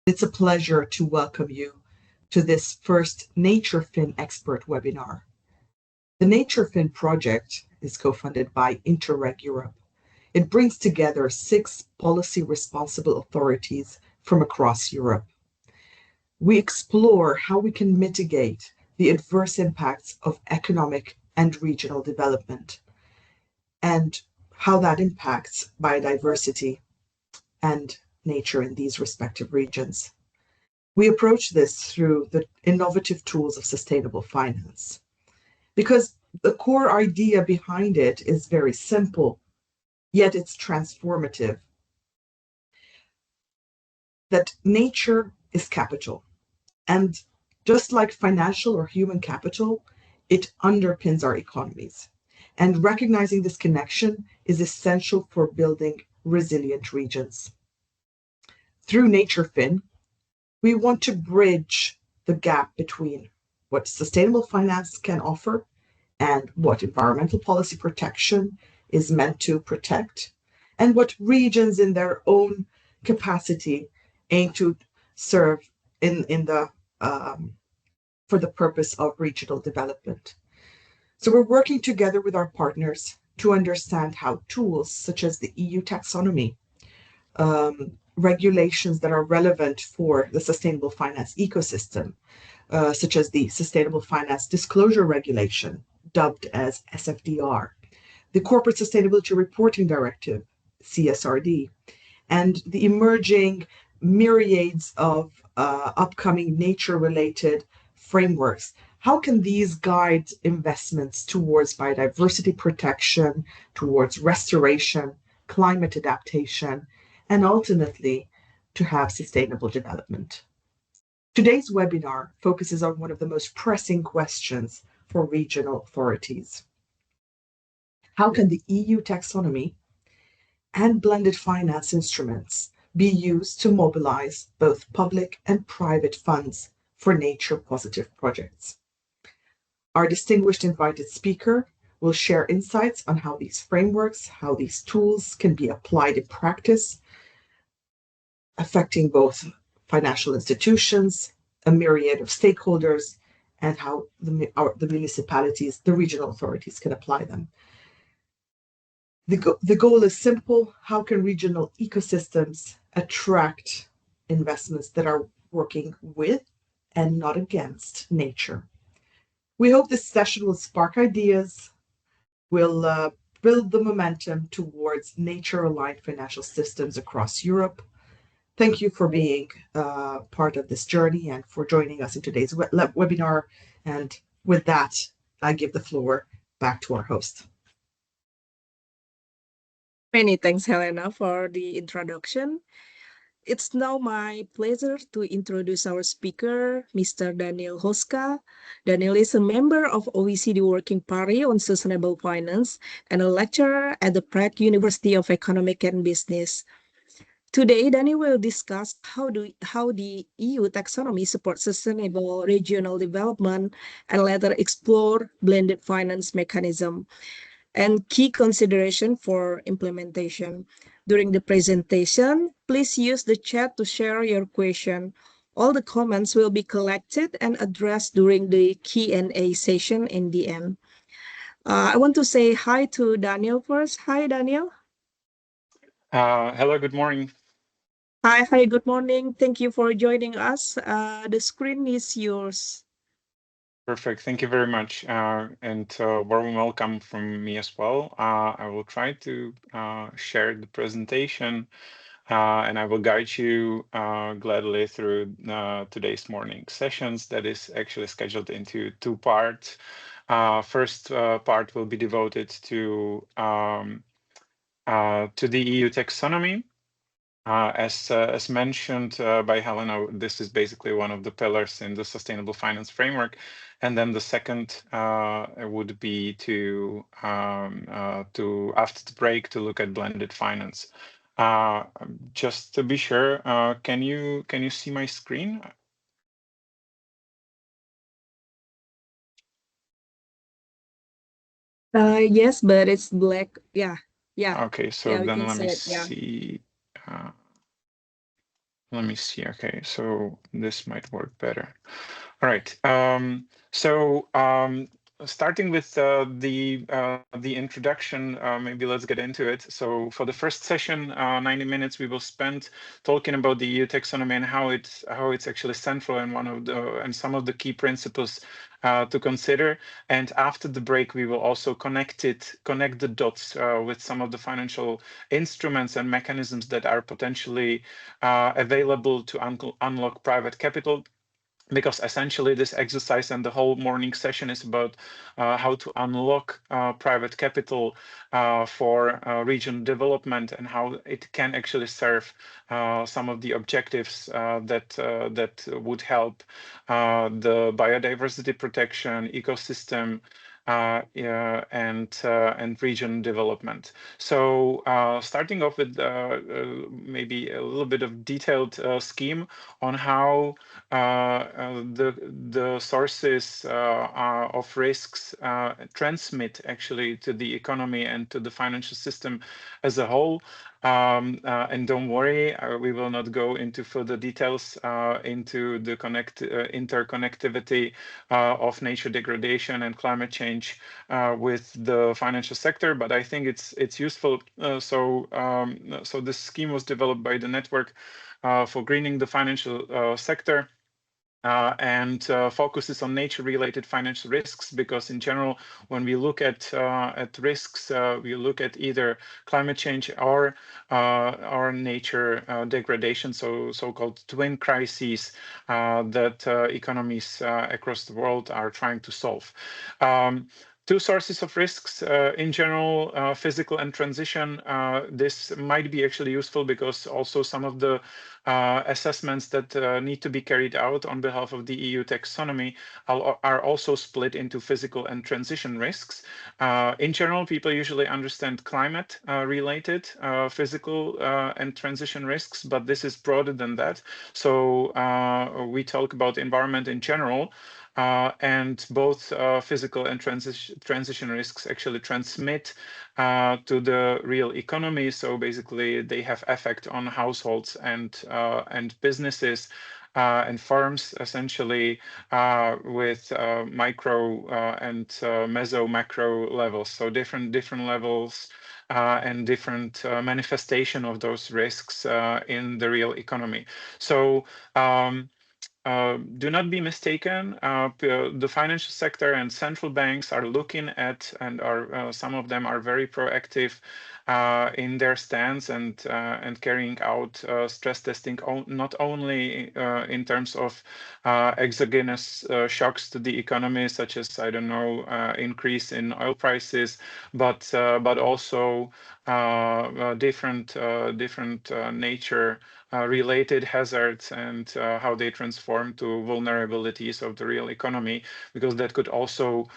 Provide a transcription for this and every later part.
It's a pleasure to welcome you to this first NATUREFIN expert webinar. The NATUREFIN project is co-funded by Interreg Europe. It brings together 6 policy-responsible authorities from across Europe. We explore how we can mitigate the adverse impacts of economic and regional development and how that impacts biodiversity and nature in these respective regions. We approach this through the innovative tools of sustainable finance, because the core idea behind it is very simple, yet it's transformative. That nature is capital, and just like financial or human capital, it underpins our economies. And recognizing this connection is essential for building resilient regions. Through NATUREFIN, we want to bridge the gap between what sustainable finance can offer and what environmental policy protection is meant to protect, and what regions in their own capacity aim to serve for the purpose of regional development. So we're working together with our partners to understand how tools such as the EU Taxonomy, regulations that are relevant for the sustainable finance ecosystem, such as the Sustainable Finance Disclosure Regulation, dubbed as SFDR, the Corporate Sustainability Reporting Directive, CSRD, and the emerging myriads of upcoming nature-related frameworks. How can these guide investments towards biodiversity protection, towards restoration, climate adaptation, and ultimately to have sustainable development? Today's webinar focuses on one of the most pressing questions for regional authorities. How can the EU taxonomy and blended finance instruments be used to mobilize both public and private funds for nature-positive projects? Our distinguished invited speaker will share insights on how these frameworks, how these tools can be applied in practice, affecting both financial institutions, a myriad of stakeholders, and how the municipalities, the regional authorities can apply them. The goal is simple. How can regional ecosystems attract investments that are working with and not against nature? We hope this session will spark ideas, will build the momentum towards nature-aligned financial systems across Europe. Thank you for being part of this journey and for joining us in today's webinar. And with that, I give the floor back to our host. Many thanks, Helena, for the introduction. It's now my pleasure to introduce our speaker, Mr. Daniel Houska. Daniel is a member of OECD Working Party on Sustainable Finance and a lecturer at the Prague University of Economics and Business. Today, Daniel will discuss how the EU taxonomy supports sustainable regional development and later explore blended finance mechanism and key consideration for implementation. During the presentation, please use the chat to share your question. All the comments will be collected and addressed during the Q&A session in the end. I want to say hi to Daniel first. Hi, Daniel. Hello, good morning. Hi, good morning. Thank you for joining us. The screen is yours. Perfect. Thank you very much. And warm welcome from me as well. I will try to share the presentation and I will guide you gladly through today's morning sessions that is actually scheduled into 2 parts. First part will be devoted to the EU taxonomy. As mentioned by Helena, this is basically one of the pillars in the sustainable finance framework. And then the second would be to after the break to look at blended finance. Just to be sure, can you see my screen? Yes, but it's black. Yeah. Okay, so then let me see. let me see. Okay, so this might work better. All right. Starting with the introduction, maybe let's get into it. So for the first session, 90 minutes, we will spend talking about the EU taxonomy and how it's actually central and some of the key principles to consider. And after the break, we will also connect the dots with some of the financial instruments and mechanisms that are potentially available to unlock private capital, because essentially this exercise and the whole morning session is about how to unlock private capital for regional development and how it can actually serve some of the objectives that would help the biodiversity protection, ecosystem, and region development. So starting off with maybe a little bit of detailed scheme on how the sources of risks transmit actually to the economy and to the financial system as a whole. And don't worry, we will not go into further details into the interconnectivity of nature degradation and climate change with the financial sector, but I think it's useful. So this scheme was developed by the Network for Greening the Financial Sector. And focuses on nature-related financial risks, because in general, when we look at risks, we look at either climate change or nature degradation, so-called twin crises that economies across the world are trying to solve. Two sources of risks in general, physical and transition. This might be actually useful because also some of the assessments that need to be carried out on behalf of the EU taxonomy are also split into physical and transition risks. In general, people usually understand climate related physical and transition risks, but this is broader than that. So we talk about environment in general. And both physical and transition risks actually transmit to the real economy. So basically, they have effect on households and businesses and farms, essentially, with micro and meso macro levels. So different levels and different manifestation of those risks in the real economy. So do not be mistaken, the financial sector and central banks are looking at, and are some of them are very proactive in their stance and carrying out stress testing, not only in terms of exogenous shocks to the economy, such as, I don't know, increase in oil prices, but also different nature related hazards and how they transform to vulnerabilities of the real economy, because that could also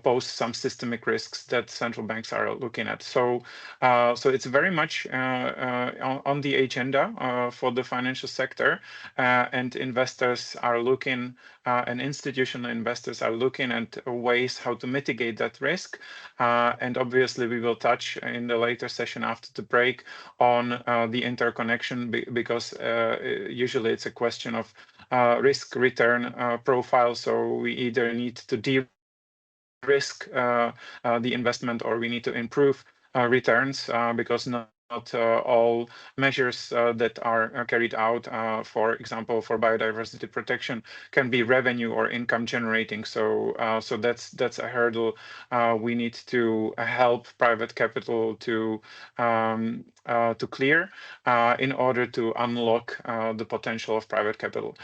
pose some systemic risks that central banks are looking at. So it's very much on the agenda for the financial sector, and investors are looking, and institutional investors are looking at ways how to mitigate that risk. And obviously, we will touch in the later session after the break on the interconnection, because usually it's a question of risk return profile. So we either need to de-risk the investment, or we need to improve returns, because not all measures that are carried out, for example, for biodiversity protection, can be revenue or income generating. So that's a hurdle we need to help private capital to clear in order to unlock the potential of private capital.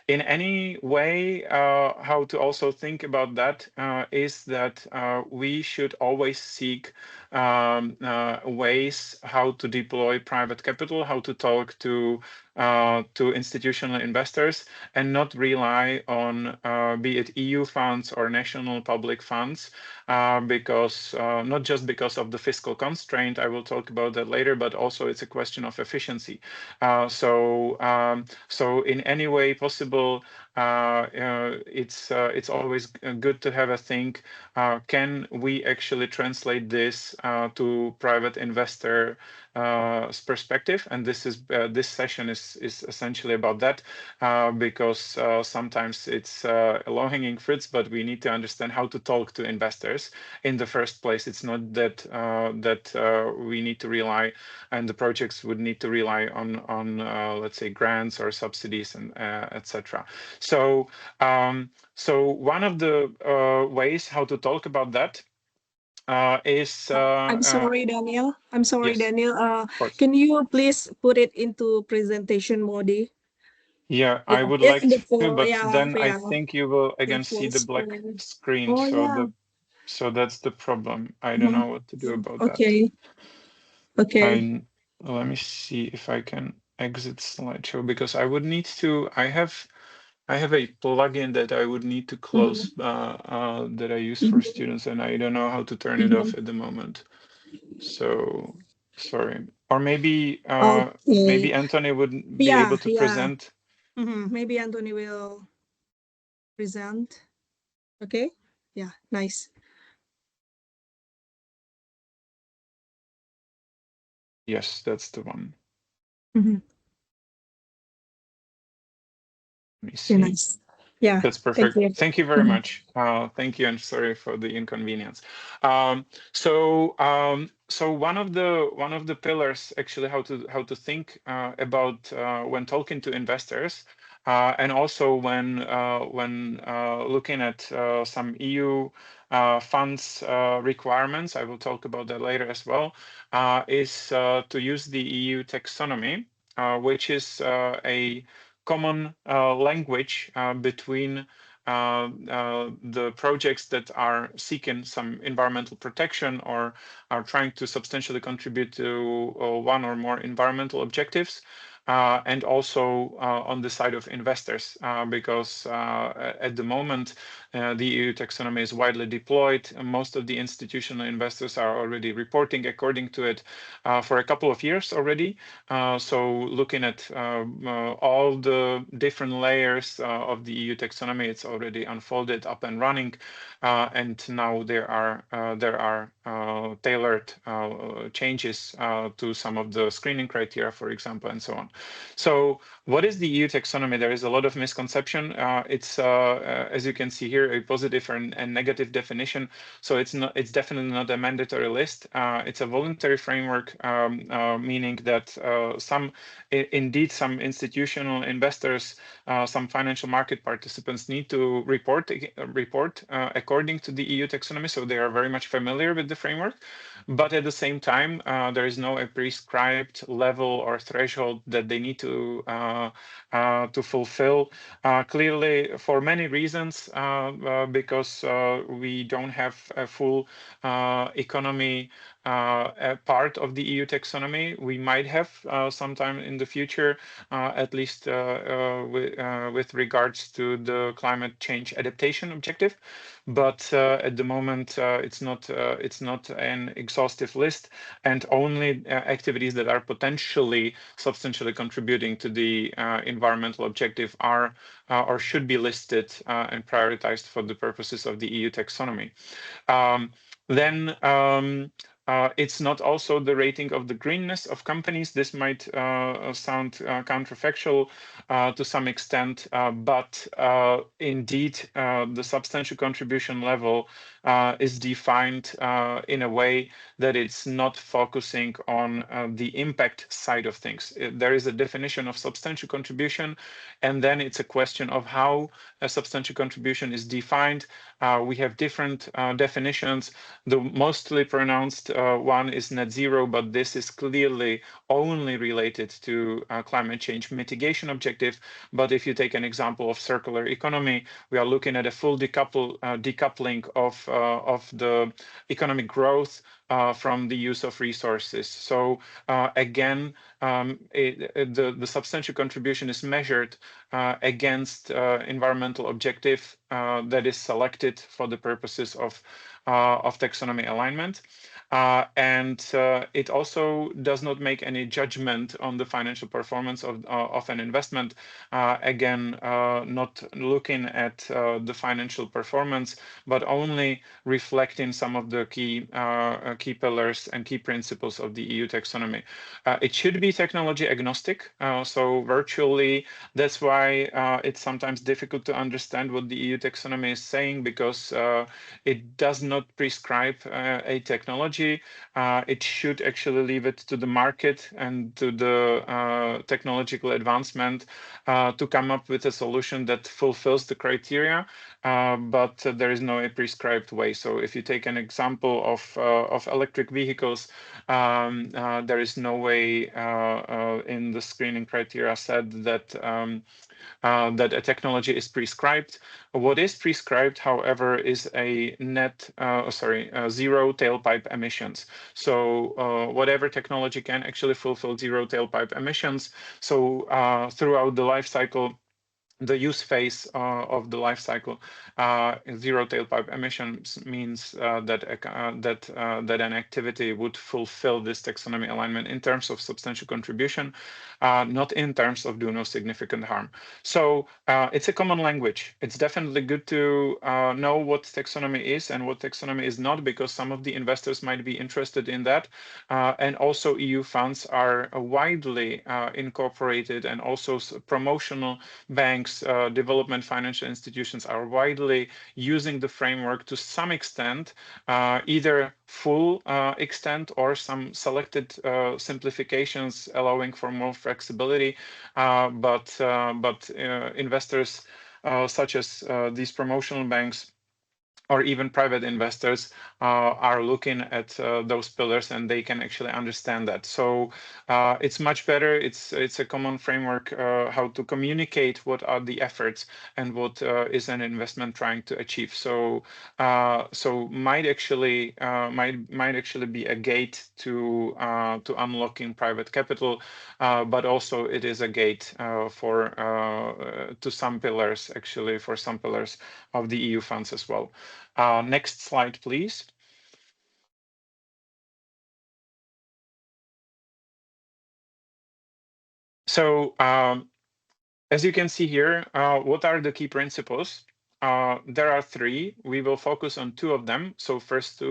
In any way, how to also think about that is that we should always seek ways how to deploy private capital, how to talk to institutional investors, and not rely on be it EU funds or national public funds, because not just because of the fiscal constraint, I will talk about that later, but also it's a question of efficiency. So in any way possible, it's always good to have a think, can we actually translate this to private investor perspective? And this session is essentially about that, because sometimes it's low-hanging fruits, but we need to understand how to talk to investors in the first place. It's not that we need to rely, and the projects would need to rely on let's say grants or subsidies and etc. So one of the ways how to talk about that is I'm sorry, Daniel. I'm sorry, yes, Daniel. of course. Can you please put it into presentation mode? Yeah, I would It's like the to, full, but then I think you will the again see full the black screen. screen. Oh, yeah. So that's the problem. I don't know what to do about that. Okay. Okay. Let me see if I can exit slideshow, because I would need to. I have a plugin that I would need to close that I use for students, and I don't know how to turn it off at the moment. So sorry. Or maybe Okay. Anthony would be Yeah, able to present. Maybe Anthony will present. Okay. Yeah, nice. Yes, that's the one. Very Let me see. nice. Yeah, That's perfect. thank you. Thank you very much. Thank you, and sorry for the inconvenience. So one of the pillars, actually, how to think about when talking to investors, and also when looking at some EU funds requirements. I will talk about that later as well. Is to use the EU taxonomy, which is a common language between the projects that are seeking some environmental protection or are trying to substantially contribute to one or more environmental objectives, and also on the side of investors, because at the moment the EU taxonomy is widely deployed. Most of the institutional investors are already reporting according to it for a couple of years already. So looking at all the different layers of the EU taxonomy, it's already unfolded, up and running, and now there are tailored changes to some of the screening criteria, for example, and so on. So what is the EU taxonomy? There is a lot of misconception. It's as you can see here, a positive and negative definition. So it's definitely not a mandatory list. It's a voluntary framework, meaning that indeed some institutional investors, some financial market participants need to report according to the EU taxonomy, so they are very much familiar with the framework. But at the same time, there is no prescribed level or threshold that they need to fulfill. Clearly, for many reasons, because we don't have a full economy a part of the EU taxonomy. We might have sometime in the future, at least with regards to the climate change adaptation objective. But at the moment, it's not an exhaustive list, and only activities that are potentially substantially contributing to the environmental objective are or should be listed and prioritized for the purposes of the EU taxonomy. Then it's not also the rating of the greenness of companies. This might sound counterfactual to some extent, but indeed the substantial contribution level is defined in a way that it's not focusing on the impact side of things. There is a definition of substantial contribution, and then it's a question of how a substantial contribution is defined. We have different definitions. The mostly pronounced one is net zero, but this is clearly only related to climate change mitigation objective. But if you take an example of circular economy, we are looking at a full decoupling of the economic growth from the use of resources. So again, the substantial contribution is measured against environmental objective that is selected for the purposes of taxonomy alignment. And it also does not make any judgment on the financial performance of an investment. Again, not looking at the financial performance, but only reflecting some of the key pillars and key principles of the EU taxonomy. It should be technology agnostic, so virtually that's why it's sometimes difficult to understand what the EU taxonomy is saying, because it does not prescribe a technology. It should actually leave it to the market and to the technological advancement to come up with a solution that fulfills the criteria, but there is no prescribed way. So if you take an example of electric vehicles, there is no way in the screening criteria said that that a technology is prescribed. What is prescribed, however, is a zero tailpipe emissions. So whatever technology can actually fulfill zero tailpipe emissions. So throughout the life cycle, the use phase of the life cycle, zero tailpipe emissions means that an activity would fulfill this taxonomy alignment in terms of substantial contribution, not in terms of do no significant harm. So it's a common language. It's definitely good to know what taxonomy is and what taxonomy is not, because some of the investors might be interested in that. And also EU funds are widely incorporated, and also promotional banks, development financial institutions are widely using the framework to some extent, either full extent or some selected simplifications allowing for more flexibility. But investors such as these promotional banks or even private investors are looking at those pillars, and they can actually understand that. So it's much better. It's a common framework how to communicate what are the efforts and what is an investment trying to achieve. So might actually be a gate to unlocking private capital, but also it is a gate to some pillars, actually, for some pillars of the EU funds as well. Next slide, please. So as you can see here, what are the key principles? There are three. We will focus on two of them. So first,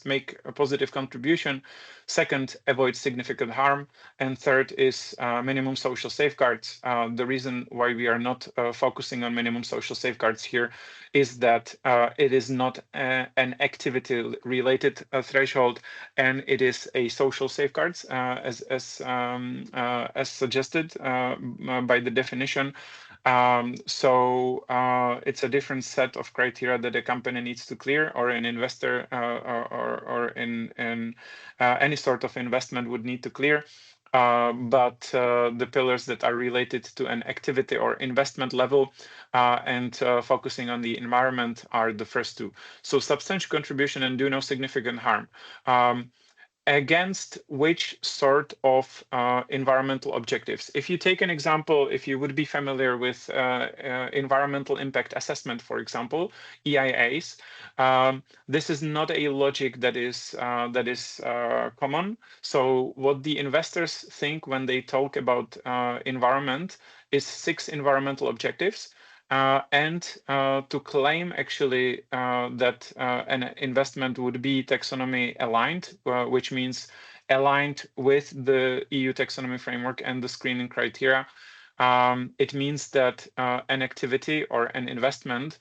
make a positive contribution. Second, avoid significant harm. And third is minimum social safeguards. The reason why we are not focusing on minimum social safeguards here is that it is not an activity-related threshold, and it is a social safeguards as suggested by the definition. So it's a different set of criteria that a company needs to clear, or an investor or in any sort of investment would need to clear. But the pillars that are related to an activity or investment level and focusing on the environment are the first two. So substantial contribution and do no significant harm. Against which sort of environmental objectives? If you take an example, if you would be familiar with environmental impact assessment, for example, EIAs, this is not a logic that is common. So what the investors think when they talk about environment is 6 environmental objectives. And to claim actually that an investment would be taxonomy aligned, which means aligned with the EU taxonomy framework and the screening criteria, it means that an activity or an investment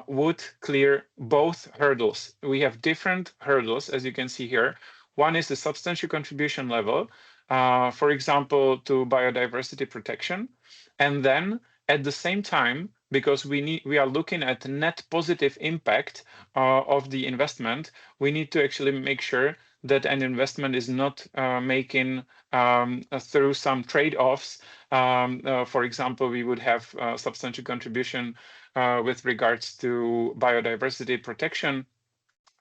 would clear both hurdles. We have different hurdles, as you can see here. One is the substantial contribution level, for example, to biodiversity protection. And then at the same time, because we are looking at net positive impact of the investment, we need to actually make sure that an investment is not making through some trade-offs. For example, we would have substantial contribution with regards to biodiversity protection,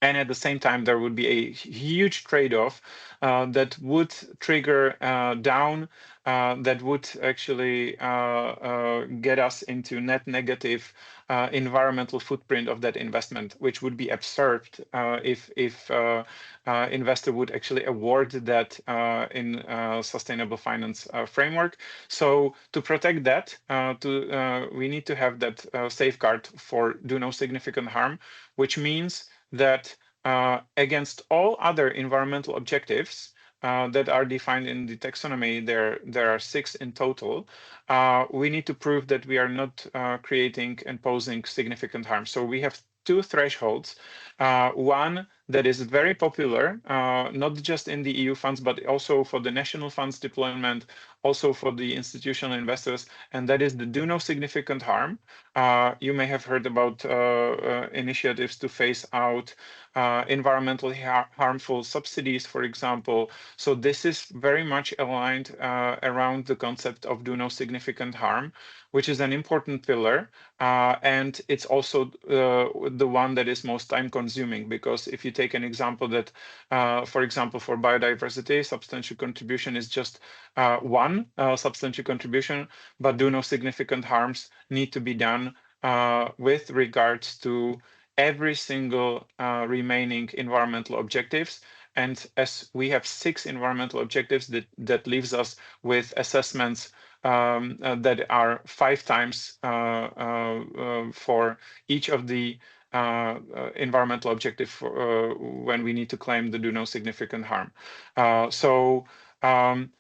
And at the same time, there would be a huge trade-off that would trigger down, that would actually get us into net negative environmental footprint of that investment, which would be absurd if investor would actually award that in sustainable finance framework. So to protect that, we need to have that safeguard for do no significant harm, which means that against all other environmental objectives that are defined in the taxonomy, there are 6 in total, we need to prove that we are not creating and posing significant harm. So we have 2 thresholds. One that is very popular, not just in the EU funds, but also for the national funds deployment, also for the institutional investors, and that is the do no significant harm. You may have heard about initiatives to phase out environmentally harmful subsidies, for example. So this is very much aligned around the concept of do no significant harm, which is an important pillar. And it's also the one that is most time consuming, because if you take an example that, for example, for biodiversity, substantial contribution is just one substantial contribution, but do no significant harms need to be done with regards to every single remaining environmental objectives. And as we have 6 environmental objectives, that leaves us with assessments that are 5 times for each of the environmental objective when we need to claim the do no significant harm. So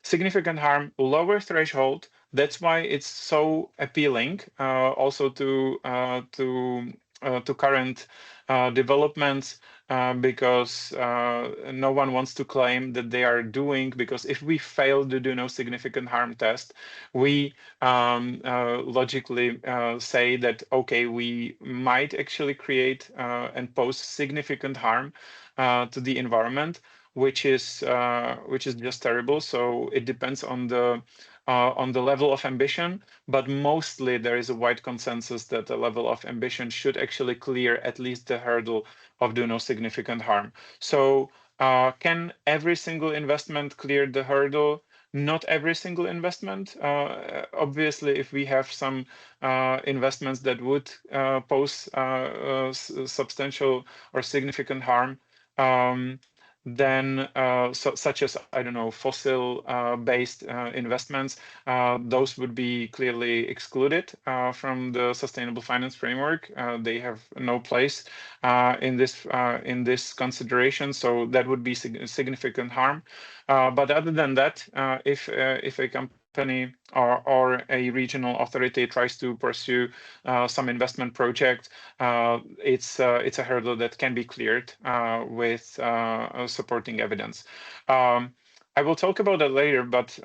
significant harm, lower threshold. That's why it's so appealing also to current developments, because no one wants to claim that they are doing, because if we fail to do no significant harm test, we logically say that, okay, we might actually create and pose significant harm to the environment, which is just terrible. So it depends on the level of ambition, but mostly there is a wide consensus that the level of ambition should actually clear at least the hurdle of do no significant harm. So can every single investment clear the hurdle? Not every single investment. Obviously, if we have some investments that would pose substantial or significant harm, then such as, I don't know, fossil-based investments, those would be clearly excluded from the sustainable finance framework. They have no place in this consideration, so that would be significant harm. But other than that, if a company or a regional authority tries to pursue some investment project, it's a hurdle that can be cleared with supporting evidence. I will talk about that later, but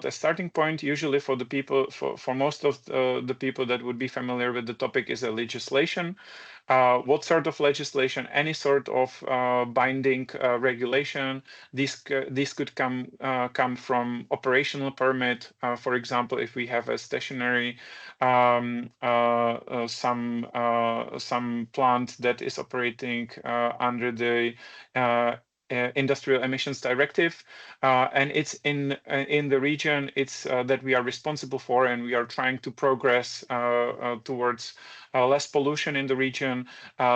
a starting point usually for the people, for most of the people that would be familiar with the topic, is a legislation. What sort of legislation? Any sort of binding regulation. This could come from operational permit. For example, if we have a stationary some plant that is operating under the Industrial Emissions Directive, and it's in the region that we are responsible for, and we are trying to progress towards less pollution in the region.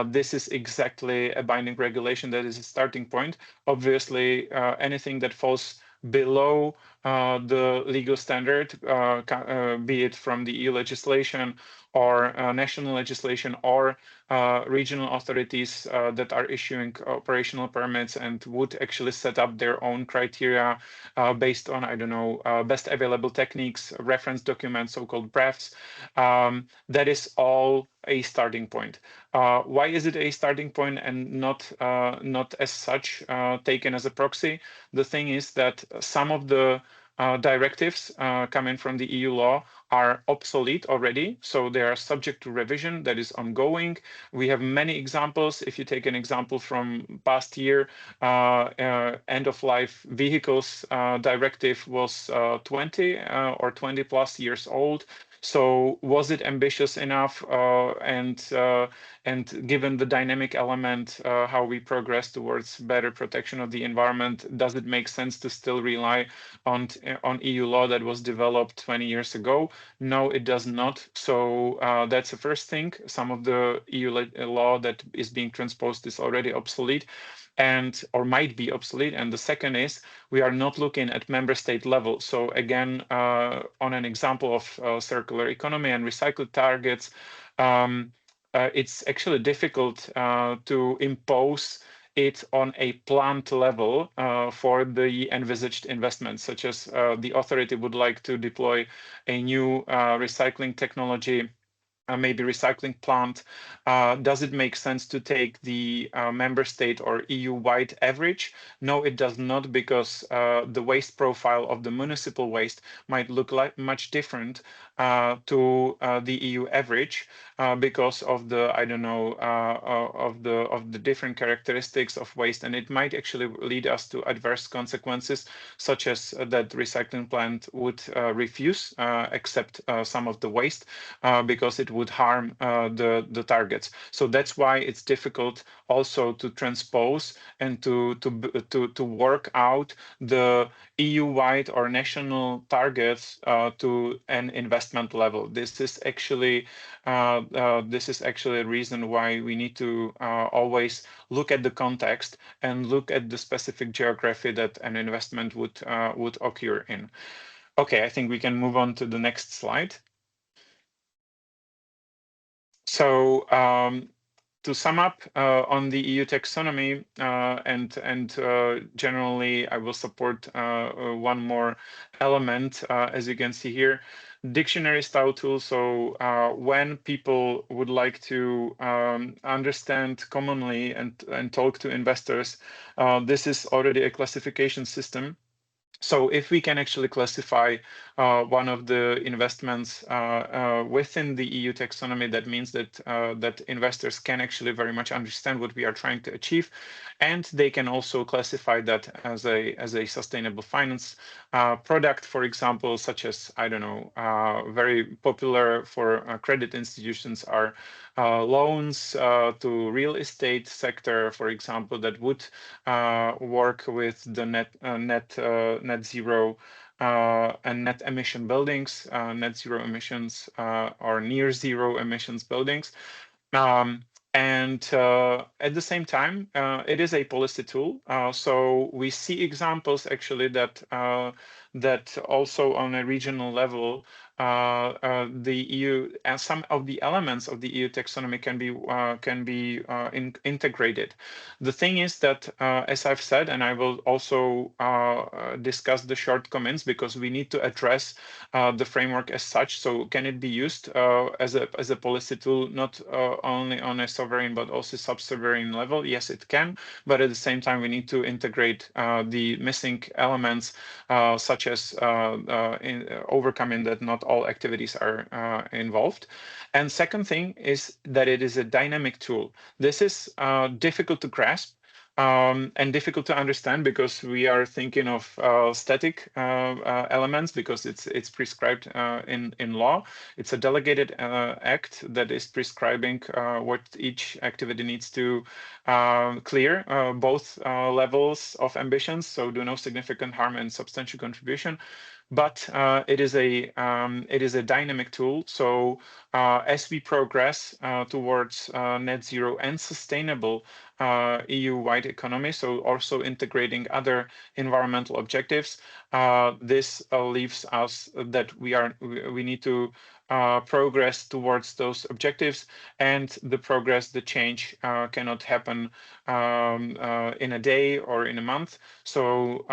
This is exactly a binding regulation that is a starting point. Obviously, anything that falls below the legal standard, be it from the EU legislation or national legislation or regional authorities that are issuing operational permits and would actually set up their own criteria based on, I don't know, best available techniques, reference documents, so-called BREFs. That is all a starting point. Why is it a starting point and not as such taken as a proxy? The thing is that some of the directives coming from the EU law are obsolete already, so they are subject to revision that is ongoing. We have many examples. If you take an example from past year, end-of-life vehicles directive was 20 or 20 plus years old. So was it ambitious enough? And given the dynamic element, how we progress towards better protection of the environment, does it make sense to still rely on EU law that was developed 20 years ago? No, it does not. So that's the first thing. Some of the EU law that is being transposed is already obsolete and or might be obsolete. And the second is we are not looking at member state level. So again, on an example of circular economy and recycled targets, it's actually difficult to impose it on a plant level for the envisaged investments, such as the authority would like to deploy a new recycling technology, maybe recycling plant. Does it make sense to take the member state or EU-wide average? No, it does not, because the waste profile of the municipal waste might look like much different to the EU average because of the, I don't know, of the different characteristics of waste, and it might actually lead us to adverse consequences, such as that recycling plant would refuse accept some of the waste because it would harm the targets. So that's why it's difficult also to transpose and to work out the EU-wide or national targets to an investment level. This is actually a reason why we need to always look at the context and look at the specific geography that an investment would occur in. Okay, I think we can move on to the next slide. So to sum up on the EU taxonomy, and generally I will support one more element, as you can see here, dictionary style tool. So when people would like to understand commonly and talk to investors, this is already a classification system. So if we can actually classify one of the investments within the EU taxonomy, that means that that investors can actually very much understand what we are trying to achieve, and they can also classify that as a sustainable finance product, for example, such as, I don't know, very popular for credit institutions are loans to real estate sector, for example, that would work with the net zero and net emission buildings, net zero emissions or near zero emissions buildings. And at the same time, it is a policy tool. So we see examples actually that that also on a regional level, the EU and some of the elements of the EU taxonomy can be integrated. The thing is that, as I've said, and I will also discuss the shortcomings because we need to address the framework as such. So can it be used as a policy tool, not only on a sovereign but also sub-sovereign level? Yes, it can. But at the same time, we need to integrate the missing elements, such as in overcoming that not all activities are involved. And second thing is that it is a dynamic tool. This is difficult to grasp. And difficult to understand because we are thinking of static elements because it's prescribed in law. It's a delegated act that is prescribing what each activity needs to clear both levels of ambitions, so do no significant harm and substantial contribution. But it is a dynamic tool. So as we progress towards net zero and sustainable EU-wide economy, so also integrating other environmental objectives, this leaves us that we need to progress towards those objectives, and the change cannot happen in a day or in a month. So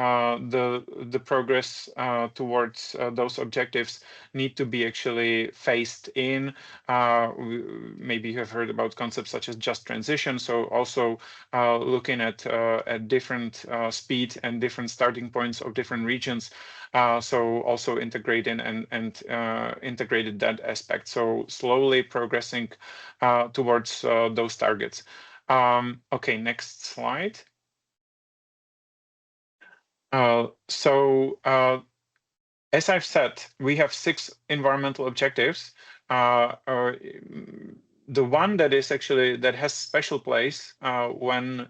the progress towards those objectives need to be actually phased in. Maybe you have heard about concepts such as just transition. So also looking at different speed and different starting points of different regions. So also integrating and integrated that aspect. So slowly progressing towards those targets. Okay, next slide. So As I've said, we have 6 environmental objectives. The one that is actually that has special place when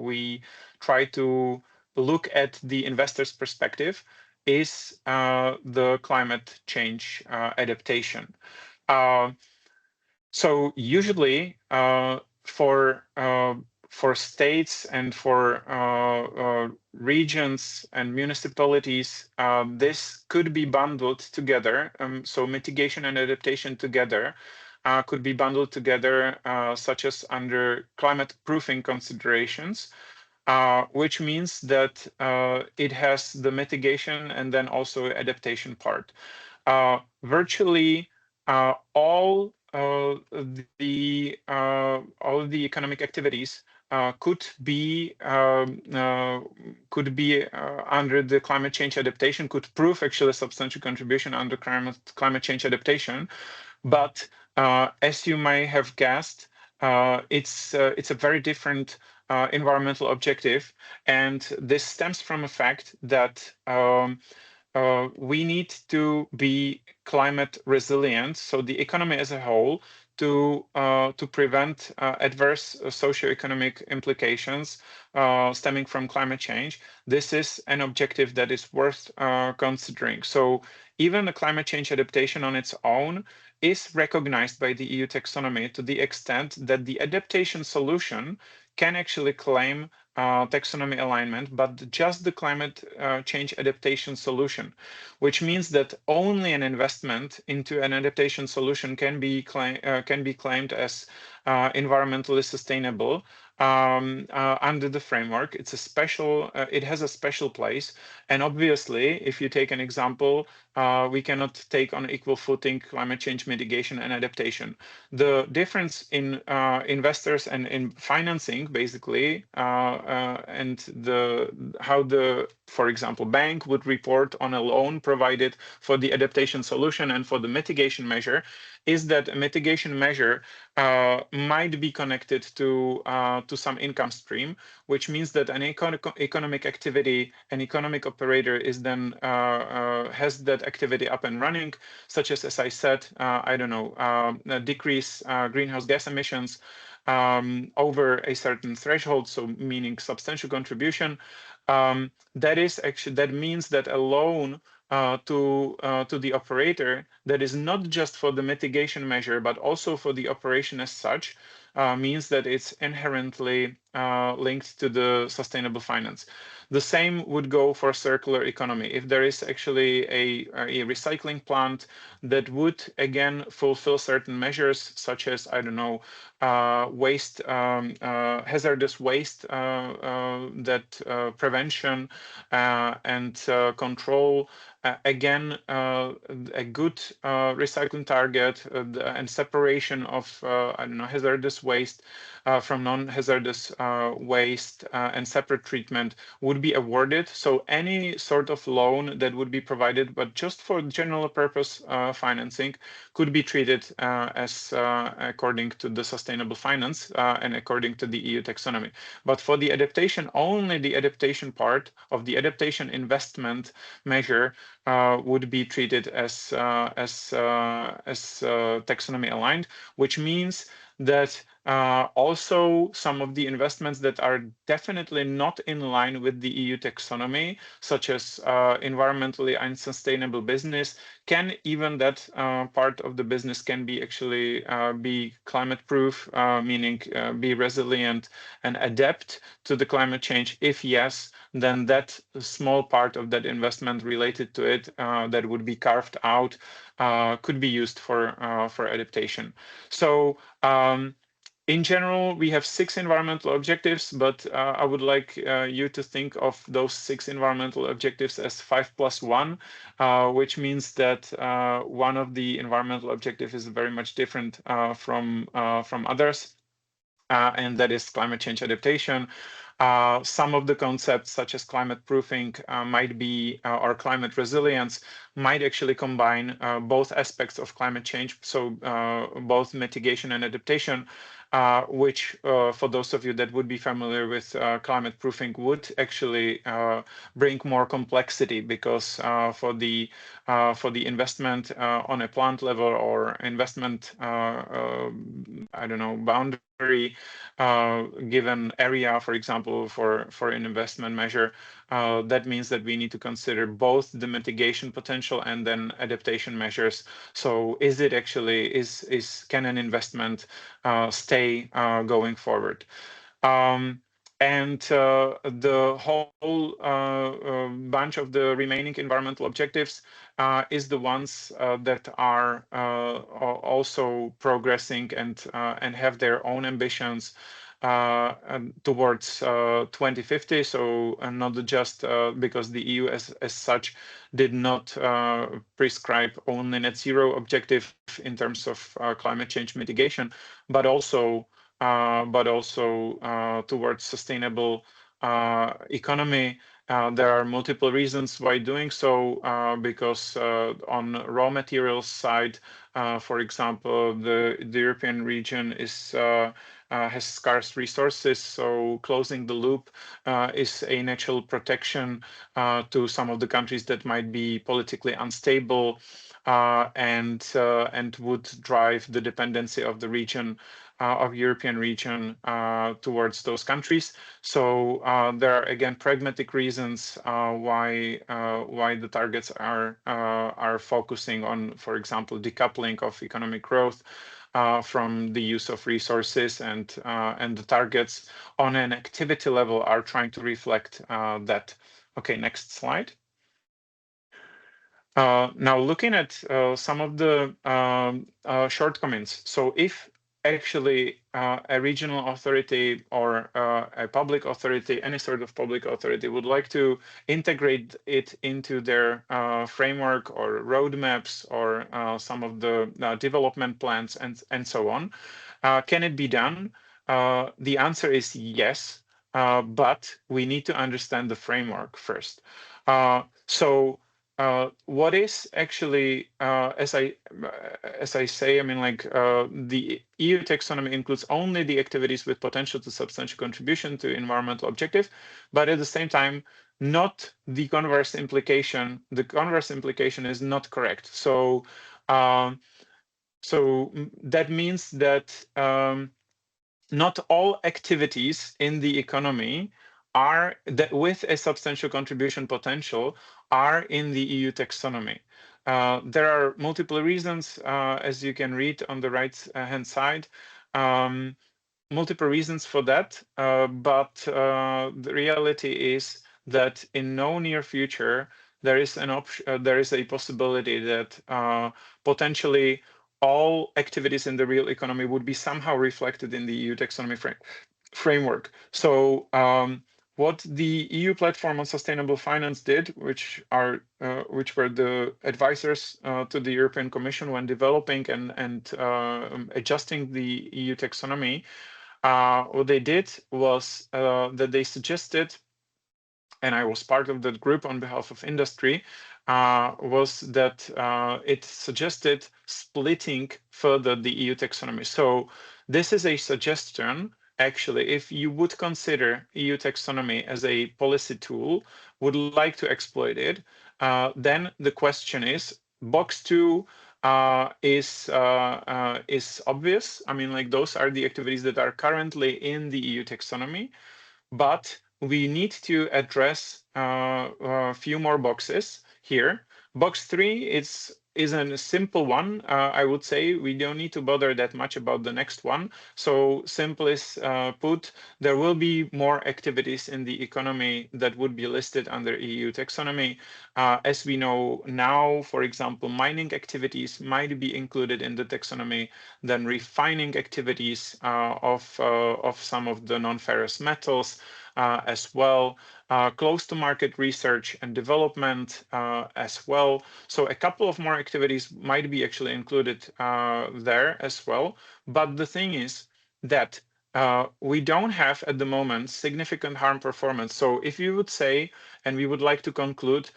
we try to look at the investor's perspective is the climate change adaptation. So usually for states and for regions and municipalities, this could be bundled together. So mitigation and adaptation together could be bundled together, such as under climate proofing considerations, which means that it has the mitigation and then also adaptation part. Virtually all the economic activities could be under the climate change adaptation, could prove actually a substantial contribution under climate change adaptation. But as you may have guessed, it's a very different environmental objective, and this stems from a fact that we need to be climate resilient, so the economy as a whole, to prevent adverse socioeconomic implications stemming from climate change. This is an objective that is worth considering. So even the climate change adaptation on its own is recognized by the EU taxonomy to the extent that the adaptation solution can actually claim taxonomy alignment, but just the climate change adaptation solution, which means that only an investment into an adaptation solution can be claimed as environmentally sustainable under the framework. It's a special, it has a special place. And obviously, if you take an example, we cannot take on equal footing climate change mitigation and adaptation. The difference in investors and in financing, basically, and how the, for example, bank would report on a loan provided for the adaptation solution and for the mitigation measure, is that a mitigation measure might be connected to some income stream, which means that an economic activity, an economic operator is then has that activity up and running, such as I said, I don't know, decrease greenhouse gas emissions over a certain threshold, so meaning substantial contribution. That means that a loan to the operator that is not just for the mitigation measure, but also for the operation as such, means that it's inherently linked to the sustainable finance. The same would go for circular economy. If there is actually a recycling plant that would, again, fulfill certain measures, such as, I don't know, waste, hazardous waste, that prevention and control, again, a good recycling target and separation of, I don't know, hazardous waste from non-hazardous waste and separate treatment would be awarded. So any sort of loan that would be provided, but just for general purpose financing, could be treated as according to the sustainable finance and according to the EU taxonomy. But for the adaptation, only the adaptation part of the adaptation investment measure would be treated as taxonomy aligned, which means that also some of the investments that are definitely not in line with the EU taxonomy, such as environmentally unsustainable business, can even that part of the business can be actually be climate proof, meaning be resilient and adapt to the climate change. If yes, then that small part of that investment related to it that would be carved out could be used for adaptation. So in general, we have 6 environmental objectives, but I would like you to think of those 6 environmental objectives as 5+1, which means that one of the environmental objectives is very much different from others, and that is climate change adaptation. Some of the concepts, such as climate proofing, might be, or climate resilience, might actually combine both aspects of climate change, so both mitigation and adaptation. which for those of you that would be familiar with climate proofing would actually bring more complexity, because for the investment on a plant level or investment, I don't know, boundary given area, for example, for an investment measure, that means that we need to consider both the mitigation potential and then adaptation measures. So is it actually, can an investment stay going forward? And the whole bunch of the remaining environmental objectives is the ones that are also progressing and have their own ambitions towards 2050. So not just because the EU as such did not prescribe only net zero objective in terms of climate change mitigation, but also towards sustainable economy. There are multiple reasons why doing so, because on raw materials side, for example, the European region has scarce resources, so closing the loop is a natural protection to some of the countries that might be politically unstable and would drive the dependency of the region, of European region, towards those countries. So there are again pragmatic reasons why the targets are focusing on, for example, decoupling of economic growth from the use of resources, and the targets on an activity level are trying to reflect that. Okay, next slide. Now looking at some of the shortcomings. So if actually a regional authority or a public authority, any sort of public authority would like to integrate it into their framework or roadmaps or some of the development plans and so on, can it be done? The answer is yes, but we need to understand the framework first. What is actually, as I say, I mean, like the EU taxonomy includes only the activities with potential to substantial contribution to environmental objective, but at the same time, not the converse implication. The converse implication is not correct. So, that means that not all activities in the economy are that with a substantial contribution potential are in the EU taxonomy. There are multiple reasons, as you can read on the right hand side, multiple reasons for that, but the reality is that in no near future there is an option, there is a possibility that potentially all activities in the real economy would be somehow reflected in the EU taxonomy framework. So what the EU platform on sustainable finance did, which were the advisors to the European Commission when developing and adjusting the EU taxonomy, what they did was that they suggested, and I was part of that group on behalf of industry, was that it suggested splitting further the EU taxonomy. So this is a suggestion. Actually, if you would consider EU taxonomy as a policy tool, would like to exploit it, then the question is, box 2 is obvious. I mean, like those are the activities that are currently in the EU taxonomy, but we need to address a few more boxes here. Box 3 is a simple one. I would say we don't need to bother that much about the next one. So simply put, there will be more activities in the economy that would be listed under EU taxonomy. As we know now, for example, mining activities might be included in the taxonomy, then refining activities of some of the non-ferrous metals as well, close to market research and development as well. So a couple of more activities might be actually included there as well. But the thing is that we don't have at the moment significant harm performance. So if you would say, and we would like to conclude,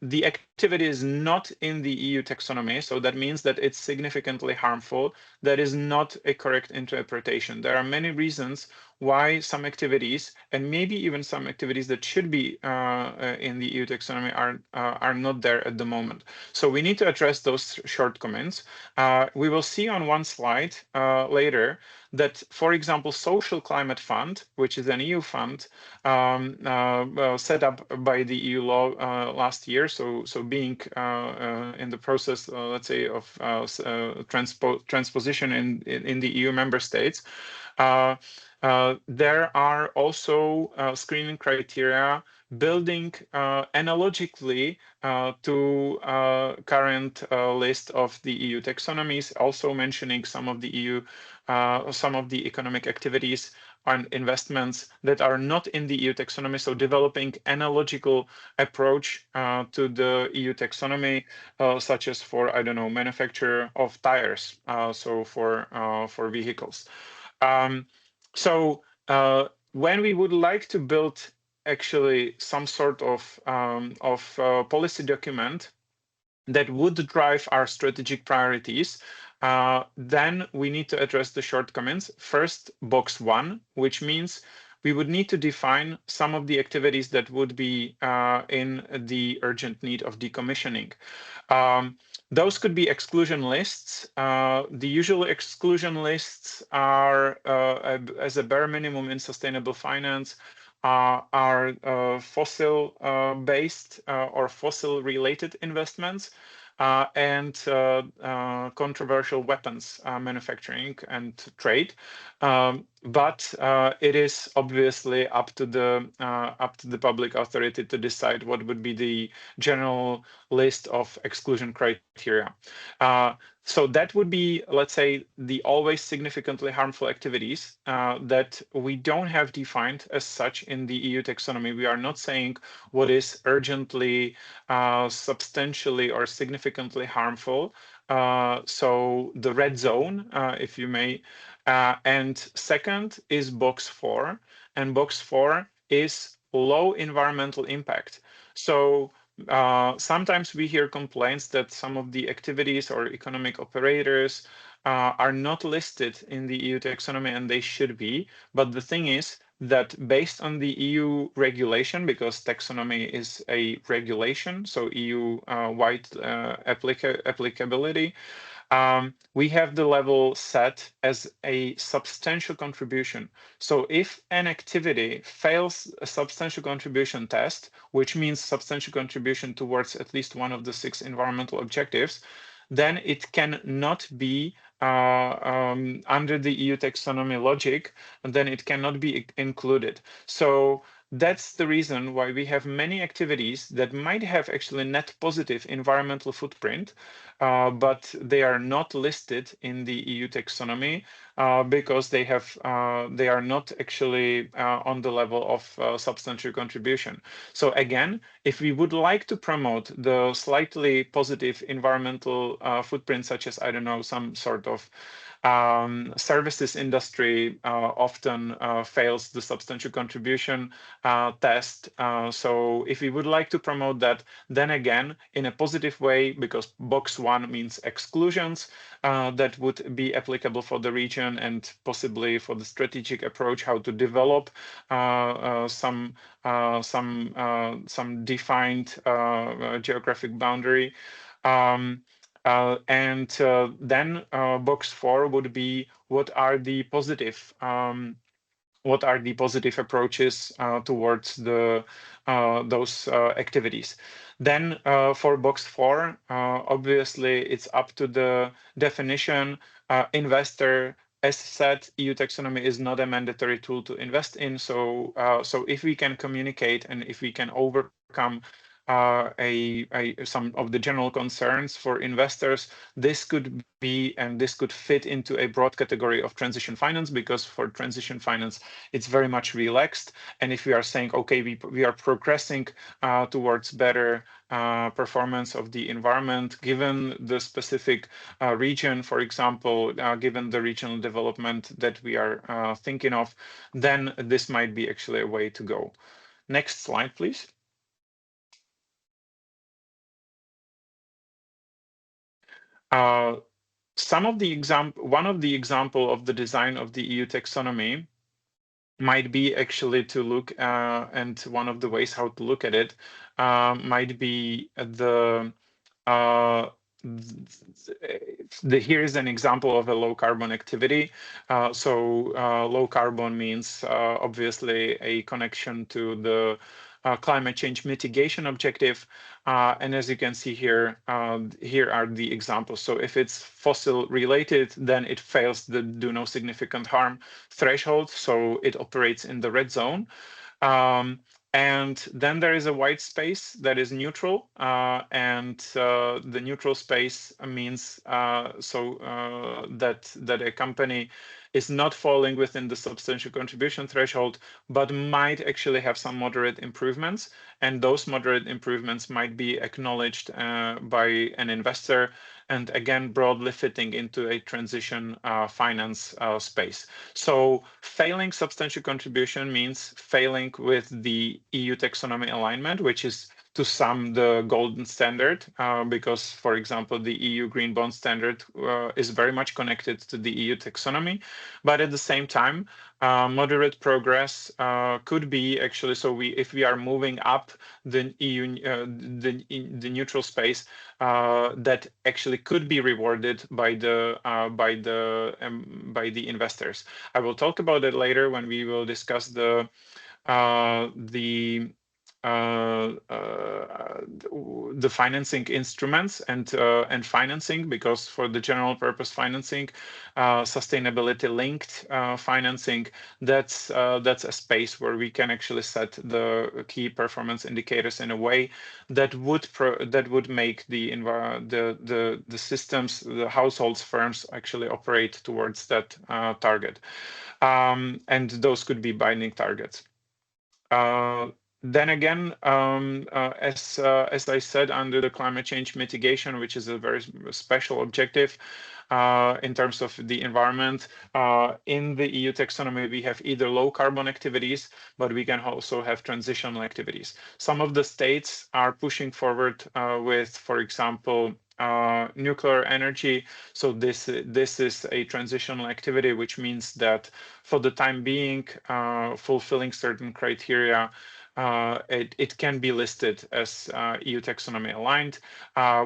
the activity is not in the EU taxonomy, so that means that it's significantly harmful. That is not a correct interpretation. There are many reasons why some activities, and maybe even some activities that should be in the EU taxonomy, are not there at the moment. So we need to address those shortcomings. We will see on one slide later that, for example, Social Climate Fund, which is an EU fund set up by the EU law last year, so being in the process, let's say, of transposition in the EU member states, there are also screening criteria building analogically to current list of the EU taxonomies, also mentioning some of the economic activities and investments that are not in the EU taxonomy, so developing analogical approach to the EU taxonomy, such as for, I don't know, manufacture of tires, so for vehicles. When we would like to build actually some sort of policy document that would drive our strategic priorities, then we need to address the shortcomings. First, box 1, which means we would need to define some of the activities that would be in the urgent need of decommissioning. Those could be exclusion lists. The usual exclusion lists are, as a bare minimum in sustainable finance, are fossil-based or fossil-related investments, and controversial weapons manufacturing and trade. But it is obviously up to the public authority to decide what would be the general list of exclusion criteria. So that would be, let's say, the always significantly harmful activities that we don't have defined as such in the EU taxonomy. We are not saying what is urgently, substantially, or significantly harmful. So the red zone, if you may. And second is box 4, and box 4 is low environmental impact. So sometimes we hear complaints that some of the activities or economic operators are not listed in the EU taxonomy, and they should be. But the thing is that based on the EU regulation, because taxonomy is a regulation, so EU-wide applicability, we have the level set as a substantial contribution. So if an activity fails a substantial contribution test, which means substantial contribution towards at least one of the 6 environmental objectives, then it cannot be under the EU taxonomy logic, and then it cannot be included. So that's the reason why we have many activities that might have actually net positive environmental footprint, but they are not listed in the EU taxonomy because they are not actually on the level of substantial contribution. So again, if we would like to promote the slightly positive environmental footprint, such as, I don't know, some sort of services industry often fails the substantial contribution test. So if we would like to promote that, then again, in a positive way, because box 1 means exclusions that would be applicable for the region and possibly for the strategic approach, how to develop some defined geographic boundary. Then box 4 would be what are the positive approaches towards those activities. Then for box 4, obviously it's up to the definition. Investor, as said, EU taxonomy is not a mandatory tool to invest in. So if we can communicate and if we can overcome some of the general concerns for investors, this could be, and this could fit into a broad category of transition finance, because for transition finance, it's very much relaxed. And if we are saying, okay, we are progressing towards better performance of the environment, given the specific region, for example, given the regional development that we are thinking of, then this might be actually a way to go. Next slide, please. One of the example of the design of the EU taxonomy might be actually to look, and one of the ways how to look at it might be here is an example of a low carbon activity. Low carbon means obviously a connection to the climate change mitigation objective. And as you can see here, here are the examples. So if it's fossil related, then it fails the do no significant harm threshold. So it operates in the red zone. And then there is a white space that is neutral, and the neutral space means that a company is not falling within the substantial contribution threshold, but might actually have some moderate improvements, and those moderate improvements might be acknowledged by an investor, and again broadly fitting into a transition finance space. So failing substantial contribution means failing with the EU taxonomy alignment, which is to some the golden standard, because, for example, the EU green bond standard is very much connected to the EU taxonomy. But at the same time, moderate progress could be actually, so if we are moving up the EU, the neutral space, that actually could be rewarded by the investors. I will talk about it later when we will discuss the financing instruments and financing, because for the general purpose financing, sustainability linked financing, that's a space where we can actually set the key performance indicators in a way that would make the systems, the households, firms actually operate towards that target, and those could be binding targets. Then again, as I said, under the climate change mitigation, which is a very special objective in terms of the environment, in the EU taxonomy, we have either low carbon activities, but we can also have transitional activities. Some of the states are pushing forward with, for example, nuclear energy. So this is a transitional activity, which means that for the time being, fulfilling certain criteria, it can be listed as EU taxonomy aligned.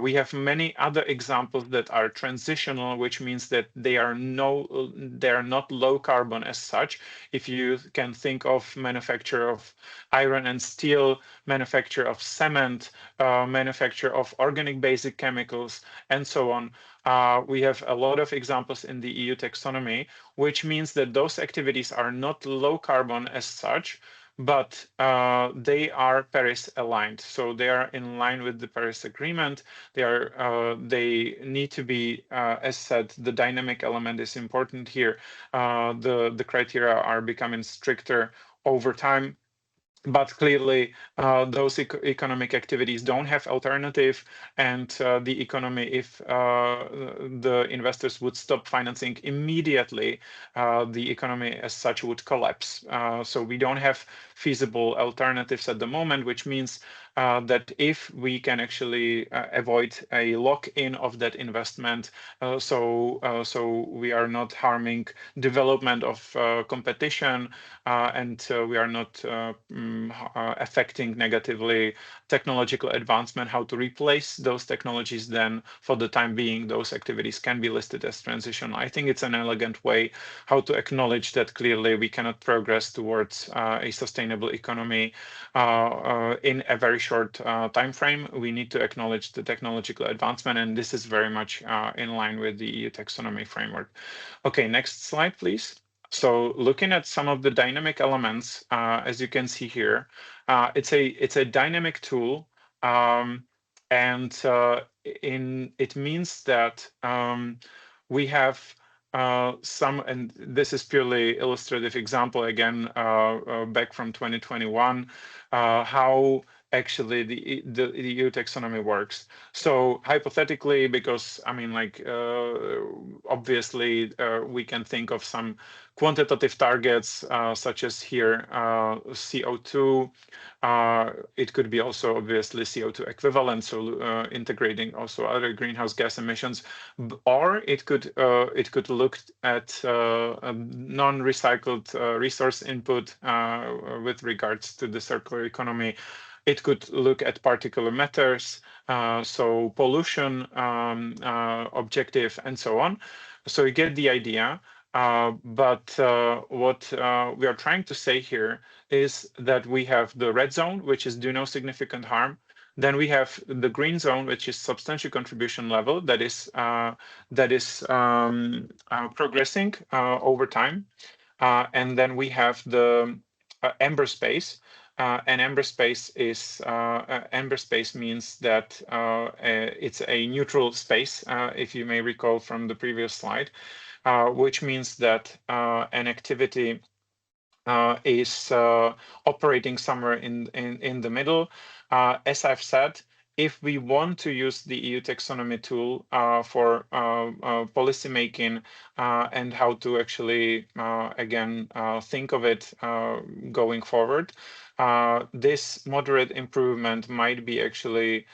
We have many other examples that are transitional, which means that they are not low carbon as such. If you can think of manufacture of iron and steel, manufacture of cement, manufacture of organic basic chemicals, and so on. We have a lot of examples in the EU taxonomy, which means that those activities are not low carbon as such, but they are Paris aligned. So they are in line with the Paris Agreement. They need to be, as said, the dynamic element is important here. The criteria are becoming stricter over time. But clearly, those economic activities don't have alternative, and the economy, if the investors would stop financing immediately, the economy as such would collapse. So we don't have feasible alternatives at the moment, which means that if we can actually avoid a lock-in of that investment, so we are not harming development of competition, and we are not affecting negatively technological advancement, how to replace those technologies, then for the time being, those activities can be listed as transitional. I think it's an elegant way how to acknowledge that clearly we cannot progress towards a sustainable economy in a very short time frame. We need to acknowledge the technological advancement, and this is very much in line with the EU taxonomy framework. Okay, next slide, please. So looking at some of the dynamic elements, as you can see here, it's a dynamic tool, and it means that we have some, and this is purely illustrative example again, back from 2021, how actually the EU taxonomy works. So hypothetically, because I mean, like obviously we can think of some quantitative targets such as here CO2. It could be also obviously CO2 equivalent, so integrating also other greenhouse gas emissions, or it could look at non-recycled resource input with regards to the circular economy. It could look at particular matters, so pollution objective and so on. So you get the idea. But what we are trying to say here is that we have the red zone, which is do no significant harm. Then we have the green zone, which is substantial contribution level, that is progressing over time. And then we have the amber space. And amber space means that it's a neutral space, if you may recall from the previous slide, which means that an activity is operating somewhere in the middle. As I've said, if we want to use the EU taxonomy tool for policy making and how to actually again think of it going forward, this moderate improvement might be actually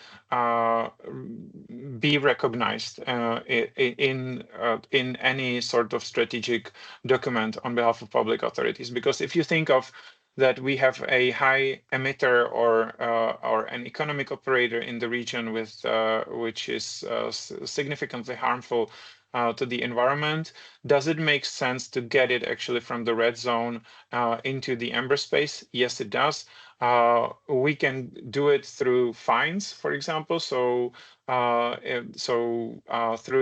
be recognized in any sort of strategic document on behalf of public authorities. Because if you think of that we have a high emitter or an economic operator in the region with which is significantly harmful to the environment, does it make sense to get it actually from the red zone into the amber space? Yes, it does. We can do it through fines, for example. So through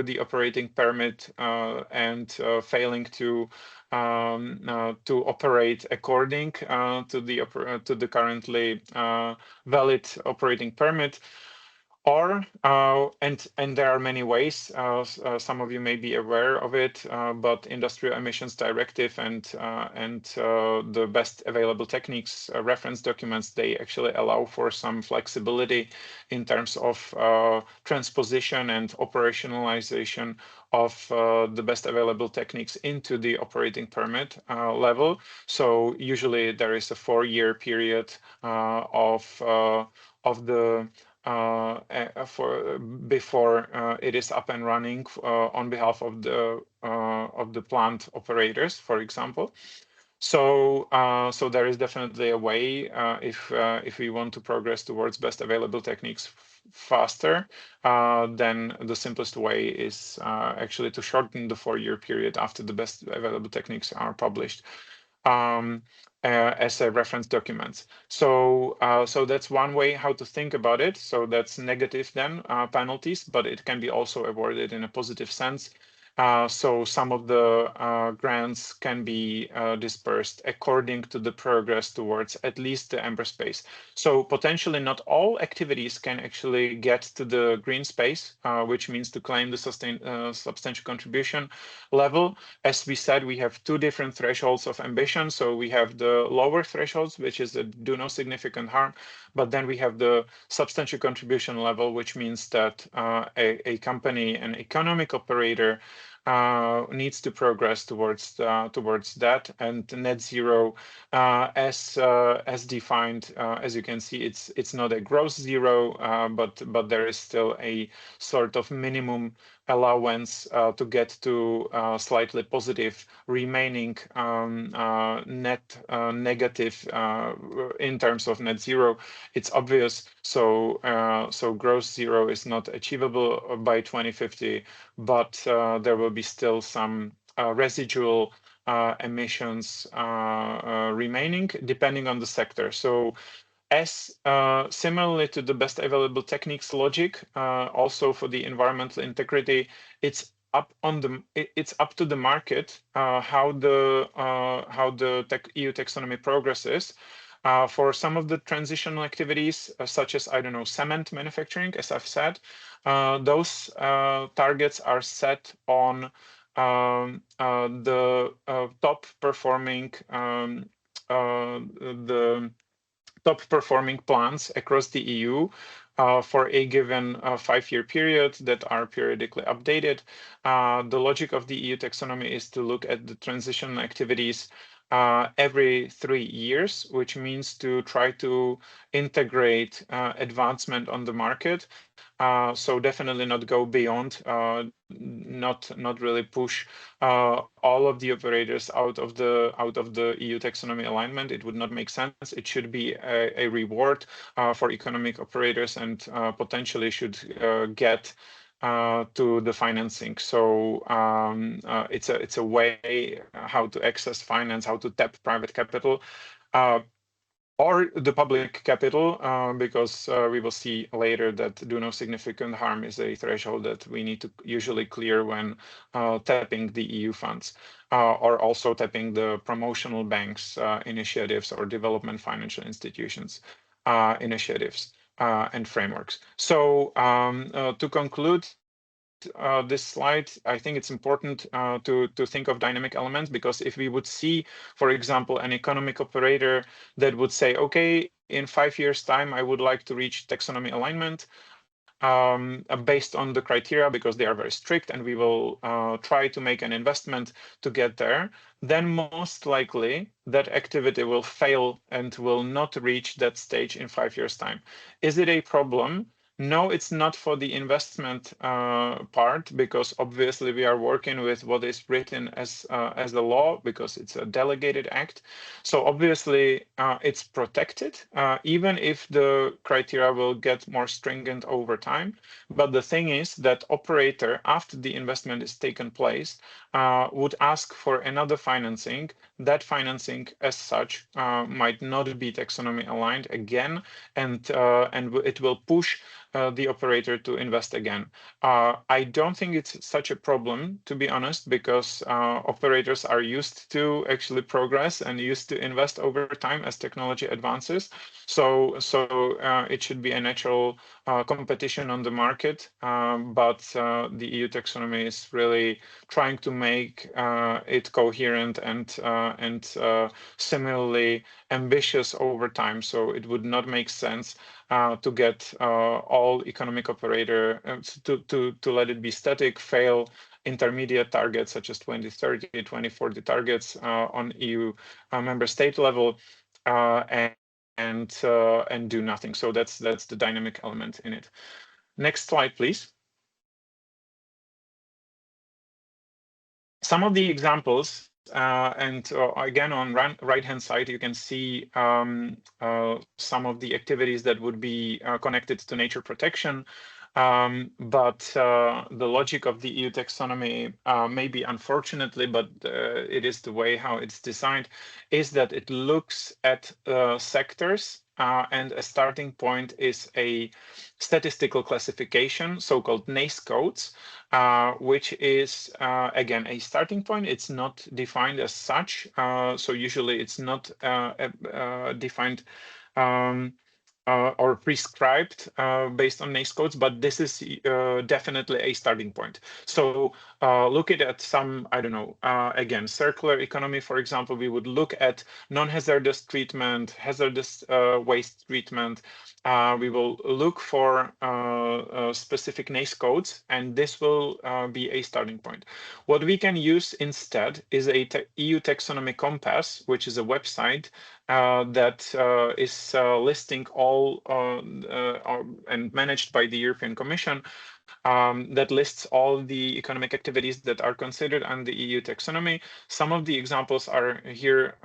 the operating permit and failing to operate according to the currently valid operating permit. Or and there are many ways. Some of you may be aware of it, but Industrial Emissions Directive and the best available techniques reference documents, they actually allow for some flexibility in terms of transposition and operationalization of the best available techniques into the operating permit level. So usually there is a 4-year period of the before it is up and running on behalf of the plant operators, for example. So so there is definitely a way if we want to progress towards best available techniques faster, then the simplest way is actually to shorten the 4-year period after the best available techniques are published. As a reference documents. So so that's one way how to think about it. So that's negative then penalties, but it can be also avoided in a positive sense. So some of the grants can be dispersed according to the progress towards at least the amber space. So potentially not all activities can actually get to the green space, which means to claim the substantial contribution level. As we said, we have 2 different thresholds of ambition. So we have the lower thresholds, which is that do no significant harm, but then we have the substantial contribution level, which means that a company, an economic operator, needs to progress towards that, and net zero as defined. As you can see, it's not a gross zero, but there is still a sort of minimum allowance to get to slightly positive remaining net negative in terms of net zero. It's obvious. So so gross zero is not achievable by 2050, but there will be still some residual emissions remaining depending on the sector. So as similarly to the best available techniques logic, also for the environmental integrity, it's up to the market how the EU taxonomy progresses. For some of the transitional activities, such as, I don't know, cement manufacturing, as I've said, those targets are set on the top performing the top performing plans across the EU for a given 5-year period that are periodically updated. The logic of the EU taxonomy is to look at the transition activities every 3 years, which means to try to integrate advancement on the market. So definitely not go beyond, not really push all of the operators out of the EU taxonomy alignment. It would not make sense. It should be a reward for economic operators, and potentially should get to the financing. So it's a way how to access finance, how to tap private capital. Or the public capital, because we will see later that do no significant harm is a threshold that we need to usually clear when tapping the EU funds, or also tapping the promotional banks initiatives or development financial institutions initiatives and frameworks. So to conclude, this slide, I think it's important to think of dynamic elements, because if we would see, for example, an economic operator that would say, okay, in 5 years' time, I would like to reach taxonomy alignment based on the criteria, because they are very strict, and we will try to make an investment to get there, then most likely that activity will fail and will not reach that stage in 5 years' time. Is it a problem? No, it's not for the investment part, because obviously we are working with what is written as the law, because it's a delegated act. So obviously it's protected, even if the criteria will get more stringent over time. But the thing is that operator, after the investment is taken place, would ask for another financing. That financing as such might not be taxonomy aligned again, and it will push the operator to invest again. I don't think it's such a problem, to be honest, because operators are used to actually progress and used to invest over time as technology advances. So it should be a natural competition on the market, but the EU taxonomy is really trying to make it coherent and similarly ambitious over time. So it would not make sense to get all economic operator to let it be static, fail intermediate targets such as 2030, 2040 targets on EU member state level, and do nothing. So that's the dynamic element in it. Next slide, please. Some of the examples, and again, on right-hand side, you can see some of the activities that would be connected to nature protection. But the logic of the EU taxonomy, maybe unfortunately, but it is the way how it's designed, is that it looks at sectors, and a starting point is a statistical classification, so-called NACE codes, which is, again, a starting point. It's not defined as such. So usually it's not defined or prescribed based on NACE codes, but this is definitely a starting point. So look at some, I don't know, again, circular economy, for example, we would look at non-hazardous treatment, hazardous waste treatment. We will look for specific NACE codes, and this will be a starting point. What we can use instead is a EU taxonomy compass, which is a website that is listing all and managed by the European Commission, that lists all the economic activities that are considered under the EU taxonomy. Some of the examples are here,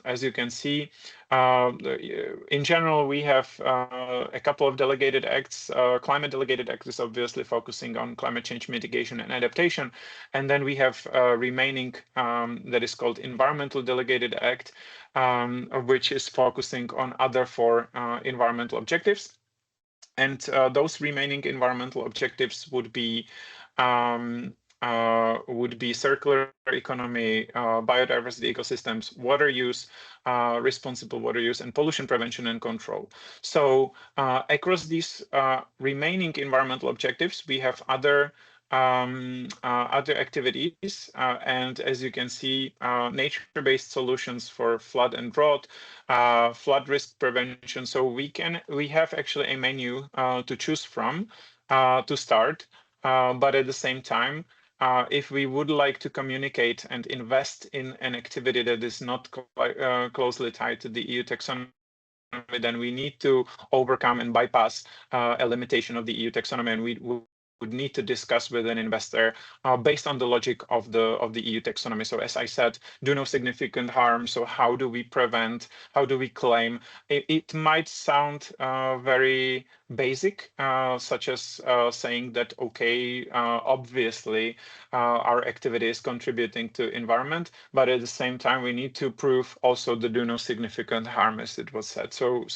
as you can see. In general, we have a couple of delegated acts. Climate delegated act is obviously focusing on climate change mitigation and adaptation. And then we have remaining that is called environmental delegated act, which is focusing on other 4 environmental objectives. And those remaining environmental objectives would be circular economy, biodiversity ecosystems, water use, responsible water use, and pollution prevention and control. So across these remaining environmental objectives, we have other other activities, and as you can see, nature-based solutions for flood and drought, flood risk prevention. So we have actually a menu to choose from to start, but at the same time, if we would like to communicate and invest in an activity that is not closely tied to the EU taxonomy, then we need to overcome and bypass a limitation of the EU taxonomy, and we would need to discuss with an investor based on the logic of the EU taxonomy. So as I said, do no significant harm. So how do we prevent? How do we claim? It might sound very basic, such as saying that, okay, obviously our activity is contributing to environment, but at the same time, we need to prove also the do no significant harm, as it was said. So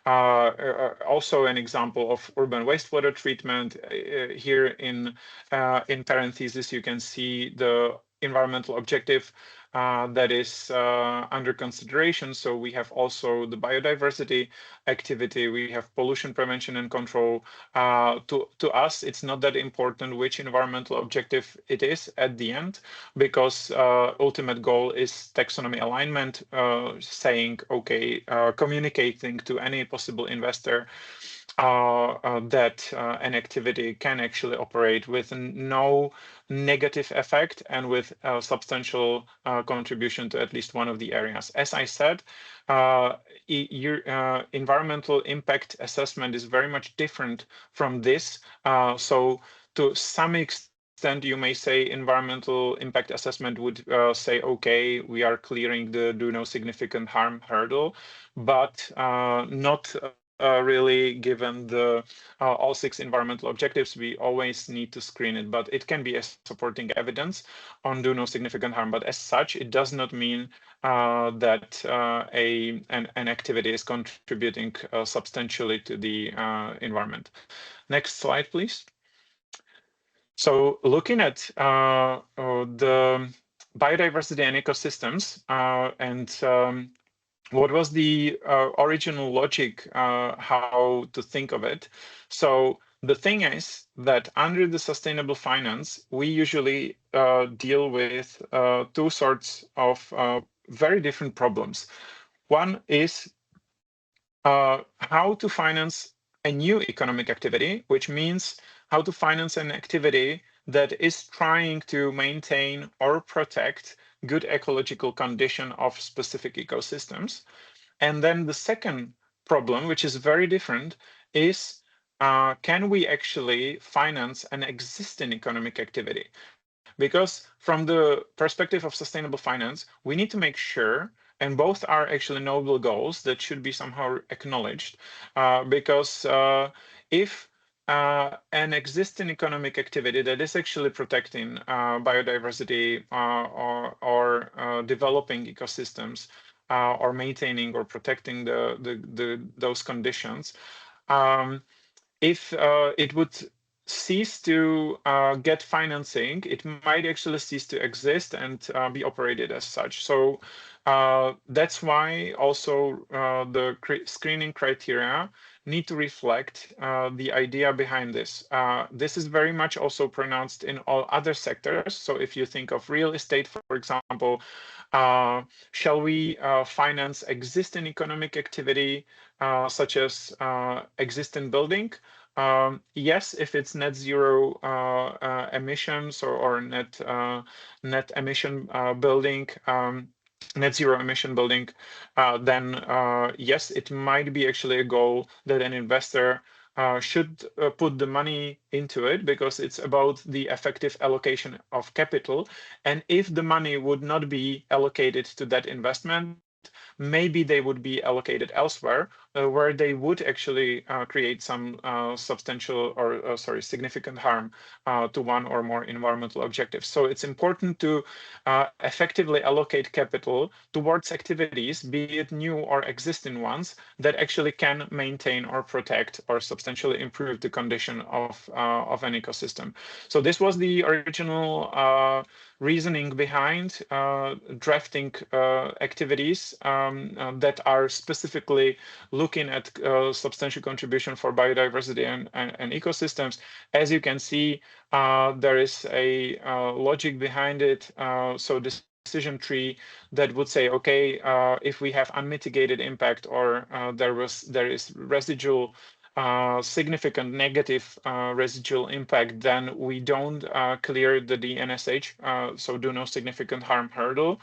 also an example of urban wastewater treatment. Here in parentheses, you can see the environmental objective that is under consideration. So we have also the biodiversity activity, we have pollution prevention and control. To us, it's not that important which environmental objective it is at the end, because ultimate goal is taxonomy alignment, saying, okay, communicating to any possible investor that an activity can actually operate with no negative effect and with a substantial contribution to at least one of the areas. As I said, environmental impact assessment is very much different from this. So to some extent, you may say environmental impact assessment would say, okay, we are clearing the do no significant harm hurdle, but not really, given the all 6 environmental objectives. We always need to screen it, but it can be a supporting evidence on do no significant harm. But as such, it does not mean that an activity is contributing substantially to the environment. Next slide, please. So looking at the biodiversity and ecosystems and what was the original logic, how to think of it? So the thing is that under the sustainable finance, we usually deal with 2 sorts of very different problems. One is how to finance a new economic activity, which means how to finance an activity that is trying to maintain or protect good ecological condition of specific ecosystems. And then the second problem, which is very different, is can we actually finance an existing economic activity? Because from the perspective of sustainable finance, we need to make sure, and both are actually noble goals that should be somehow acknowledged, because if an existing economic activity that is actually protecting biodiversity or developing ecosystems or maintaining or protecting those conditions, if it would cease to get financing, it might actually cease to exist and be operated as such. So that's why also the screening criteria need to reflect the idea behind this. This is very much also pronounced in all other sectors. So if you think of real estate, for example, shall we finance existing economic activity such as existing building? Yes, if it's net zero emissions or net emission building, net zero emission building, then yes, it might be actually a goal that an investor should put the money into it, because it's about the effective allocation of capital. And if the money would not be allocated to that investment, maybe they would be allocated elsewhere, where they would actually create some substantial or significant harm to one or more environmental objectives. So it's important to effectively allocate capital towards activities, be it new or existing ones, that actually can maintain or protect or substantially improve the condition of an ecosystem. So this was the original reasoning behind drafting activities that are specifically looking at substantial contribution for biodiversity and ecosystems. As you can see, there is a logic behind it. So this decision tree that would say, okay, if we have unmitigated impact or there is residual significant negative residual impact, then we don't clear the DNSH, so do no significant harm hurdle.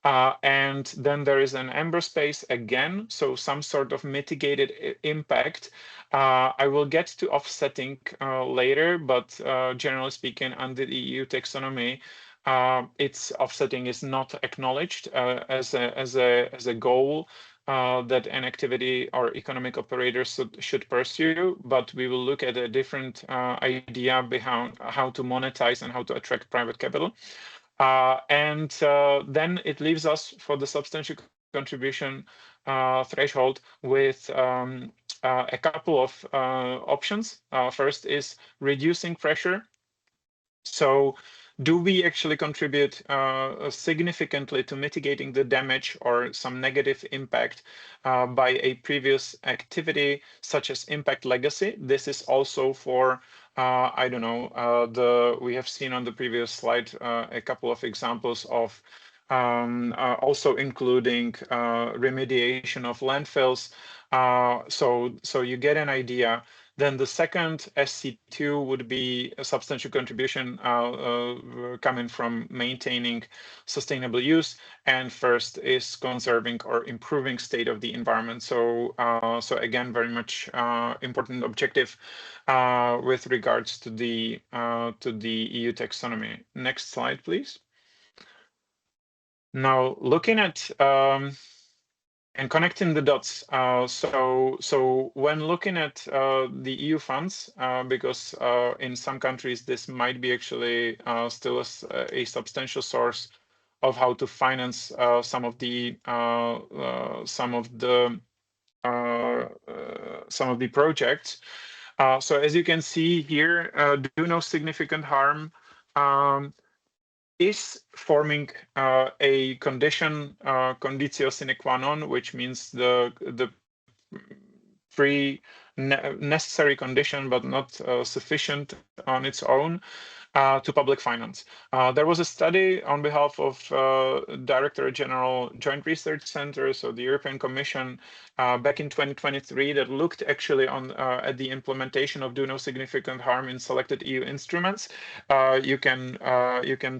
And then there is an amber space again, so some sort of mitigated impact. I will get to offsetting later, but generally speaking, under the EU taxonomy, its offsetting is not acknowledged as a goal that an activity or economic operators should pursue, but we will look at a different idea behind how to monetize and how to attract private capital. And then it leaves us for the substantial contribution threshold with a couple of options. First is reducing pressure. So do we actually contribute significantly to mitigating the damage or some negative impact by a previous activity, such as impact legacy? This is also for, I don't know, we have seen on the previous slide a couple of examples of also including remediation of landfills. So you get an idea. Then the second SC2 would be a substantial contribution coming from maintaining sustainable use, and first is conserving or improving state of the environment. So again, very much important objective with regards to the EU taxonomy. Next slide, please. Now looking at and connecting the dots. So when looking at the EU funds, because in some countries this might be actually still a substantial source of how to finance some of the projects. So as you can see here, do no significant harm is forming a condition, conditio sine qua non, which means the necessary condition, but not sufficient on its own to public finance. There was a study on behalf of Director General Joint Research Center, so the European Commission, back in 2023 that looked actually on at the implementation of do no significant harm in selected EU instruments. You can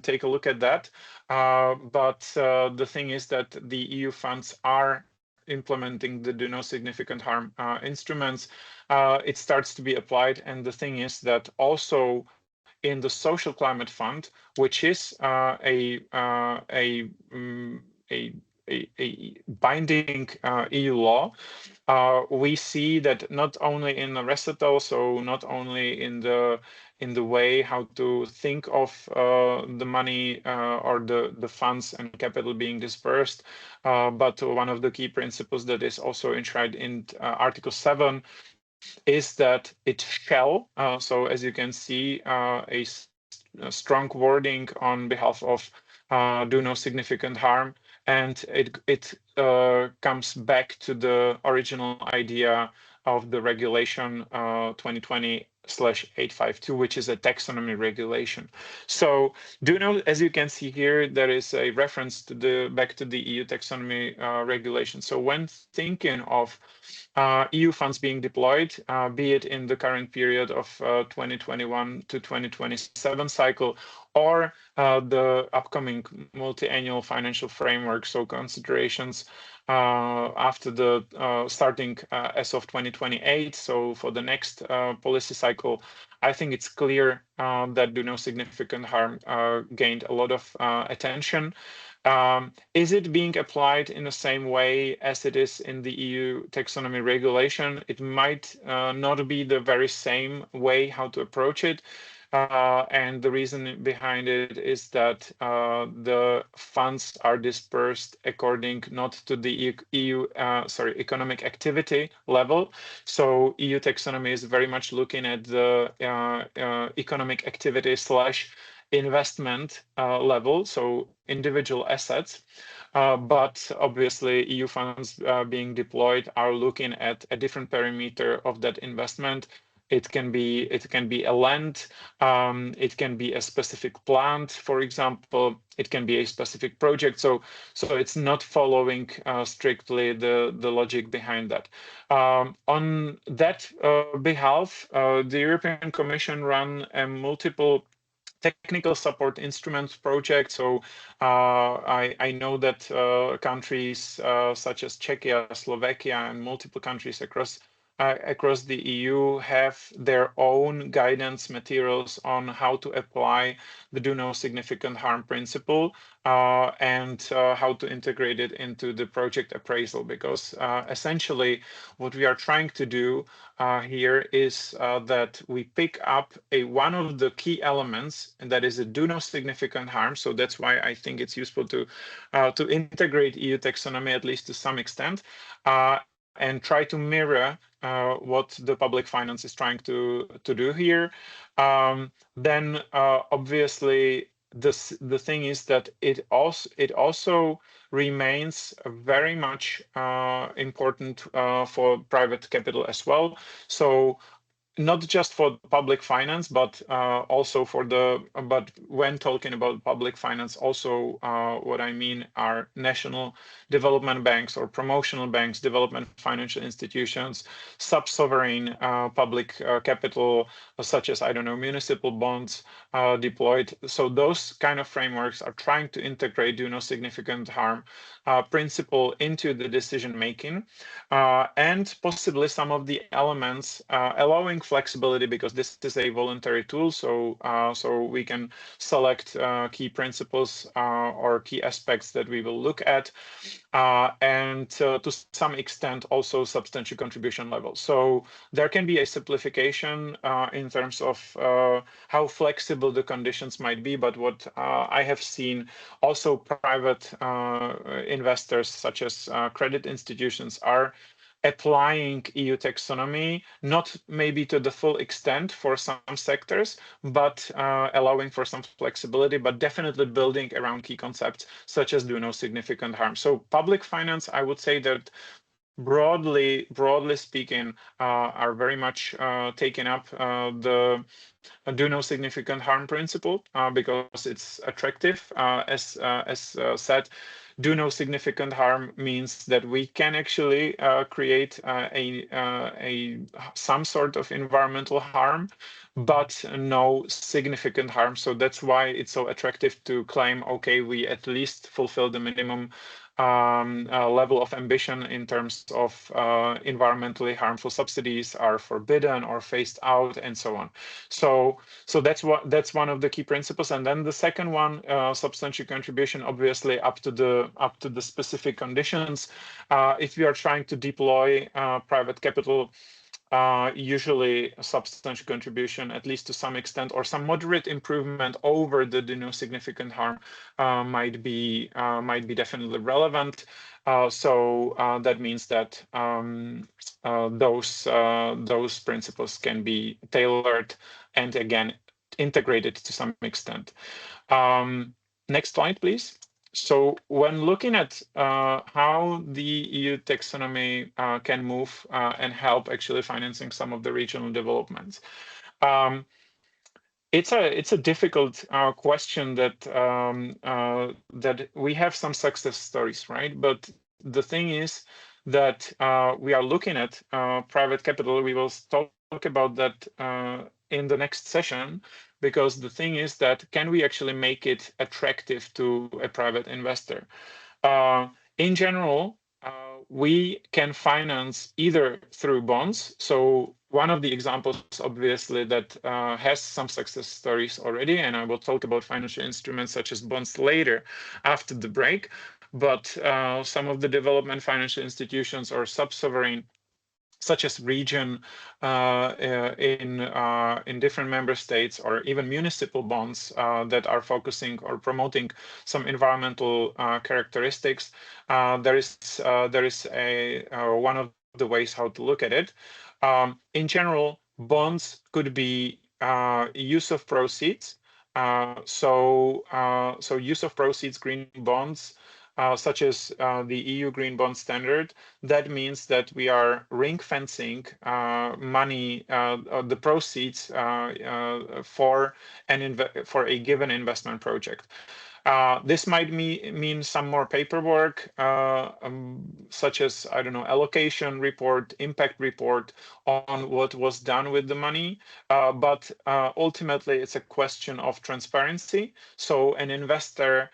take a look at that. But the thing is that the EU funds are implementing the do no significant harm instruments. It starts to be applied, and the thing is that also in the Social Climate Fund, which is a binding EU law, we see that not only in the recital, so not only in the way how to think of the money or the funds and capital being dispersed, but one of the key principles that is also enshrined in Article 7 is that it shall, so as you can see, a strong wording on behalf of do no significant harm, and it comes back to the original idea of the regulation 2020/852, which is a taxonomy regulation. So do know, as you can see here, there is a reference to back to the EU taxonomy regulation. So when thinking of EU funds being deployed, be it in the current period of 2021 to 2027 cycle, or the upcoming multi-annual financial framework, so considerations after the starting as of 2028, so for the next policy cycle, I think it's clear that do no significant harm gained a lot of attention. Is it being applied in the same way as it is in the EU taxonomy regulation? It might not be the very same way how to approach it. And the reason behind it is that the funds are dispersed according not to the EU economic activity level. So EU taxonomy is very much looking at the economic activity / investment level, so individual assets. but obviously EU funds being deployed are looking at a different perimeter of that investment. It can be a land, it can be a specific plant, for example, it can be a specific project. So it's not following strictly the logic behind that. On that behalf, the European Commission ran a multiple technical support instruments project. So I know that countries such as Czechia, Slovakia, and multiple countries across the EU have their own guidance materials on how to apply the do no significant harm principle and how to integrate it into the project appraisal. Because essentially what we are trying to do here is that we pick up one of the key elements, and that is a do no significant harm. So that's why I think it's useful to integrate EU taxonomy, at least to some extent, and try to mirror what the public finance is trying to do here. Then obviously the thing is that it also remains very much important for private capital as well. So not just for public finance, but also but when talking about public finance, also what I mean are national development banks or promotional banks, development financial institutions, sub-sovereign public capital, such as, I don't know, municipal bonds deployed. So those kind of frameworks are trying to integrate do no significant harm principle into the decision making, and possibly some of the elements allowing flexibility, because this is a voluntary tool. So we can select key principles or key aspects that we will look at, and to some extent also substantial contribution level. So there can be a simplification in terms of how flexible the conditions might be. But what I have seen, also private investors such as credit institutions are applying EU taxonomy, not maybe to the full extent for some sectors, but allowing for some flexibility, but definitely building around key concepts such as do no significant harm. So public finance, I would say that broadly speaking, are very much taking up the do no significant harm principle because it's attractive. As said, do no significant harm means that we can actually create some sort of environmental harm, but no significant harm. So that's why it's so attractive to claim, okay, we at least fulfill the minimum level of ambition in terms of environmentally harmful subsidies are forbidden or phased out, and so on. So that's one of the key principles. And then the second one, substantial contribution, obviously up to the specific conditions. If we are trying to deploy private capital, usually a substantial contribution, at least to some extent, or some moderate improvement over the do no significant harm might be definitely relevant. So that means that those principles can be tailored and again integrated to some extent. Next slide, please. So when looking at how the EU taxonomy can move and help actually financing some of the regional developments, it's a difficult question that that we have some success stories, right? But the thing is that we are looking at private capital. We will talk about that in the next session, because the thing is that can we actually make it attractive to a private investor? In general, we can finance either through bonds. So one of the examples, obviously, that has some success stories already, and I will talk about financial instruments such as bonds later after the break, but some of the development financial institutions or sub-sovereign, such as region in different member states, or even municipal bonds that are focusing or promoting some environmental characteristics. There is one of the ways how to look at it. In general, bonds could be use of proceeds. So use of proceeds, green bonds, such as the EU Green Bond Standard, that means that we are ring fencing money, the proceeds for a given investment project. This might mean some more paperwork, such as, I don't know, allocation report, impact report on what was done with the money. But ultimately, it's a question of transparency. So an investor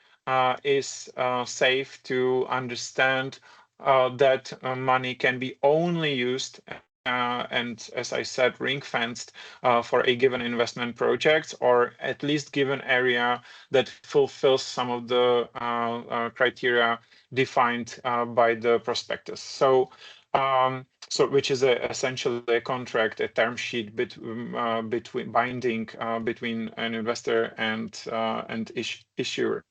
is safe to understand that money can be only used and, as I said, ring-fenced for a given investment project, or at least given area that fulfills some of the criteria defined by the prospectus. So, which is essentially a contract, a term sheet between binding between an investor and issuer.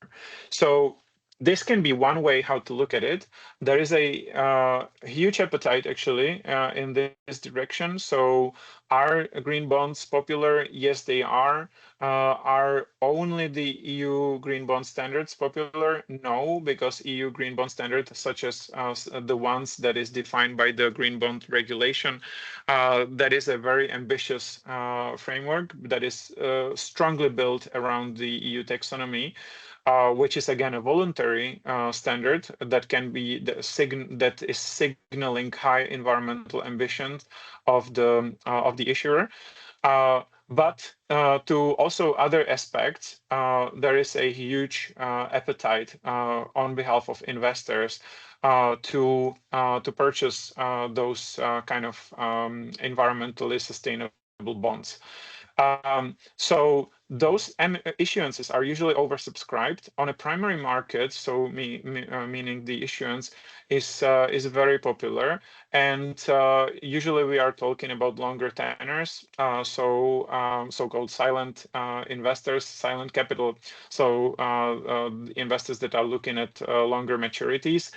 So this can be one way how to look at it. There is a huge appetite actually in this direction. So are green bonds popular? Yes, they are. Are only the EU green bond standards popular? No, because EU green bond standards, such as the ones that is defined by the green bond regulation, that is a very ambitious framework that is strongly built around the EU taxonomy. Which is again a voluntary standard that can be that is signaling high environmental ambitions of the issuer. But to also other aspects, there is a huge appetite on behalf of investors to purchase those kind of environmentally sustainable bonds. So those issuances are usually oversubscribed on a primary market. So meaning the issuance is very popular, and usually we are talking about longer tenors. So-called silent investors, silent capital. So investors that are looking at longer maturities.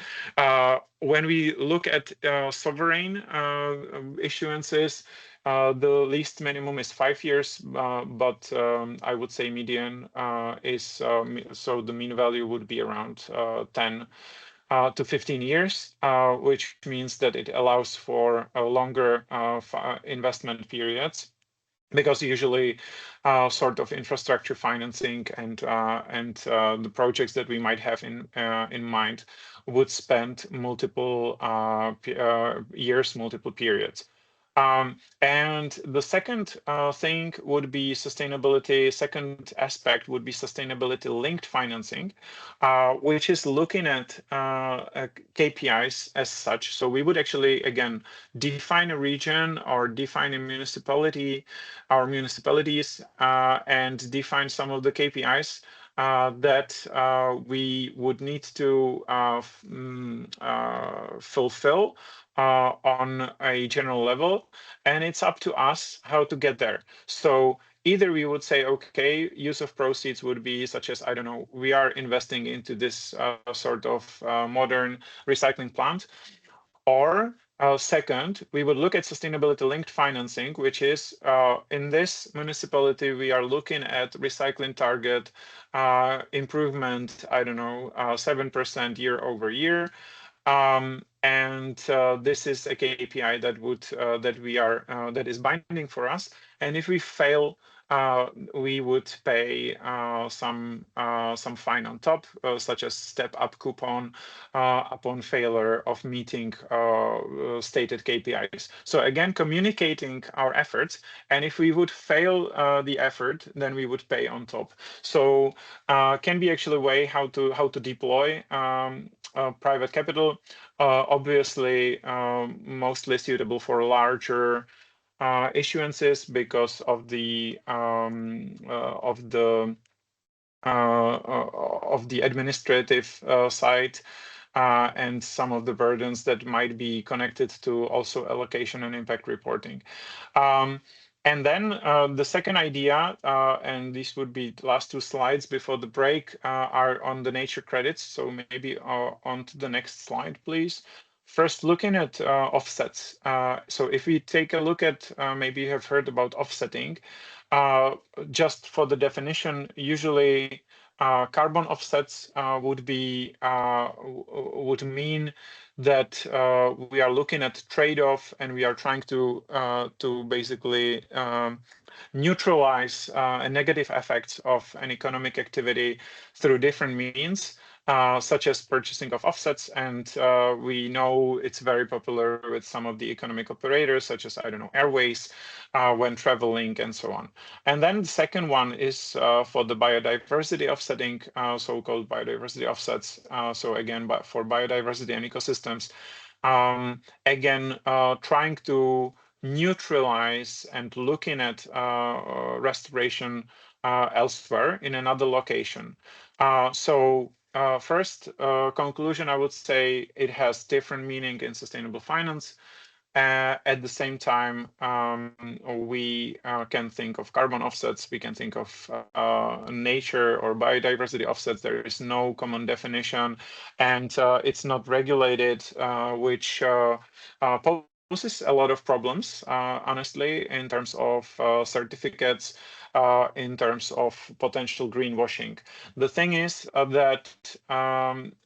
When we look at sovereign issuances, the least minimum is 5 years, but I would say median is so the mean value would be around 10 to 15 years, which means that it allows for longer investment periods. Because usually, sort of infrastructure financing and the projects that we might have in mind would spend multiple years, multiple periods. And the second thing would be sustainability. Second aspect would be sustainability linked financing, which is looking at KPIs as such. So we would actually, again, define a region or define a municipality, our municipalities, and define some of the KPIs that we would need to fulfill on a general level, and it's up to us how to get there. So either we would say, okay, use of proceeds would be such as, I don't know, we are investing into this sort of modern recycling plant, or second, we would look at sustainability linked financing, which is in this municipality, we are looking at recycling target improvement, I don't know, 7% year over year. And this is a KPI that is binding for us. And if we fail, we would pay some fine on top, such as step-up coupon upon failure of meeting stated KPIs. So again, communicating our efforts, and if we would fail the effort, then we would pay on top. So can be actually a way how to deploy private capital. Obviously, mostly suitable for larger issuances because of the administrative side and some of the burdens that might be connected to also allocation and impact reporting. And then the second idea, and these would be the last two slides before the break, are on the nature credits. So maybe on to the next slide, please. First, looking at offsets. So if we take a look at, maybe you have heard about offsetting. Just for the definition, usually carbon offsets would mean that we are looking at trade-off and we are trying to basically neutralize negative effects of an economic activity through different means, such as purchasing of offsets. And we know it's very popular with some of the economic operators, such as, I don't know, airways, when traveling and so on. And then the second one is for the biodiversity offsetting, so-called biodiversity offsets. So again, but for biodiversity and ecosystems, again, trying to neutralize and looking at restoration elsewhere in another location. First conclusion, I would say it has different meaning in sustainable finance. At the same time, we can think of carbon offsets, we can think of nature or biodiversity offsets. There is no common definition, and it's not regulated, which poses a lot of problems, honestly, in terms of certificates, in terms of potential greenwashing. The thing is that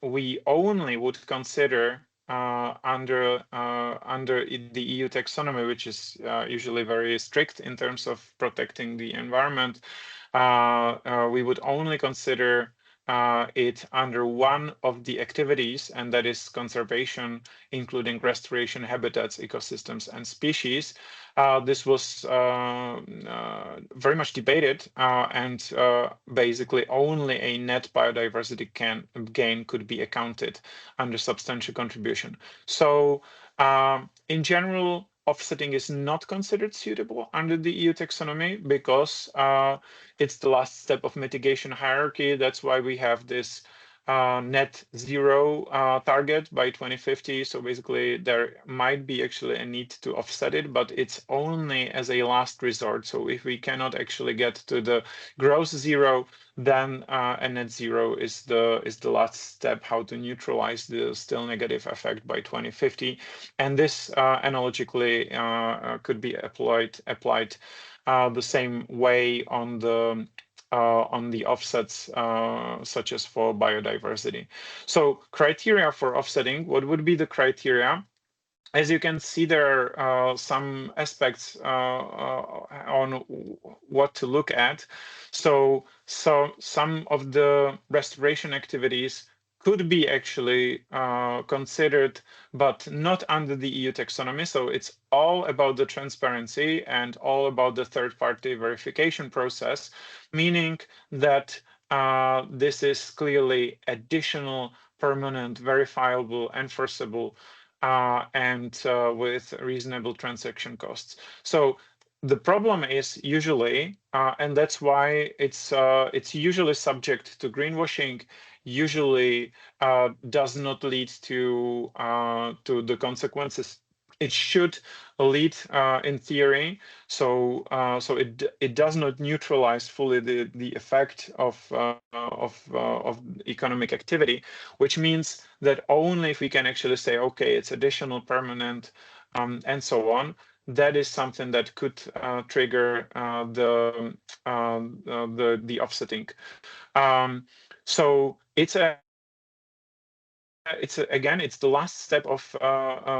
we only would consider under the EU taxonomy, which is usually very strict in terms of protecting the environment, we would only consider it under one of the activities, and that is conservation, including restoration, habitats, ecosystems, and species. This was very much debated, and basically only a net biodiversity gain could be accounted under substantial contribution. So in general, offsetting is not considered suitable under the EU taxonomy because it's the last step of mitigation hierarchy. That's why we have this net zero target by 2050. So basically there might be actually a need to offset it, but it's only as a last resort. So if we cannot actually get to the gross zero, then a net zero is the last step, how to neutralize the still negative effect by 2050. And this analogically could be applied the same way on the offsets, such as for biodiversity. So criteria for offsetting, what would be the criteria? As you can see, there are some aspects on what to look at. So some of the restoration activities could be actually considered, but not under the EU taxonomy. So it's all about the transparency and all about the third-party verification process, meaning that this is clearly additional, permanent, verifiable, enforceable, and with reasonable transaction costs. So the problem is usually, and that's why it's usually subject to greenwashing, usually does not lead to the consequences it should lead in theory. So it does not neutralize fully the effect of economic activity, which means that only if we can actually say, okay, it's additional, permanent, and so on, that is something that could trigger the offsetting. So again, it's the last step of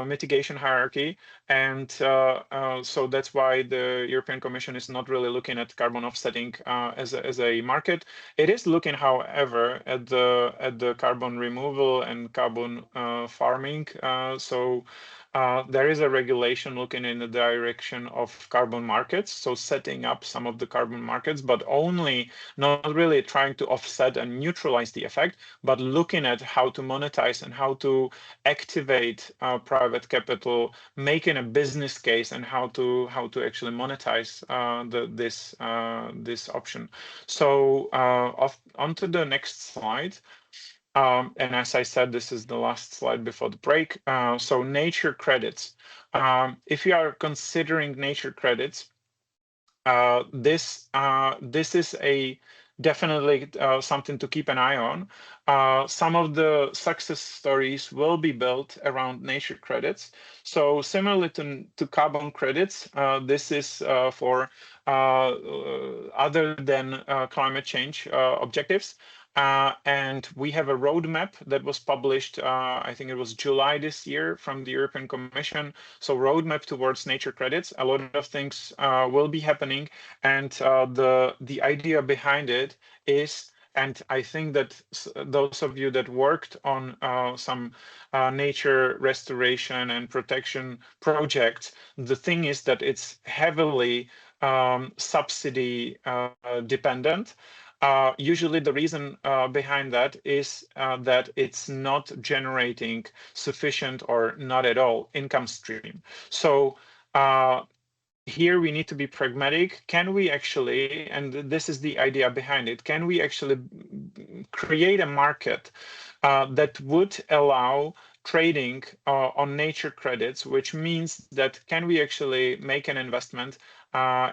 mitigation hierarchy, and so that's why the European Commission is not really looking at carbon offsetting as a market. It is looking, however, at the carbon removal and carbon farming. So there is a regulation looking in the direction of carbon markets, so setting up some of the carbon markets, but only not really trying to offset and neutralize the effect, but looking at how to monetize and how to activate private capital, making a business case, and how to actually monetize this option. So onto the next slide. And as I said, this is the last slide before the break. So nature credits. If you are considering nature credits, this is definitely something to keep an eye on. Some of the success stories will be built around nature credits. So similarly to carbon credits, this is for other than climate change objectives. And we have a roadmap that was published, I think it was July this year, from the European Commission. So roadmap towards nature credits. A lot of things will be happening, and the idea behind it is, and I think that those of you that worked on some nature restoration and protection projects, the thing is that it's heavily subsidy dependent. Usually the reason behind that is that it's not generating sufficient or not at all income stream. So here we need to be pragmatic. Can we actually, and this is the idea behind it, can we actually create a market that would allow trading on nature credits, which means that can we actually make an investment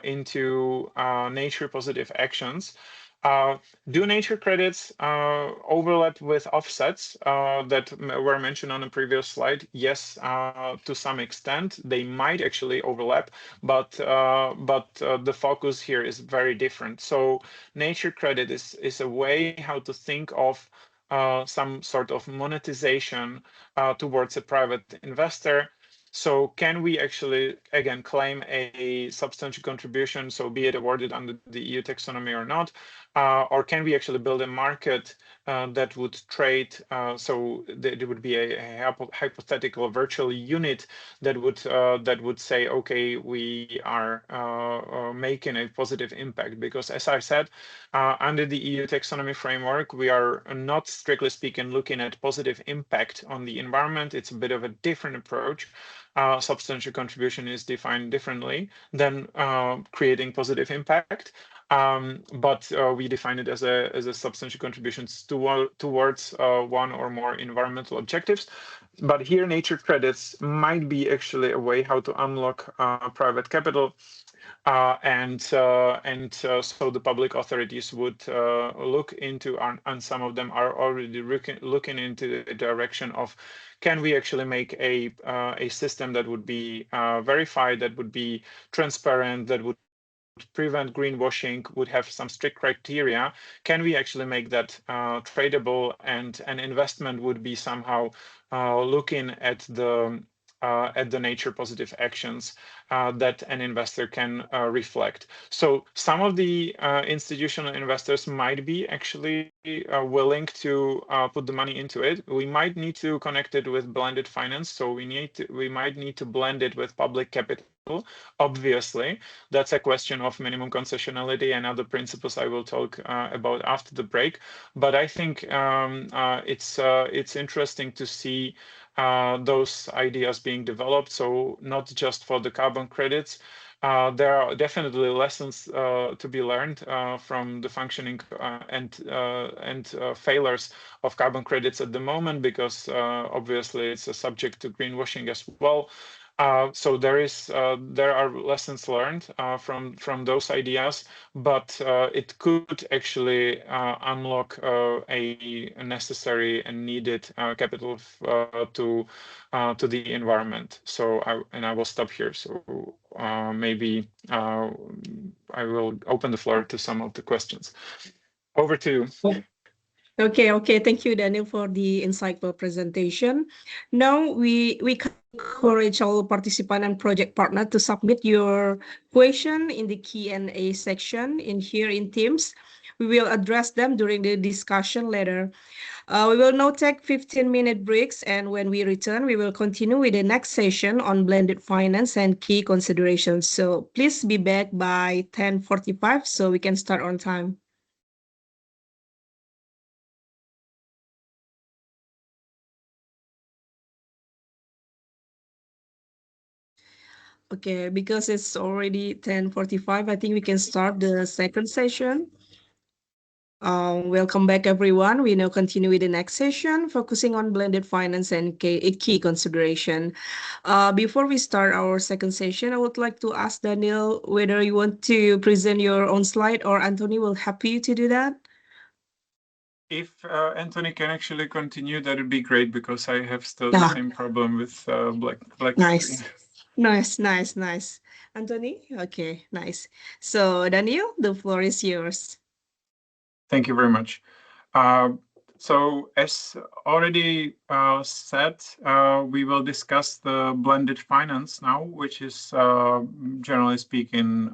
into nature positive actions? Do nature credits overlap with offsets that were mentioned on the previous slide? Yes, to some extent, they might actually overlap, but the focus here is very different. So nature credit is a way how to think of some sort of monetization towards a private investor. So can we actually, again, claim a substantial contribution, so be it awarded under the EU taxonomy or not, or can we actually build a market that would trade, so there would be a hypothetical virtual unit that would say, okay, we are making a positive impact, because as I said, under the EU taxonomy framework, we are not strictly speaking looking at positive impact on the environment. It's a bit of a different approach. Substantial contribution is defined differently than creating positive impact. But we define it as a substantial contributions towards one or more environmental objectives. But here, nature credits might be actually a way how to unlock private capital. And so the public authorities would look into, and some of them are already looking into the direction of, can we actually make a system that would be verified, that would be transparent, that would prevent greenwashing, would have some strict criteria? Can we actually make that tradable, and an investment would be somehow looking at the nature positive actions that an investor can reflect? So some of the institutional investors might be actually willing to put the money into it. We might need to connect it with blended finance, so we might need to blend it with public capital. Obviously, that's a question of minimum concessionality and other principles I will talk about after the break. But I think it's interesting to see those ideas being developed. So not just for the carbon credits. There are definitely lessons to be learned from the functioning and failures of carbon credits at the moment, because obviously it's a subject to greenwashing as well. So there are lessons learned from those ideas, but it could actually unlock a necessary and needed capital to the environment. So I will stop here. So maybe I will open the floor to some of the questions. Over to you. Okay. Thank you, Daniel, for the insightful presentation. Now we encourage all participant and project partner to submit your question in the Q&A section here in Teams. We will address them during the discussion later. We will now take 15-minute breaks, and when we return, we will continue with the next session on blended finance and key considerations. So please be back by 10:45 so we can start on time. Okay, because it's already 10:45, I think we can start the second session. Welcome back, everyone. We now continue with the next session, focusing on blended finance and key consideration. Before we start our second session, I would like to ask Daniel whether you want to present your own slide, or Anthony will help you to do that. If Anthony can actually continue, that would be great, because I have still the same problem with black Nice. screen. Nice, nice, nice. Anthony? Okay, nice. So, Daniel, the floor is yours. Thank you very much. So as already said, we will discuss the blended finance now, which is generally speaking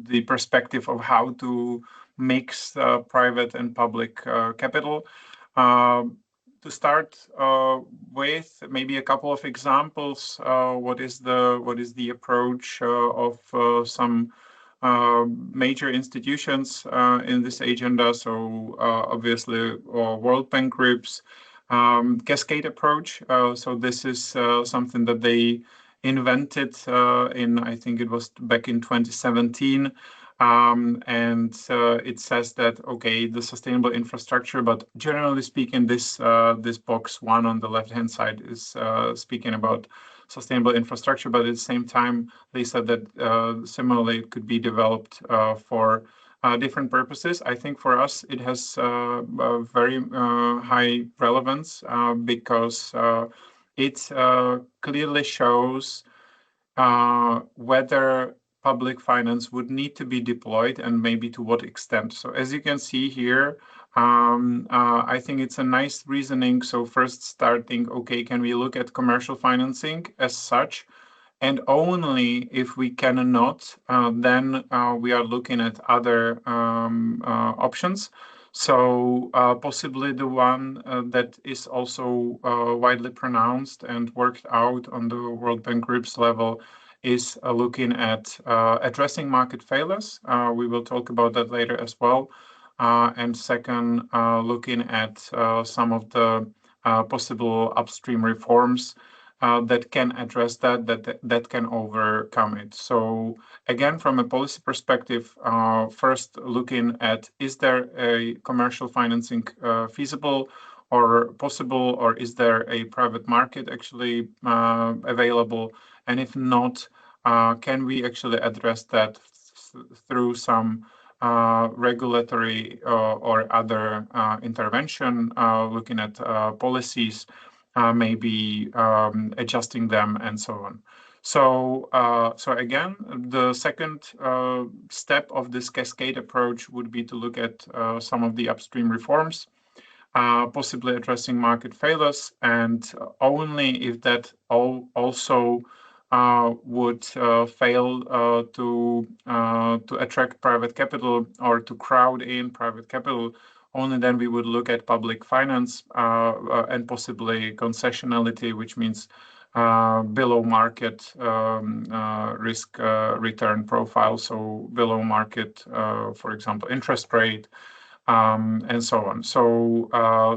the perspective of how to mix private and public capital. To start with, maybe a couple of examples. What is the approach of some major institutions in this agenda? So obviously, World Bank groups, cascade approach. So this is something that they invented in, I think it was back in 2017. And it says that, okay, the sustainable infrastructure, but generally speaking, this box one on the left-hand side is speaking about sustainable infrastructure, but at the same time, they said that similarly it could be developed for different purposes. I think for us, it has a very high relevance because it clearly shows whether public finance would need to be deployed and maybe to what extent. So as you can see here, I think it's a nice reasoning. So first starting, okay, can we look at commercial financing as such? And only if we cannot, then we are looking at other options. So possibly the one that is also widely pronounced and worked out on the World Bank Group's level is looking at addressing market failures. We will talk about that later as well. And second, looking at some of the possible upstream reforms that can address that can overcome it. So again, from a policy perspective, first looking at, is there a commercial financing feasible or possible, or is there a private market actually available? And if not, can we actually address that through some regulatory or other intervention, looking at policies, maybe adjusting them and so on. So, so again, the second step of this cascade approach would be to look at some of the upstream reforms, possibly addressing market failures, and only if that also would fail to attract private capital or to crowd in private capital, only then we would look at public finance and possibly concessionality, which means below market risk return profile, so below market, for example, interest rate, and so on. So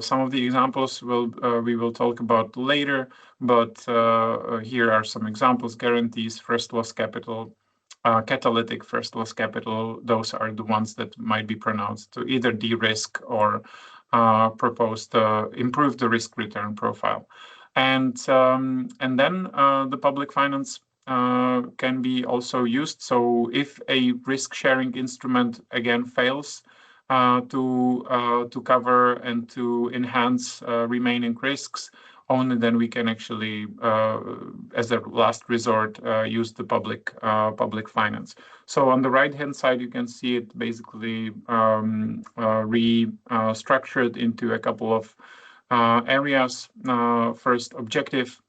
some of the examples we will talk about later, but here are some examples: guarantees, first loss capital, catalytic first loss capital. Those are the ones that might be pronounced to either de-risk or propose to improve the risk return profile. And then the public finance can be also used. So if a risk sharing instrument again fails to cover and to enhance remaining risks, only then we can actually, as a last resort, use the public finance. So on the right-hand side, you can see it basically restructured into a couple of areas. First, objective.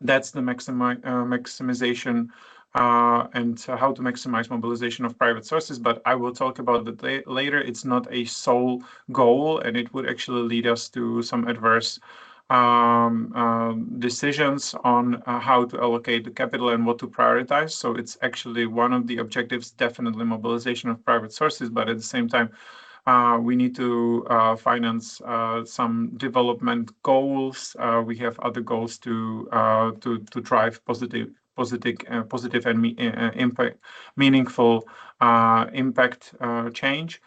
That's the maximization and how to maximize mobilization of private sources, but I will talk about that later. It's not a sole goal, and it would actually lead us to some adverse decisions on how to allocate the capital and what to prioritize. So it's actually one of the objectives, definitely mobilization of private sources, but at the same time, we need to finance some development goals. We have other goals to drive positive and meaningful impact change.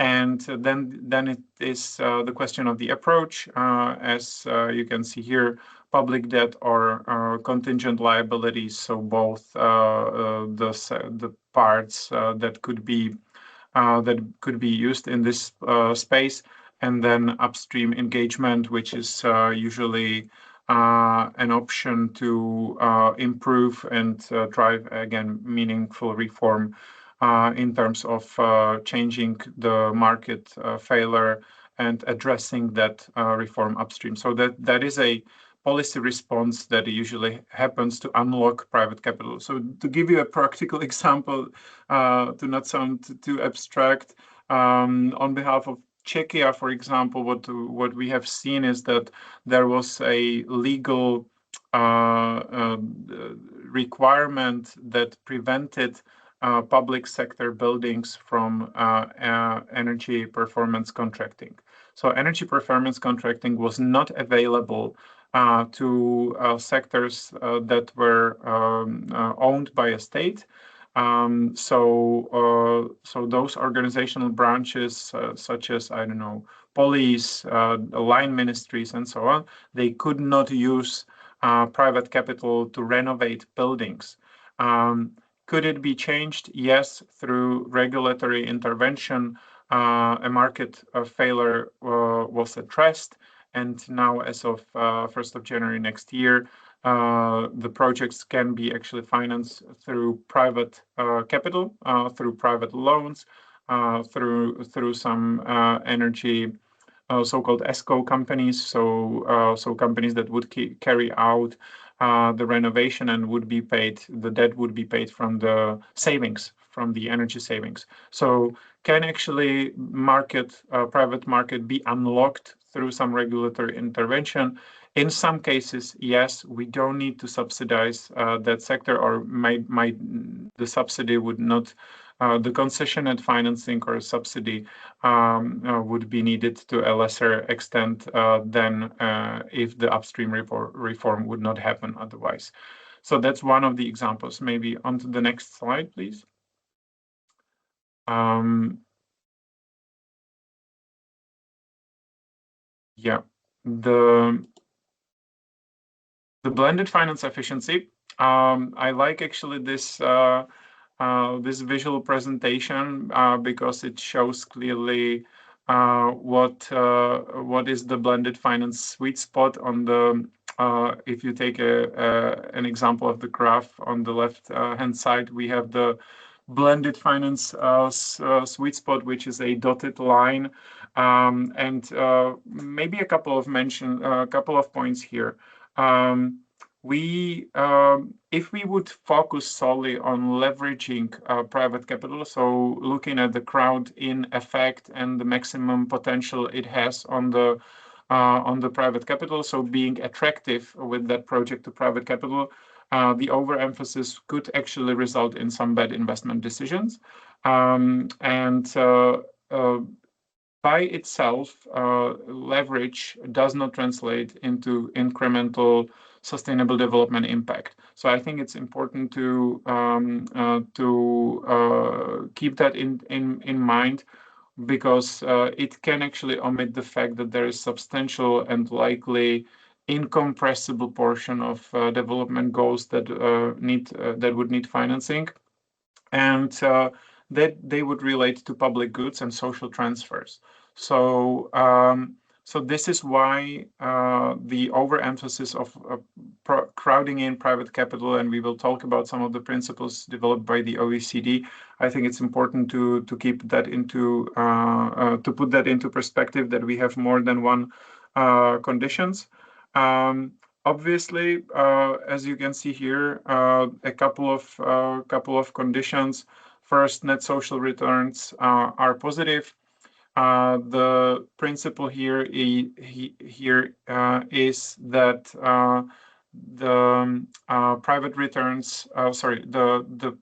And then it is the question of the approach, as you can see here, public debt or contingent liabilities. So both the parts that could be used in this space, and then upstream engagement, which is usually an option to improve and drive, again, meaningful reform in terms of changing the market failure and addressing that reform upstream. So that is a policy response that usually happens to unlock private capital. So to give you a practical example, to not sound too abstract, on behalf of Czechia, for example, what we have seen is that there was a legal requirement that prevented public sector buildings from energy performance contracting. So energy performance contracting was not available to sectors that were owned by a state. So those organizational branches, such as, I don't know, police, line ministries, and so on, they could not use private capital to renovate buildings. Could it be changed? Yes, through regulatory intervention. A market failure was addressed, and now, as of 1st of January next year, the projects can be actually financed through private capital, through private loans, through some energy so-called ESCO companies, so companies that would carry out the renovation and would be paid, the debt would be paid from the savings, from the energy savings. So can actually private market be unlocked through some regulatory intervention? In some cases, yes, we don't need to subsidize that sector, or the subsidy would not, the concessionate financing or subsidy would be needed to a lesser extent than if the upstream reform would not happen otherwise. So that's one of the examples. Maybe on to the next slide, please. Yeah, the blended finance efficiency. I like actually this this visual presentation because it shows clearly what is the blended finance sweet spot on the if you take an example of the graph on the left hand side, we have the blended finance sweet spot, which is a dotted line, and maybe a couple of points here. If we would focus solely on leveraging private capital, so looking at the crowd-in effect and the maximum potential it has on the private capital, so being attractive with that project to private capital, the overemphasis could actually result in some bad investment decisions. By itself, leverage does not translate into incremental sustainable development impact. So I think it's important to keep that in mind, because it can actually omit the fact that there is substantial and likely incompressible portion of development goals that would need financing, and that they would relate to public goods and social transfers. So this is why the overemphasis of crowding in private capital, and we will talk about some of the principles developed by the OECD. I think it's important to keep that into to put that into perspective, that we have more than one conditions. Obviously, as you can see here, a couple of conditions. First, net social returns are positive. The principle here is that the private returns, the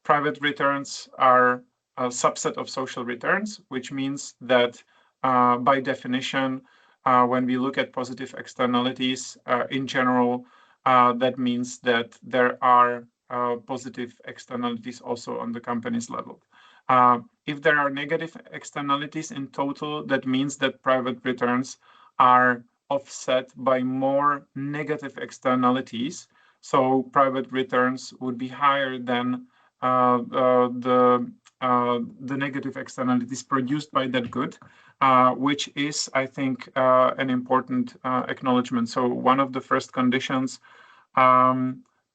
private returns are a subset of social returns, which means that by definition, when we look at positive externalities in general, that means that there are positive externalities also on the company's level. If there are negative externalities in total, that means that private returns are offset by more negative externalities. So private returns would be higher than the the negative externalities produced by that good, which is, I think, an important acknowledgement. So one of the first conditions,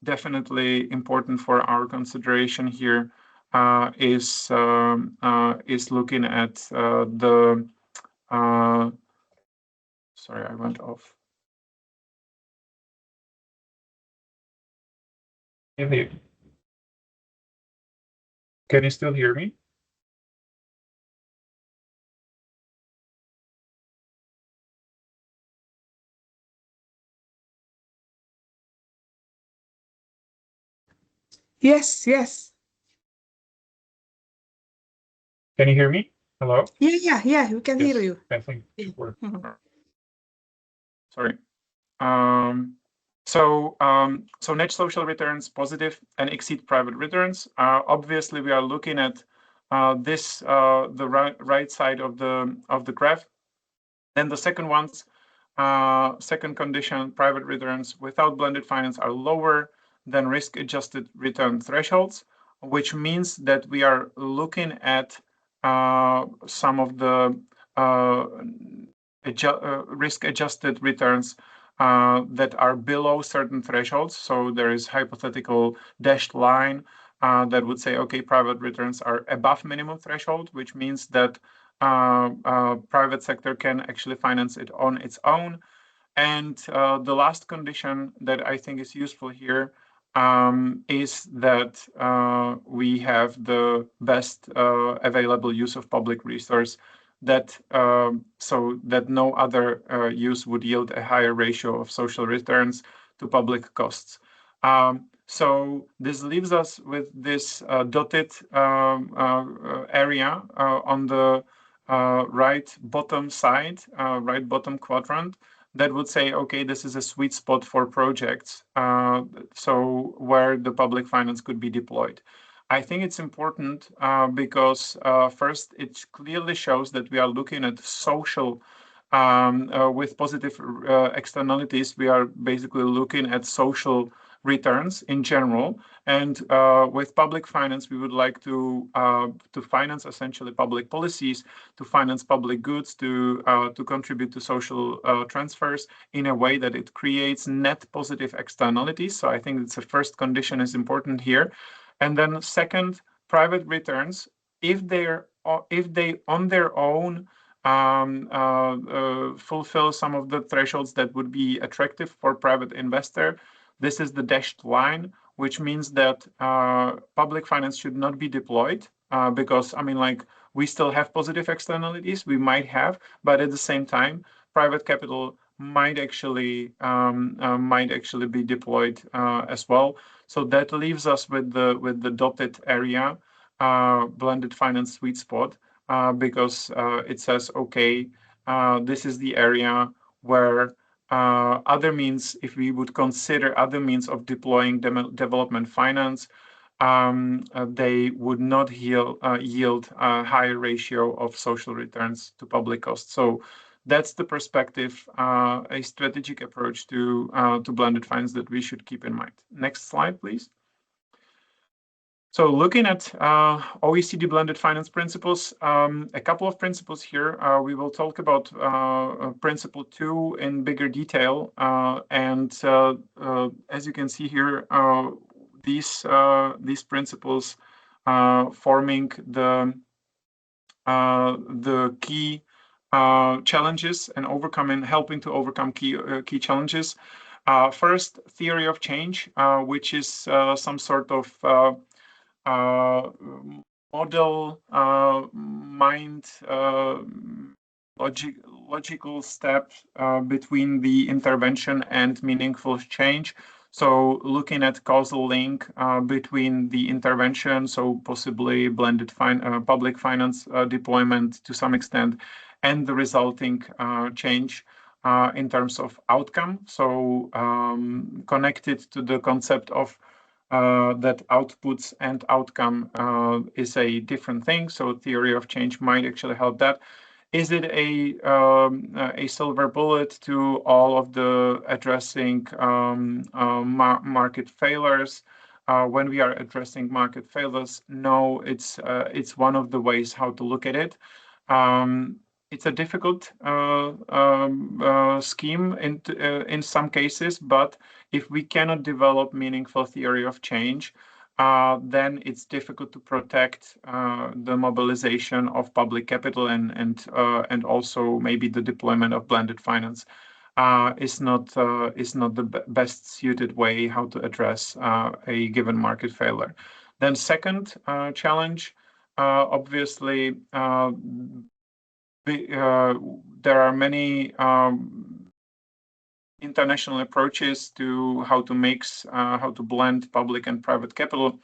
definitely important for our consideration here, is looking at the. Sorry, I went off. Can you still hear me? Yes, yes. Can you hear me? Hello? Yeah, we can hear you. I think it should work. Mhm. Sorry. So net social returns positive and exceed private returns. Obviously, we are looking at this the right side of the graph. Then the second ones, second condition, private returns without blended finance are lower than risk-adjusted return thresholds, which means that we are looking at some of the risk-adjusted returns that are below certain thresholds. So there is hypothetical dashed line that would say, okay, private returns are above minimum threshold, which means that private sector can actually finance it on its own. And the last condition that I think is useful here is that we have the best available use of public resource, that so that no other use would yield a higher ratio of social returns to public costs. So this leaves us with this dotted area on the right bottom side, right bottom quadrant, that would say, okay, this is a sweet spot for projects, so where the public finance could be deployed. I think it's important because first, it clearly shows that we are looking at social with positive externalities. We are basically looking at social returns in general, and with public finance, we would like to finance essentially public policies, to finance public goods, to contribute to social transfers in a way that it creates net positive externalities. So I think it's the first condition is important here, and then second, private returns, if they on their own fulfill some of the thresholds that would be attractive for private investor. This is the dashed line, which means that public finance should not be deployed because, I mean, like, we still have positive externalities, we might have, but at the same time, private capital might actually be deployed as well. So that leaves us with the dotted area, blended finance sweet spot, because it says, okay, this is the area where other means, if we would consider other means of deploying development finance, they would not yield a higher ratio of social returns to public costs. So that's the perspective, a strategic approach to blended finance that we should keep in mind. Next slide, please. So looking at OECD blended finance principles, a couple of principles here. We will talk about principle 2 in bigger detail. And as you can see here, these principles forming the key challenges and helping to overcome key challenges. First, theory of change, which is some sort of model mind logical step between the intervention and meaningful change. So looking at causal link between the intervention, so possibly blended public finance deployment to some extent, and the resulting change in terms of outcome. So connected to the concept of that outputs and outcome is a different thing. So theory of change might actually help that. Is it a silver bullet to all of the addressing market failures? when we are addressing market failures, no, it's one of the ways how to look at it. It's a difficult scheme in some cases, but if we cannot develop meaningful theory of change, then it's difficult to protect the mobilization of public capital and also maybe the deployment of blended finance. Is not the best suited way how to address a given market failure. Then second challenge, obviously, there are many international approaches to how to blend public and private capital.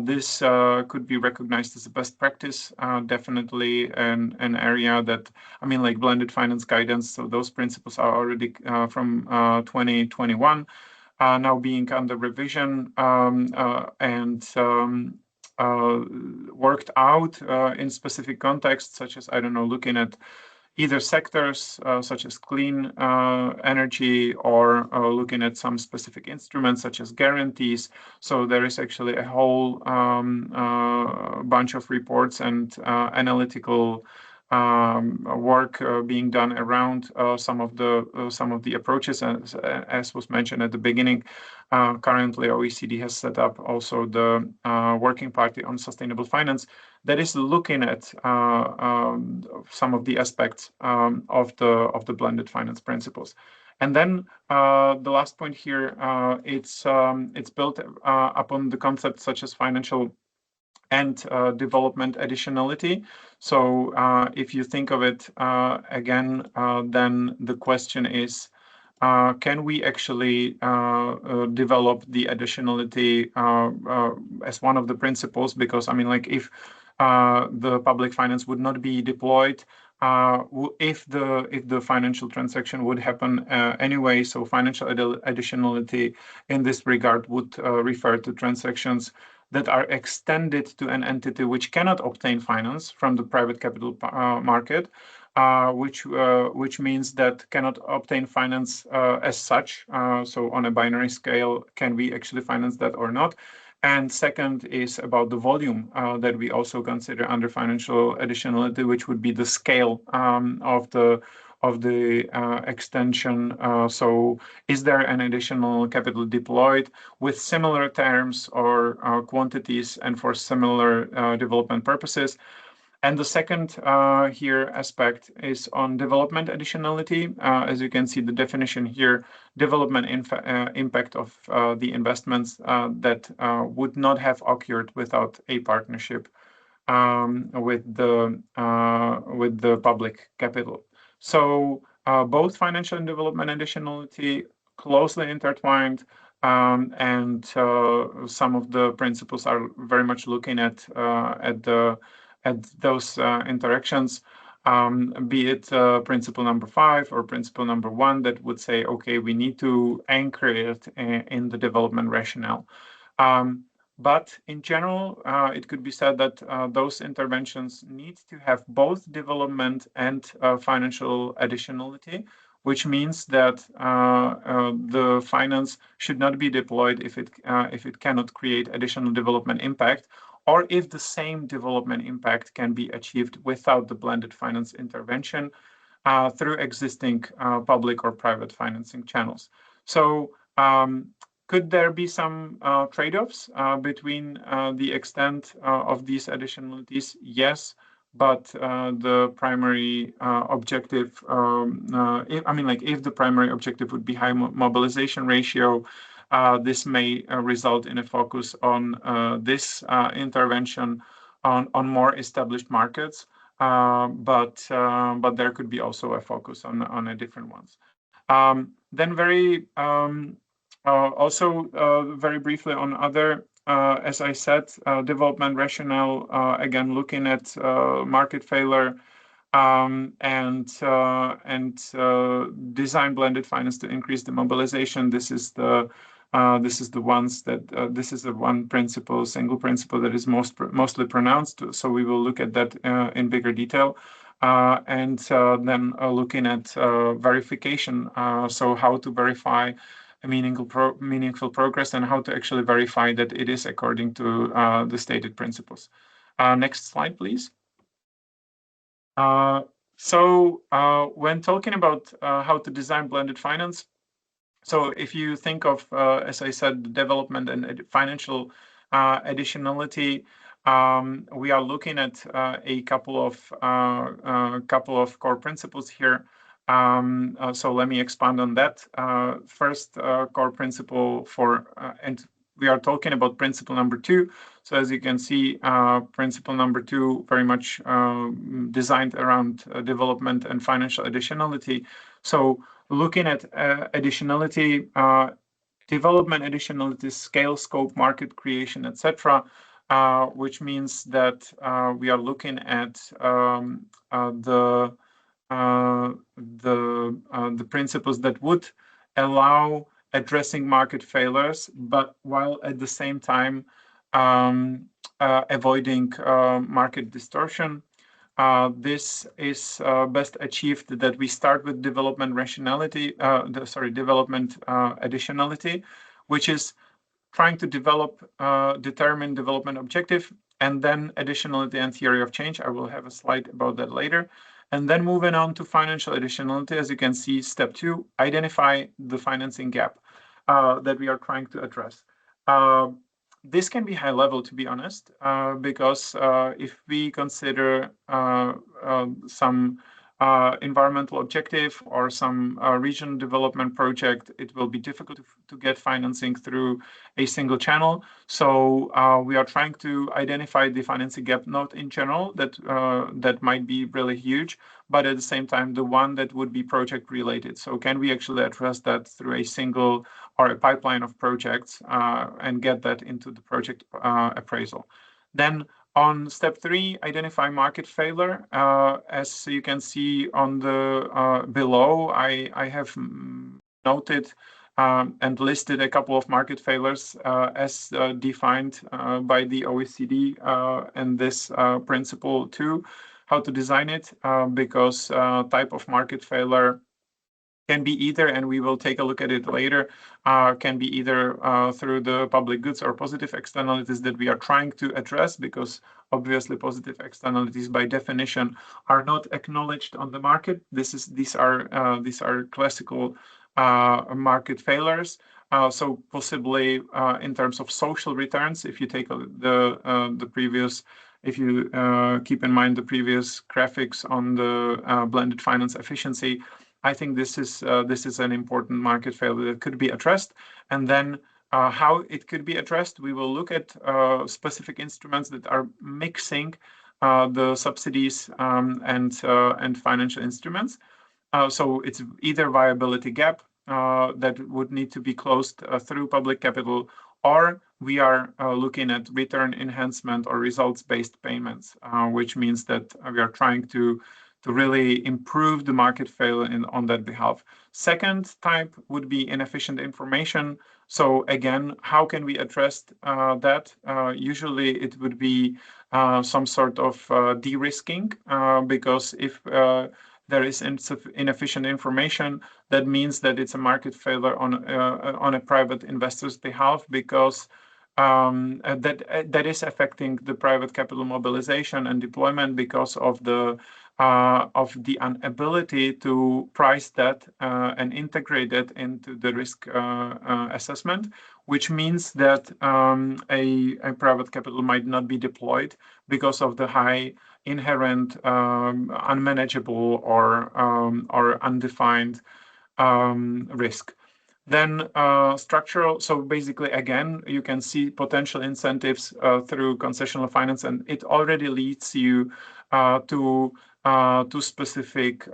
This could be recognized as a best practice, definitely an area that, I mean, like blended finance guidance, so those principles are already from 2021, now being under revision and worked out in specific contexts, such as, I don't know, looking at either sectors such as clean energy or looking at some specific instruments such as guarantees. So there is actually a whole bunch of reports and analytical work being done around some of the approaches, as was mentioned at the beginning. Currently, OECD has set up also the Working Party on Sustainable Finance that is looking at some of the aspects of the blended finance principles. And then the last point here, it's built upon the concepts such as financial and development additionality. So if you think of it again, then the question is, can we actually develop the additionality as one of the principles? Because, I mean, like if the public finance would not be deployed, if the financial transaction would happen anyway, so financial additionality in this regard would refer to transactions that are extended to an entity which cannot obtain finance from the private capital market, which means that cannot obtain finance as such. So on a binary scale, can we actually finance that or not? And second is about the volume that we also consider under financial additionality, which would be the scale of the extension. So is there an additional capital deployed with similar terms or quantities and for similar development purposes? And the second here aspect is on development additionality. As you can see, the definition here, development impact of the investments that would not have occurred without a partnership with the public capital. So both financial and development additionality closely intertwined, and some of the principles are very much looking at those interactions, be it principle number 5 or principle number 1 that would say, okay, we need to anchor it in the development rationale. But in general, it could be said that those interventions need to have both development and financial additionality, which means that the finance should not be deployed if it cannot create additional development impact, or if the same development impact can be achieved without the blended finance intervention through existing public or private financing channels. So could there be some trade-offs between the extent of these additionalities? Yes, but the primary objective, if the primary objective would be high mobilization ratio, this may result in a focus on this intervention on more established markets, but there could be also a focus on different ones. Then very briefly on other, as I said, development rationale, again, looking at market failure, and design blended finance to increase the mobilization. This is the one principle, single principle that is mostly pronounced. So we will look at that in bigger detail, and then looking at verification. So how to verify meaningful progress and how to actually verify that it is according to the stated principles. Next slide, please. So when talking about how to design blended finance, so if you think of, as I said, development and financial additionality, we are looking at a couple of core principles here. So let me expand on that. First core principle and we are talking about principle number 2. So as you can see, principle number 2 very much designed around development and financial additionality. So looking at additionality, development additionality, scale, scope, market creation, etc., which means that we are looking at the principles that would allow addressing market failures, but while at the same time avoiding market distortion. This is best achieved that we start with development rationality, development additionality, which is trying to determine development objective, and then additionality and theory of change. I will have a slide about that later. And then moving on to financial additionality, as you can see, step 2, identify the financing gap that we are trying to address. This can be high level, to be honest, because if we consider some environmental objective or some regional development project, it will be difficult to get financing through a single channel. So we are trying to identify the financing gap, not in general, that might be really huge, but at the same time, the one that would be project related. So can we actually address that through a single or a pipeline of projects and get that into the project appraisal? Then on step 3, identify market failure. As you can see on the below, I have noted and listed a couple of market failures as defined by the OECD and this principle 2, how to design it, because type of market failure can be either, and we will take a look at it later, can be either through the public goods or positive externalities that we are trying to address, because obviously positive externalities by definition are not acknowledged on the market. These are classical market failures. So possibly in terms of social returns, if you take the previous, if you keep in mind the previous graphics on the blended finance efficiency, I think this is an important market failure that could be addressed. And then how it could be addressed, we will look at specific instruments that are mixing the subsidies and financial instruments. So it's either viability gap that would need to be closed through public capital, or we are looking at return enhancement or results-based payments, which means that we are trying to really improve the market failure on that behalf. Second type would be inefficient information. So again, how can we address that? Usually it would be some sort of de-risking, because if there is inefficient information, that means that it's a market failure on a private investor's behalf, because that is affecting the private capital mobilization and deployment because of the inability to price that and integrate it into the risk assessment, which means that a private capital might not be deployed because of the high inherent unmanageable or undefined risk. Then structural, so basically, again, you can see potential incentives through concessional finance, and it already leads you to specific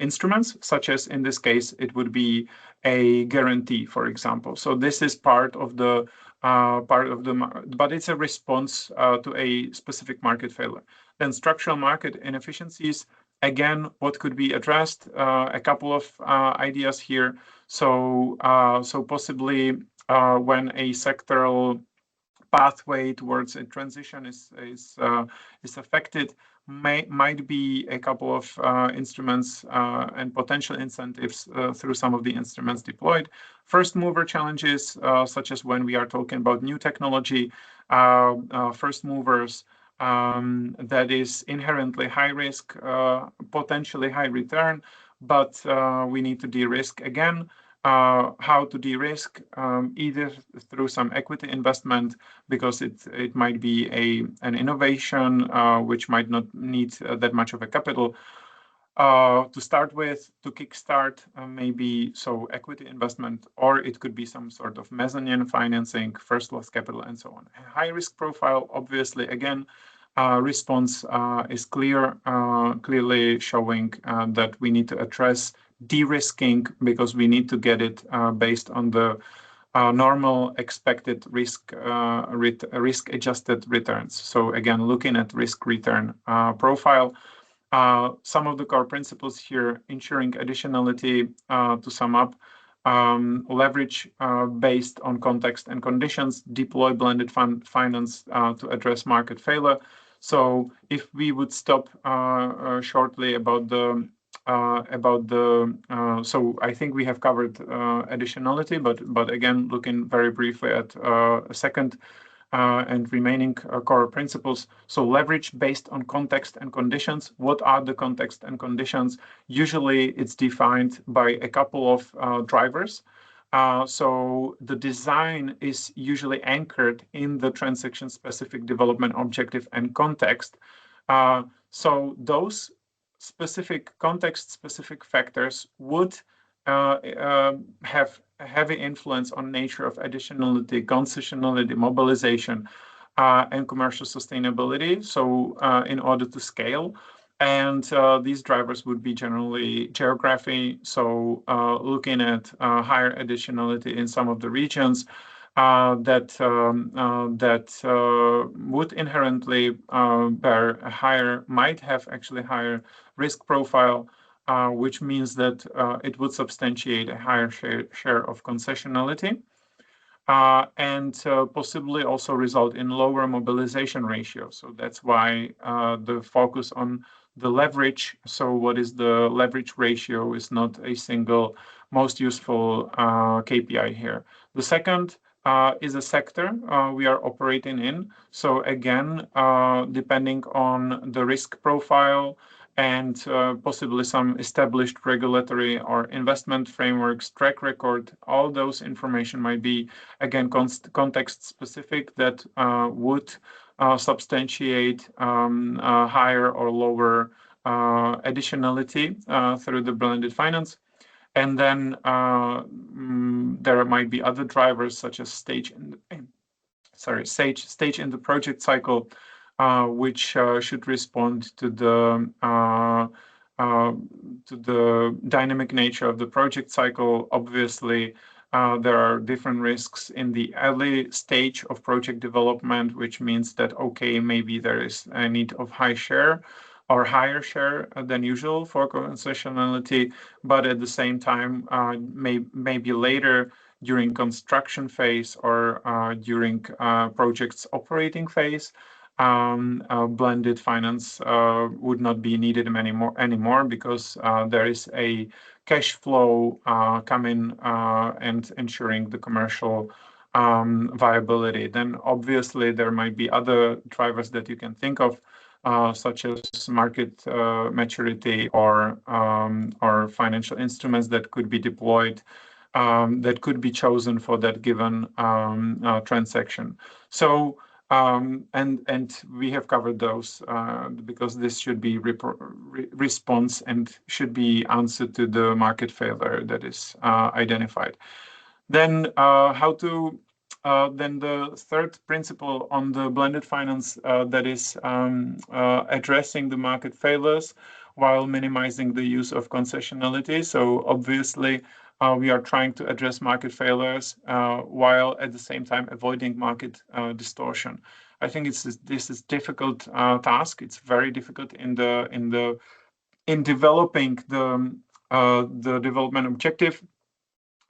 instruments, such as in this case, it would be a guarantee, for example. So this is part of the, but it's a response to a specific market failure. Then structural market inefficiencies, again, what could be addressed? A couple of ideas here. So possibly when a sectoral pathway towards a transition is affected, might be a couple of instruments and potential incentives through some of the instruments deployed. First mover challenges, such as when we are talking about new technology, first movers, that is inherently high risk, potentially high return, but we need to de-risk again. How to de-risk, either through some equity investment, because it might be an innovation which might not need that much of a capital to start with, to kickstart, maybe so equity investment, or it could be some sort of mezzanine financing, first loss capital, and so on. High risk profile, obviously, again, response is clearly showing that we need to address de-risking, because we need to get it based on the normal expected risk-adjusted returns. So again, looking at risk-return profile. Some of the core principles here: ensuring additionality, to sum up, leverage based on context and conditions, deploy blended finance to address market failure. So if we would stop shortly about the so I think we have covered additionality, but again, looking very briefly at a second and remaining core principles. So leverage based on context and conditions. What are the context and conditions? Usually it's defined by a couple of drivers. So the design is usually anchored in the transaction-specific development objective and context. So those specific context-specific factors would have a heavy influence on nature of additionality, concessionality, mobilization, and commercial sustainability. So in order to scale, and these drivers would be generally geography. So looking at higher additionality in some of the regions that would inherently bear a higher, might have actually higher risk profile, which means that it would substantiate a higher share of concessionality, and possibly also result in lower mobilization ratio. So that's why the focus on the leverage. So what is the leverage ratio is not a single most useful KPI here. The second is a sector we are operating in. So again, depending on the risk profile and possibly some established regulatory or investment frameworks, track record, all those information might be, again, context specific, that would substantiate higher or lower additionality through the blended finance. And then there might be other drivers, such as stage in the project cycle, which should respond to the dynamic nature of the project cycle. Obviously, there are different risks in the early stage of project development, which means that, okay, maybe there is a need of high share or higher share than usual for concessionality, but at the same time, maybe later during construction phase or during project's operating phase, blended finance would not be needed anymore, because there is a cash flow coming and ensuring the commercial viability. Then obviously there might be other drivers that you can think of, such as market maturity or financial instruments that could be deployed, that could be chosen for that given transaction. So and we have covered those because this should be response and should be answered to the market failure that is identified. Then then the third principle on the blended finance, that is addressing the market failures while minimizing the use of concessionality. So obviously, we are trying to address market failures while at the same time avoiding market distortion. I think this is difficult task. It's very difficult in developing the development objective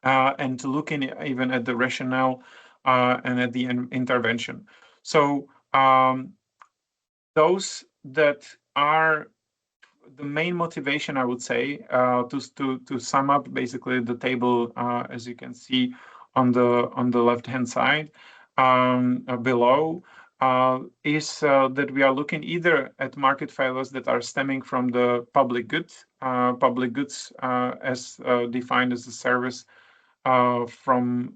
and looking even at the rationale and at the intervention. So those that are the main motivation, I would say, to sum up basically the table, as you can see on the left-hand side below, is that we are looking either at market failures that are stemming from the public goods as defined as a service from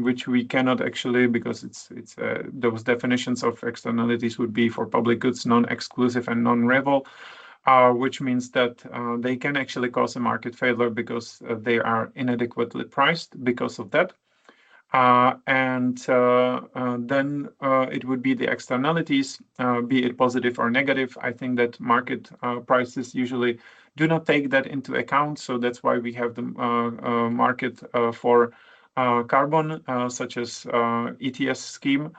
which we cannot actually, because it's those definitions of externalities would be for public goods non-exclusive and non-rival, which means that they can actually cause a market failure because they are inadequately priced because of that. And then it would be the externalities, be it positive or negative. I think that market prices usually do not take that into account. So that's why we have the market for carbon, such as ETS scheme,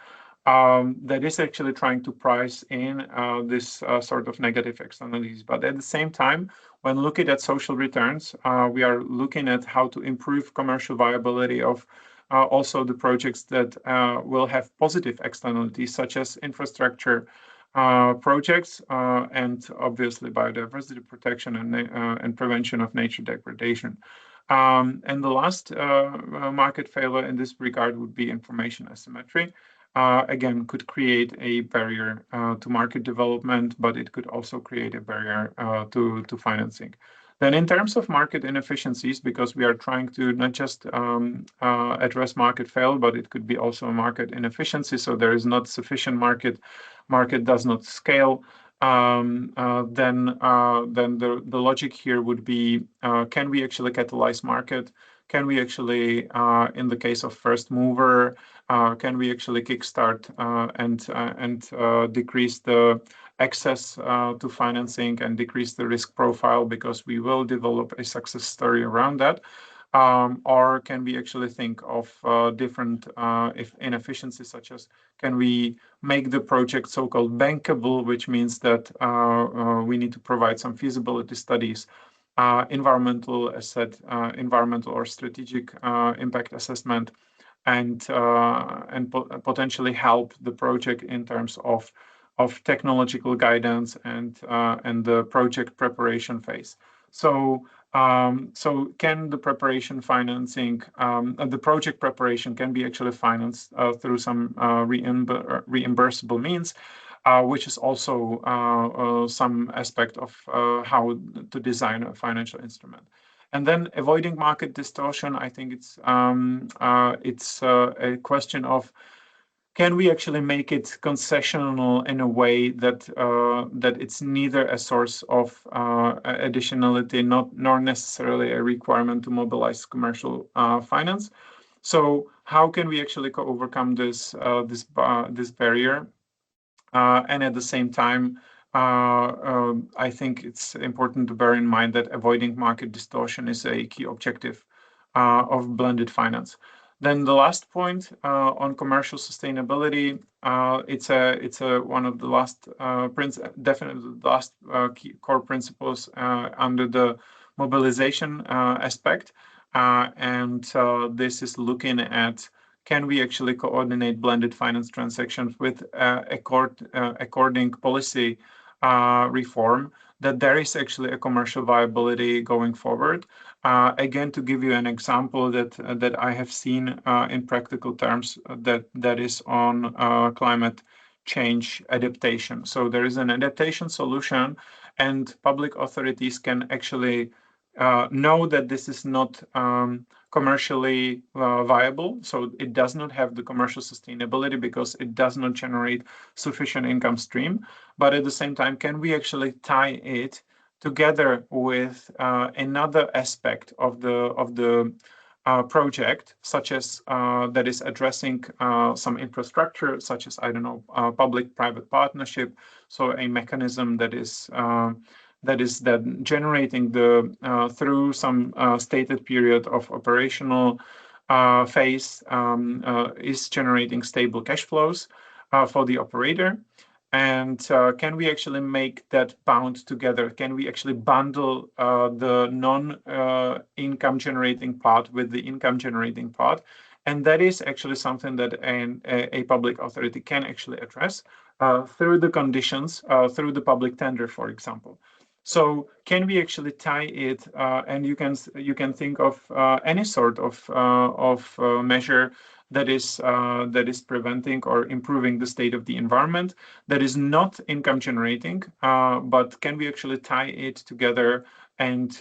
that is actually trying to price in this sort of negative externalities. But at the same time, when looking at social returns, we are looking at how to improve commercial viability of also the projects that will have positive externalities, such as infrastructure projects and obviously biodiversity protection and prevention of nature degradation. And the last market failure in this regard would be information asymmetry. Again, could create a barrier to market development, but it could also create a barrier to financing. Then in terms of market inefficiencies, because we are trying to not just address market failure, but it could be also a market inefficiency. So there is not sufficient market does not scale. Then the logic here would be, can we actually catalyze market? Can we actually, in the case of first mover, can we actually kickstart and decrease the access to financing and decrease the risk profile, because we will develop a success story around that? Or can we actually think of different inefficiencies, such as can we make the project so-called bankable, which means that we need to provide some feasibility studies, environmental or strategic impact assessment, and potentially help the project in terms of technological guidance and the project preparation phase. So can the preparation financing, the project preparation can be actually financed through some reimbursable means, which is also some aspect of how to design a financial instrument. And then avoiding market distortion, I think it's a question of, can we actually make it concessional in a way that that it's neither a source of additionality, nor necessarily a requirement to mobilize commercial finance? So how can we actually overcome this barrier? And at the same time, I think it's important to bear in mind that avoiding market distortion is a key objective of blended finance. Then the last point on commercial sustainability, it's one of the last definitely the last key core principles under the mobilization aspect, and this is looking at, can we actually coordinate blended finance transactions with according policy reform, that there is actually a commercial viability going forward. Again, to give you an example that I have seen in practical terms, that is on climate change adaptation. So there is an adaptation solution, and public authorities can actually know that this is not commercially viable. So it does not have the commercial sustainability because it does not generate sufficient income stream. But at the same time, can we actually tie it together with another aspect of the project, such as that is addressing some infrastructure, such as, I don't know, public-private partnership. So a mechanism that is generating the through some stated period of operational phase is generating stable cash flows for the operator. And can we actually make that bound together? Can we actually bundle the non-income generating part with the income generating part? And that is actually something that a public authority can actually address through the conditions, through the public tender, for example. So can we actually tie it? And you can think of any sort of measure that is preventing or improving the state of the environment, that is not income generating, but can we actually tie it together and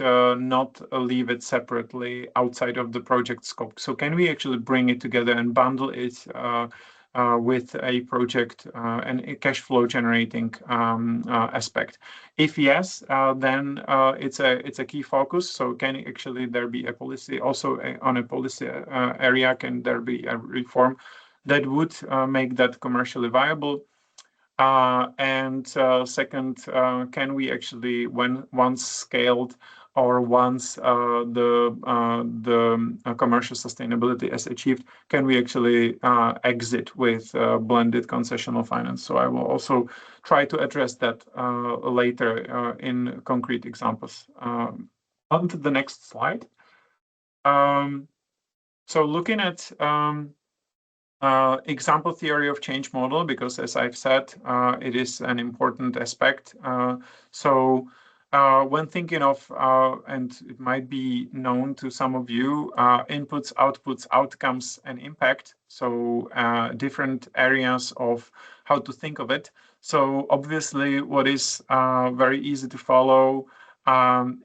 not leave it separately outside of the project scope? So can we actually bring it together and bundle it with a project and a cash flow generating aspect? If yes, then it's a key focus. So can actually there be a policy also on a policy area? Can there be a reform that would make that commercially viable? And second, can we actually, when once scaled or once the commercial sustainability is achieved, can we actually exit with blended concessional finance? So I will also try to address that later in concrete examples. On to the next slide. So looking at example theory of change model, because as I've said, it is an important aspect. So when thinking of, and it might be known to some of you, inputs, outputs, outcomes, and impact. So different areas of how to think of it. So obviously what is very easy to follow,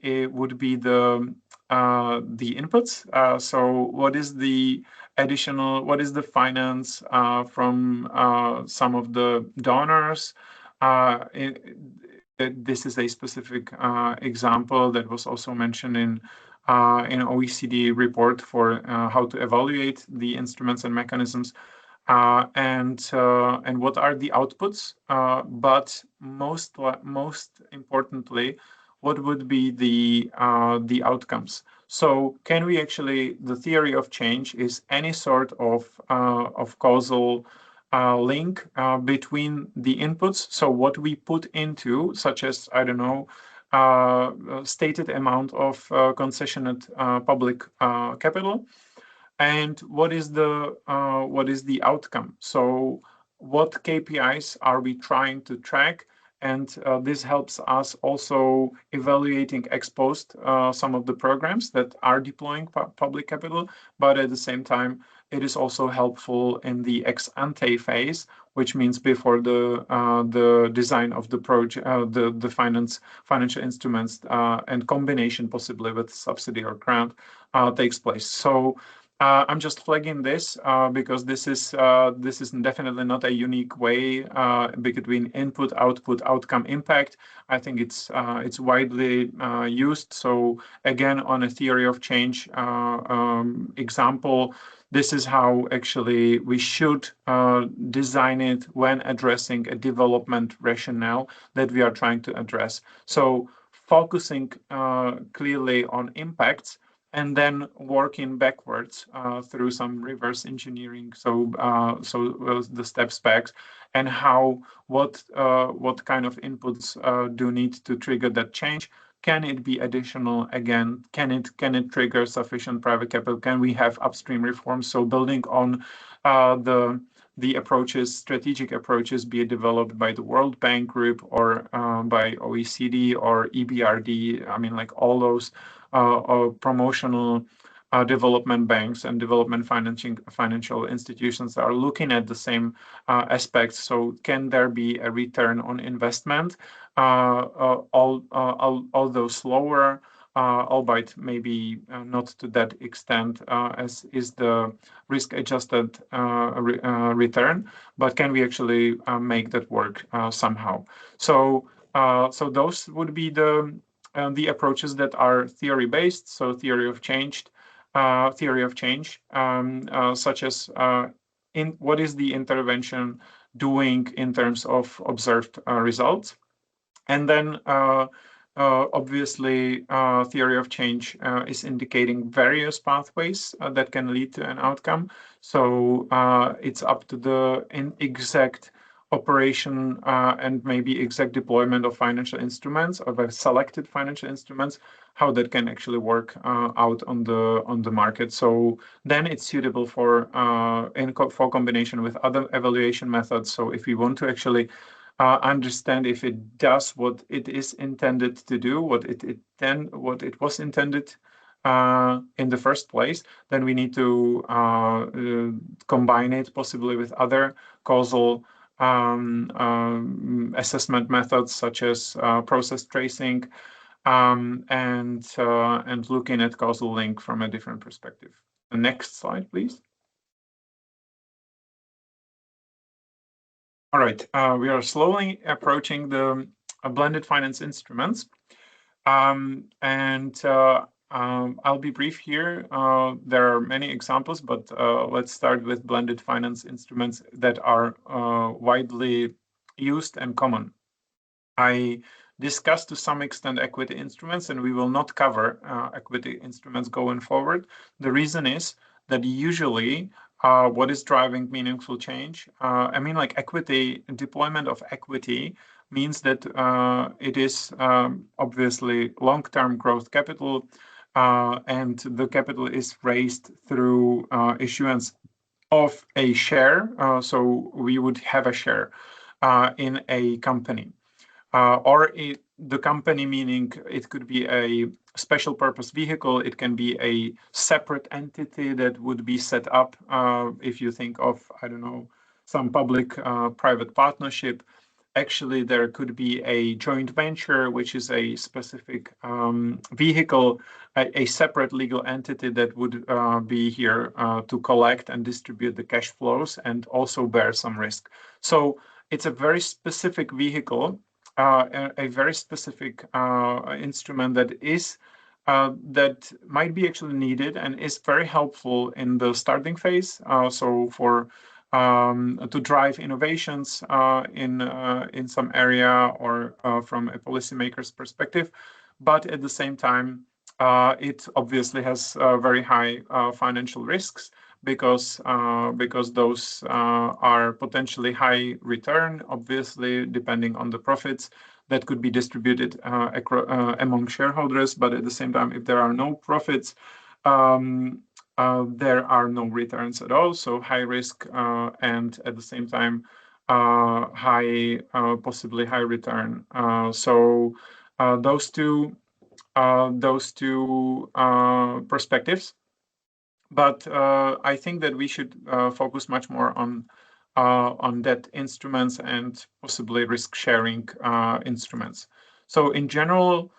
it would be the inputs. So what is the additional, what is the finance from some of the donors? This is a specific example that was also mentioned in OECD report for how to evaluate the instruments and mechanisms. And what are the outputs? But most importantly, what would be the outcomes? So can we actually, the theory of change is any sort of causal link between the inputs, so what we put into, such as, I don't know, stated amount of concessionate public capital, and what is the outcome? So what KPIs are we trying to track? And this helps us also evaluating ex post some of the programs that are deploying public capital, but at the same time, it is also helpful in the ex ante phase, which means before the design of the project, the financial instruments and combination possibly with subsidy or grant takes place. So I'm just flagging this because this is definitely not a unique way between input, output, outcome, impact. I think it's widely used. So again, on a theory of change example, this is how actually we should design it when addressing a development rationale that we are trying to address. So focusing clearly on impacts, and then working backwards through some reverse engineering. So the steps back, and what kind of inputs do need to trigger that change? Can it be additional? Again, can it trigger sufficient private capital? Can we have upstream reforms? So building on the approaches, strategic approaches, be it developed by the World Bank Group or by OECD or EBRD. I mean, like all those promotional development banks and development financial institutions are looking at the same aspects. So can there be a return on investment, although slower, albeit maybe not to that extent as is the risk-adjusted return, but can we actually make that work somehow? So those would be the approaches that are theory-based, so theory of change, such as what is the intervention doing in terms of observed results, and then obviously theory of change is indicating various pathways that can lead to an outcome. So it's up to the exact operation and maybe exact deployment of financial instruments, of selected financial instruments, how that can actually work out on the market. So then it's suitable for combination with other evaluation methods. So if we want to actually understand if it does what it is intended to do, what it was intended in the first place, then we need to combine it possibly with other causal assessment methods such as process tracing and looking at causal link from a different perspective. The next slide, please. All right, we are slowly approaching the blended finance instruments. I'll be brief here. There are many examples, but let's start with blended finance instruments that are widely used and common. I discussed to some extent equity instruments, and we will not cover equity instruments going forward. The reason is that usually what is driving meaningful change, like equity, deployment of equity means that it is obviously long-term growth capital, and the capital is raised through issuance of a share. So we would have a share in a company. The company, meaning it could be a special purpose vehicle, it can be a separate entity that would be set up if you think of, I don't know, some public-private partnership. Actually, there could be a joint venture, which is a specific vehicle, a separate legal entity that would be here to collect and distribute the cash flows and also bear some risk. So it's a very specific vehicle, a very specific instrument that might be actually needed and is very helpful in the starting phase. So for to drive innovations in some area or from a policymaker's perspective, but at the same time, it obviously has very high financial risks because those are potentially high return, obviously depending on the profits that could be distributed among shareholders. But at the same time, if there are no profits, there are no returns at all. So high risk and at the same time possibly high return. So those two perspectives. But I think that we should focus much more on debt instruments and possibly risk-sharing instruments. So in general,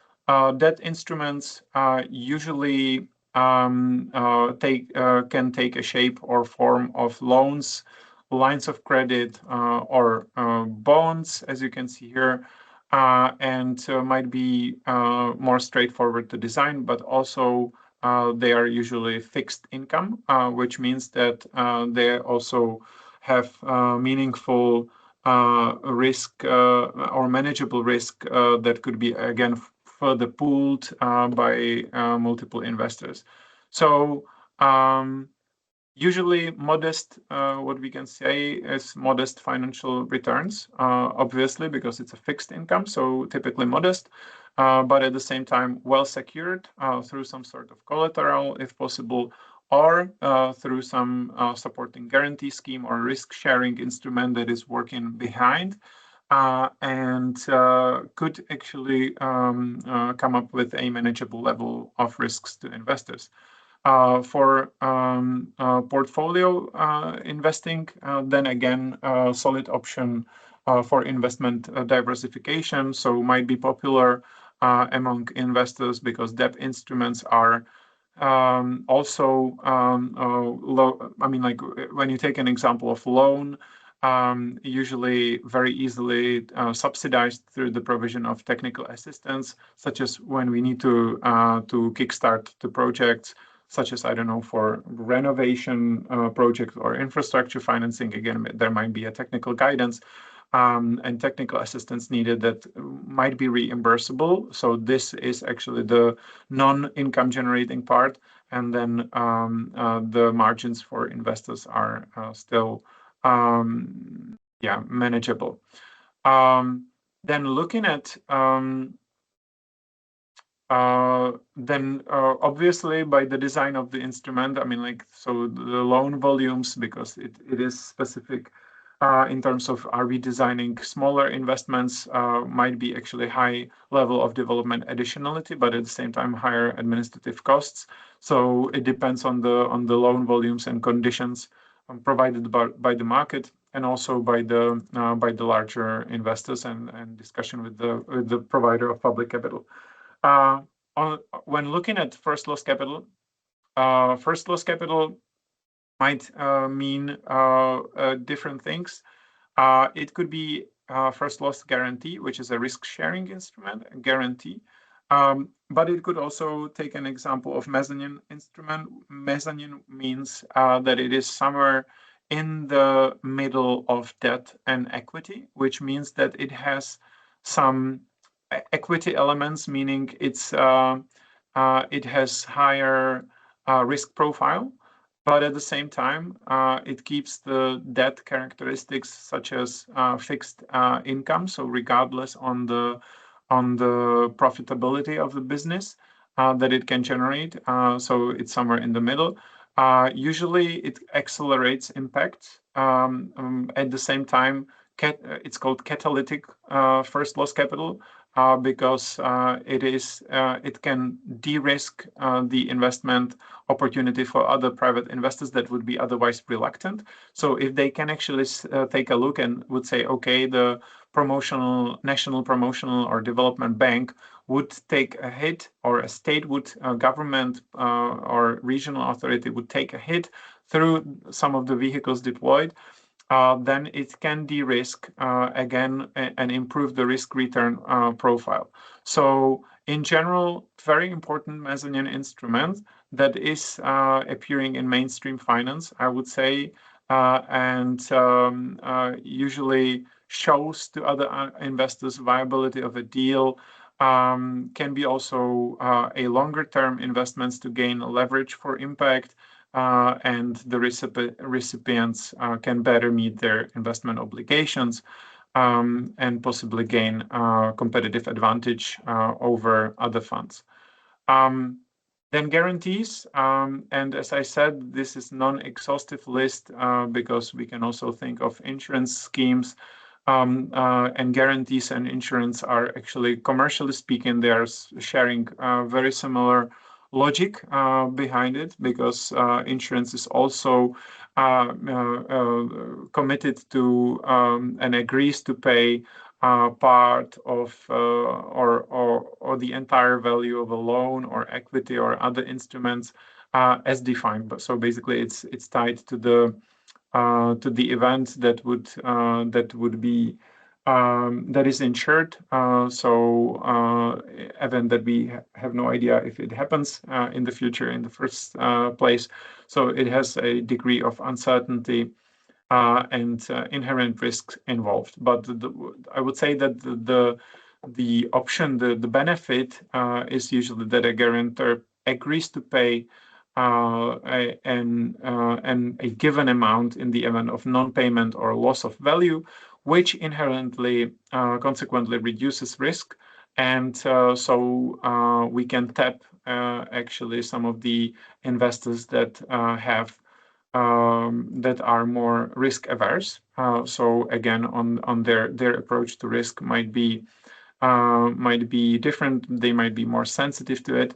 debt instruments usually can take a shape or form of loans, lines of credit, or bonds, as you can see here, and might be more straightforward to design, but also they are usually fixed income, which means that they also have meaningful risk or manageable risk that could be, again, further pooled by multiple investors. So usually modest, what we can say is modest financial returns, obviously, because it's a fixed income, so typically modest, but at the same time well secured through some sort of collateral, if possible, or through some supporting guarantee scheme or risk-sharing instrument that is working behind, and could actually come up with a manageable level of risks to investors. For portfolio investing, then again, solid option for investment diversification. So might be popular among investors because debt instruments are also low. Like when you take an example of loan, usually very easily subsidized through the provision of technical assistance, such as when we need to kickstart the projects, such as, I don't know, for renovation project or infrastructure financing. Again, there might be a technical guidance and technical assistance needed that might be reimbursable. So this is actually the non-income generating part. And then the margins for investors are still manageable. Then looking at obviously by the design of the instrument, I mean, so the loan volumes, because it is specific in terms of, are we designing smaller investments, might be actually high level of development additionality, but at the same time higher administrative costs. So it depends on the loan volumes and conditions provided by the market, and also by the larger investors, and discussion with the provider of public capital. When looking at first loss capital, might mean different things. It could be first loss guarantee, which is a risk-sharing instrument, a guarantee. But it could also take an example of mezzanine instrument. Mezzanine means that it is somewhere in the middle of debt and equity, which means that it has some equity elements, meaning it has higher risk profile, but at the same time, it keeps the debt characteristics such as fixed income. So regardless on the profitability of the business that it can generate, so it's somewhere in the middle. Usually, it accelerates impact. At the same time, it's called catalytic first loss capital. Because it can de-risk the investment opportunity for other private investors that would be otherwise reluctant. So if they can actually take a look and would say, okay, the national promotional or development bank would take a hit, or a state would, government or regional authority would take a hit through some of the vehicles deployed, then it can de-risk again and improve the risk-return profile. So in general, very important mezzanine instrument that is appearing in mainstream finance, I would say, and usually shows to other investors viability of a deal. Can be also a longer-term investments to gain leverage for impact. And the recipients can better meet their investment obligations and possibly gain competitive advantage over other funds. Then guarantees, and as I said, this is non-exhaustive list because we can also think of insurance schemes, and guarantees and insurance are actually, commercially speaking, they are sharing very similar logic behind it, because insurance is also committed to and agrees to pay part of or the entire value of a loan or equity or other instruments as defined. But so basically, it's tied to the event that would be that is insured. So event that we have no idea if it happens in the future in the first place. So it has a degree of uncertainty and inherent risks involved. But I would say that the option, the benefit is usually that a guarantor agrees to pay a given amount in the event of non-payment or loss of value, which inherently consequently reduces risk. And so we can tap actually some of the investors that that are more risk averse. So again, on their approach to risk might be different. They might be more sensitive to it,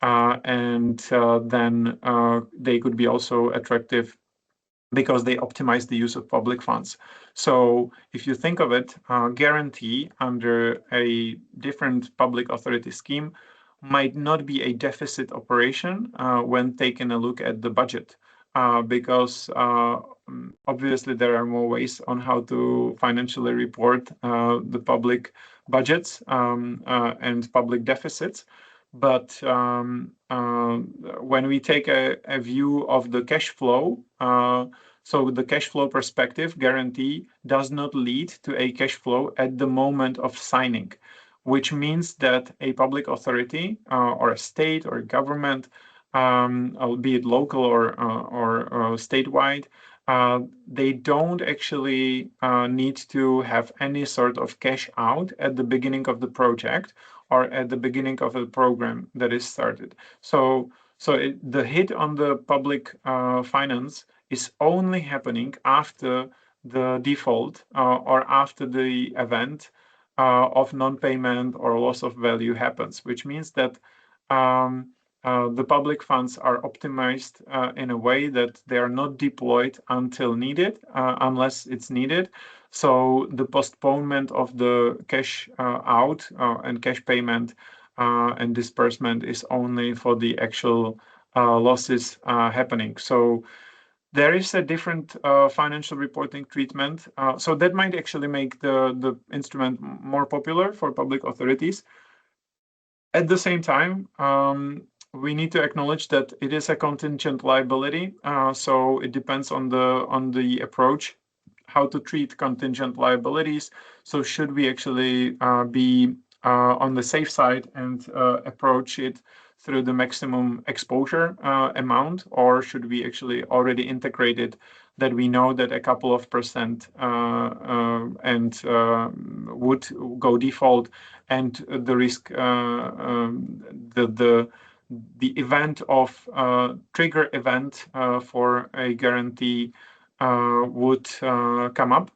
and then they could be also attractive because they optimize the use of public funds. So if you think of it, guarantee under a different public authority scheme might not be a deficit operation when taking a look at the budget, because obviously there are more ways on how to financially report the public budgets and public deficits. But when we take a view of the cash flow, so the cash flow perspective, guarantee does not lead to a cash flow at the moment of signing, which means that a public authority or a state or a government, be it local or statewide, they don't actually need to have any sort of cash out at the beginning of the project or at the beginning of a program that is started. So the hit on the public finance is only happening after the default or after the event of non-payment or loss of value happens, which means that the public funds are optimized in a way that they are not deployed until needed, unless it's needed. So the postponement of the cash out and cash payment and disbursement is only for the actual losses happening. So there is a different financial reporting treatment. So that might actually make the instrument more popular for public authorities. At the same time, we need to acknowledge that it is a contingent liability. So it depends on the approach, how to treat contingent liabilities. So should we actually be on the safe side and approach it through the maximum exposure amount, or should we actually already integrate it that we know that a couple of percent and would go default, and the risk, the event of trigger event for a guarantee would come up.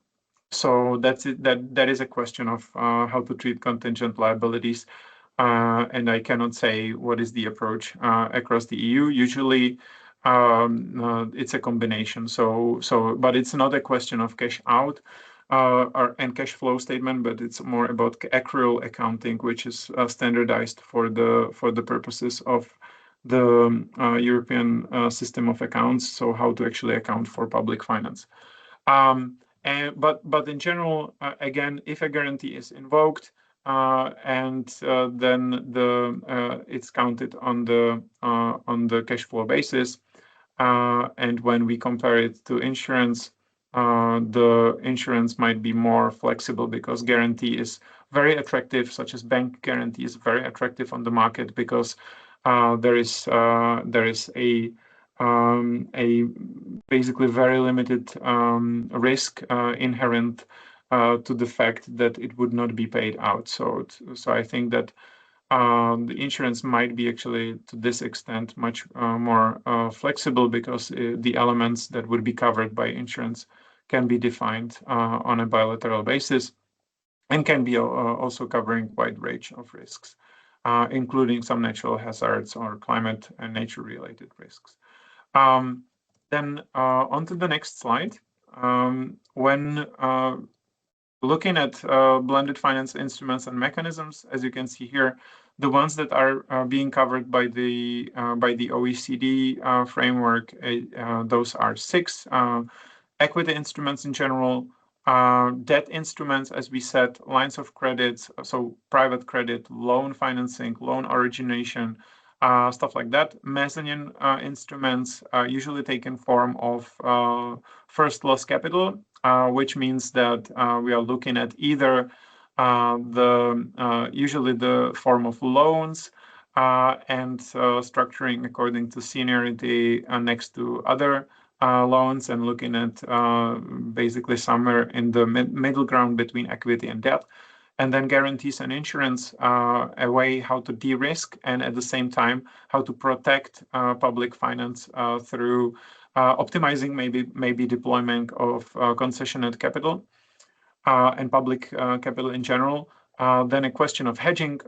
So that's it. That is a question of how to treat contingent liabilities, and I cannot say what is the approach across the EU. Usually, it's a combination. But it's not a question of cash out and cash flow statement, but it's more about accrual accounting, which is standardized for the purposes of the European system of accounts. So how to actually account for public finance. But in general, again, if a guarantee is invoked, and then it's counted on the cash flow basis, and when we compare it to insurance, the insurance might be more flexible because guarantee is very attractive, such as bank guarantee is very attractive on the market because there is a basically very limited risk inherent to the fact that it would not be paid out. So I think that the insurance might be actually to this extent much more flexible because the elements that would be covered by insurance can be defined on a bilateral basis and can be also covering wide range of risks, including some natural hazards or climate and nature related risks. Then on to the next slide. When looking at blended finance instruments and mechanisms, as you can see here, the ones that are being covered by the OECD framework, those are 6 equity instruments in general, debt instruments, as we said, lines of credits, so private credit, loan financing, loan origination, stuff like that. Mezzanine instruments usually take in form of first loss capital, which means that we are looking at either usually the form of loans and structuring according to seniority next to other loans, and looking at basically somewhere in the middle ground between equity and debt. And then guarantees and insurance, a way how to de-risk and at the same time how to protect public finance through optimizing maybe deployment of concessionate capital and public capital in general. Then a question of hedging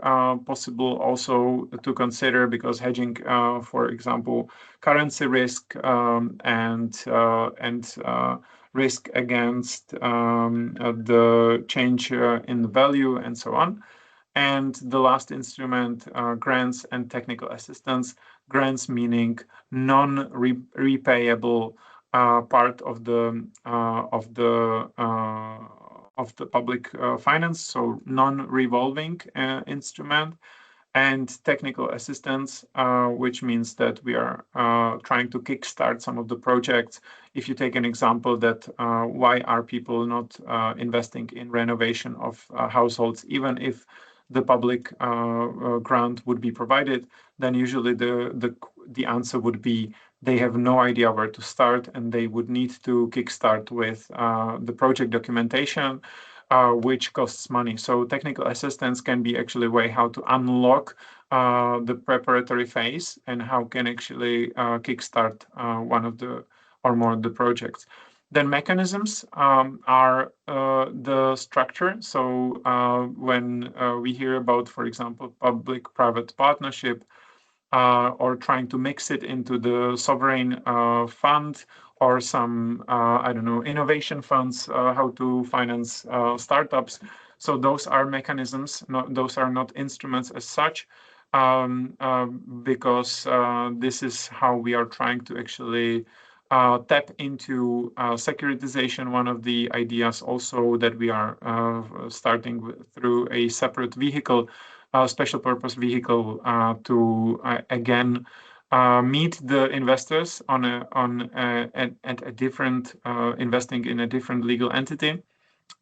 possible also to consider, because hedging, for example, currency risk and risk against the change in the value and so on. And the last instrument, grants and technical assistance. Grants meaning non-repayable part of the public finance, so non-revolving instrument. And technical assistance, which means that we are trying to kickstart some of the projects. If you take an example that why are people not investing in renovation of households, even if the public grant would be provided, then usually the answer would be they have no idea where to start, and they would need to kickstart with the project documentation, which costs money. So technical assistance can be actually a way how to unlock the preparatory phase and how can actually kickstart one of the or more of the projects. Then mechanisms are the structure. So when we hear about, for example, public-private partnership, or trying to mix it into the sovereign fund or some, I don't know, innovation funds, how to finance startups. So those are mechanisms, those are not instruments as such, because this is how we are trying to actually tap into securitization. One of the ideas also that we are starting with through a separate vehicle, special purpose vehicle, to again meet the investors on at a different investing in a different legal entity,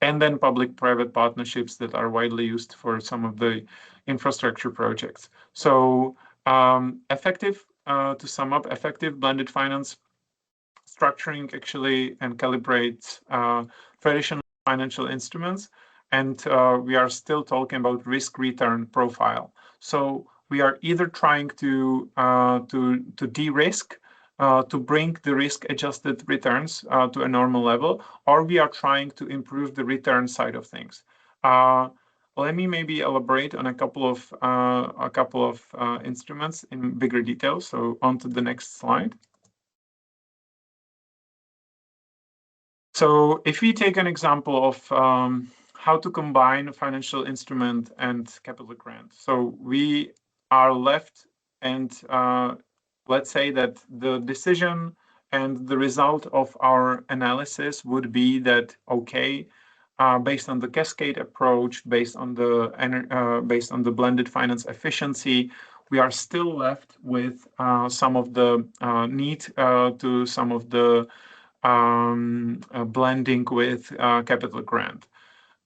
and then public-private partnerships that are widely used for some of the infrastructure projects. So effective, to sum up, effective blended finance structuring actually and calibrates traditional financial instruments, and we are still talking about risk-return profile. So we are either trying to de-risk, to bring the risk-adjusted returns to a normal level, or we are trying to improve the return side of things. Let me maybe elaborate on a couple of instruments in bigger detail. So on to the next slide. So if we take an example of how to combine financial instrument and capital grant, so we are left, and let's say that the decision and the result of our analysis would be that, okay, based on the cascade approach, based on the blended finance efficiency, we are still left with some of the need to some of the blending with capital grant.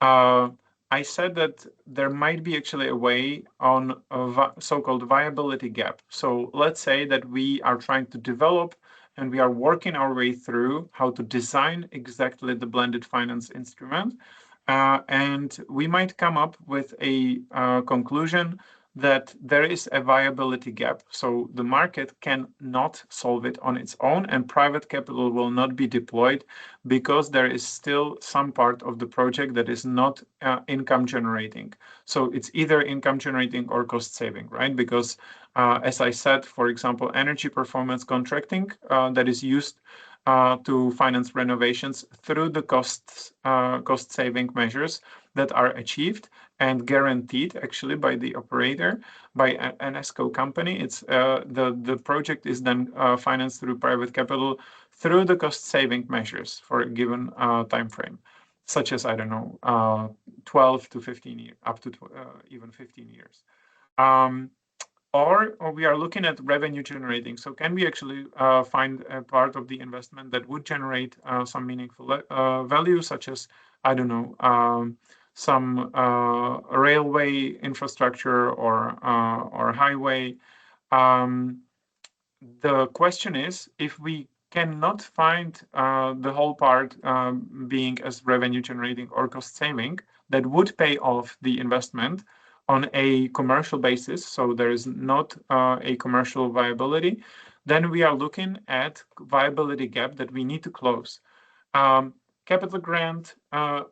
I said that there might be actually a way on a so-called viability gap. So let's say that we are trying to develop and we are working our way through how to design exactly the blended finance instrument. And we might come up with a conclusion that there is a viability gap. So the market cannot solve it on its own, and private capital will not be deployed because there is still some part of the project that is not income generating. So it's either income generating or cost saving, right? Because as I said, for example, energy performance contracting that is used to finance renovations through the cost saving measures that are achieved and guaranteed actually by the operator, by an ESCO company. It's the project is then financed through private capital through the cost saving measures for a given time frame, such as, I don't know, 12 to 15 years, up to even 15 years. Or we are looking at revenue generating. So can we actually find a part of the investment that would generate some meaningful value, such as, I don't know, some railway infrastructure or highway. The question is, if we cannot find the whole part being as revenue generating or cost saving that would pay off the investment on a commercial basis, so there is not a commercial viability, then we are looking at viability gap that we need to close. Capital grant,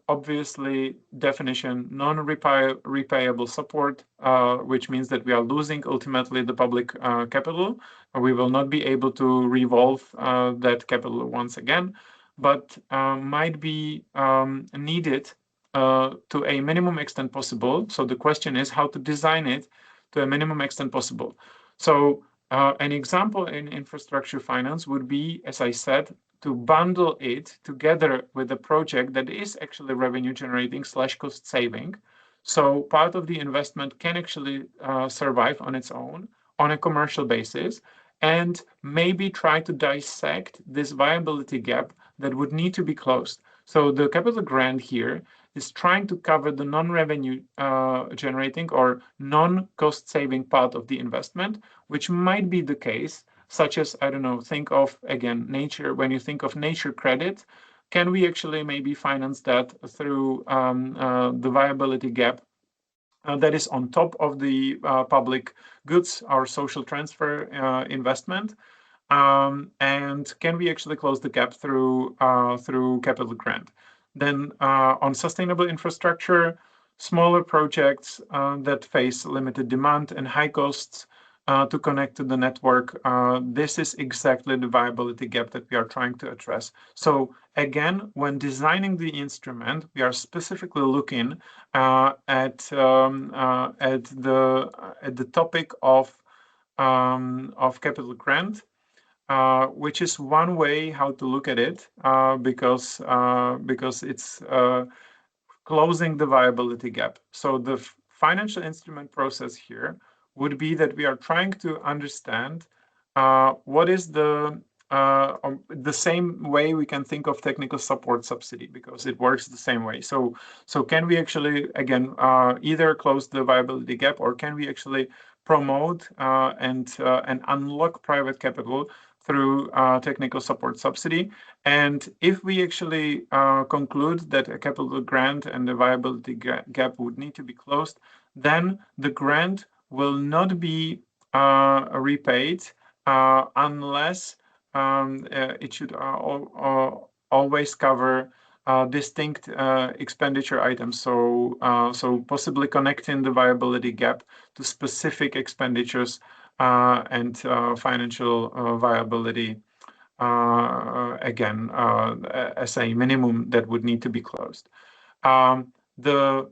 obviously, definition, non-repayable support, which means that we are losing ultimately the public capital. We will not be able to revolve that capital once again, but might be needed to a minimum extent possible. So the question is how to design it to a minimum extent possible. So an example in infrastructure finance would be, as I said, to bundle it together with a project that is actually revenue generating / cost saving. So part of the investment can actually survive on its own on a commercial basis, and maybe try to dissect this viability gap that would need to be closed. So the capital grant here is trying to cover the non-revenue generating or non-cost saving part of the investment, which might be the case such as, I don't know, think of, again, nature. When you think of nature credit, can we actually maybe finance that through the viability gap that is on top of the public goods or social transfer investment? And can we actually close the gap through capital grant? Then on sustainable infrastructure, smaller projects that face limited demand and high costs to connect to the network. This is exactly the viability gap that we are trying to address. So again, when designing the instrument, we are specifically looking at the topic of capital grant. Which is one way how to look at it, because it's closing the viability gap. So the financial instrument process here would be that we are trying to understand what is the same way we can think of technical support subsidy, because it works the same way. So can we actually, again, either close the viability gap, or can we actually promote and unlock private capital through technical support subsidy? And if we actually conclude that a capital grant and the viability gap would need to be closed, then the grant will not be repaid unless it should always cover distinct expenditure items. So possibly connecting the viability gap to specific expenditures and financial viability, again, as a minimum that would need to be closed. The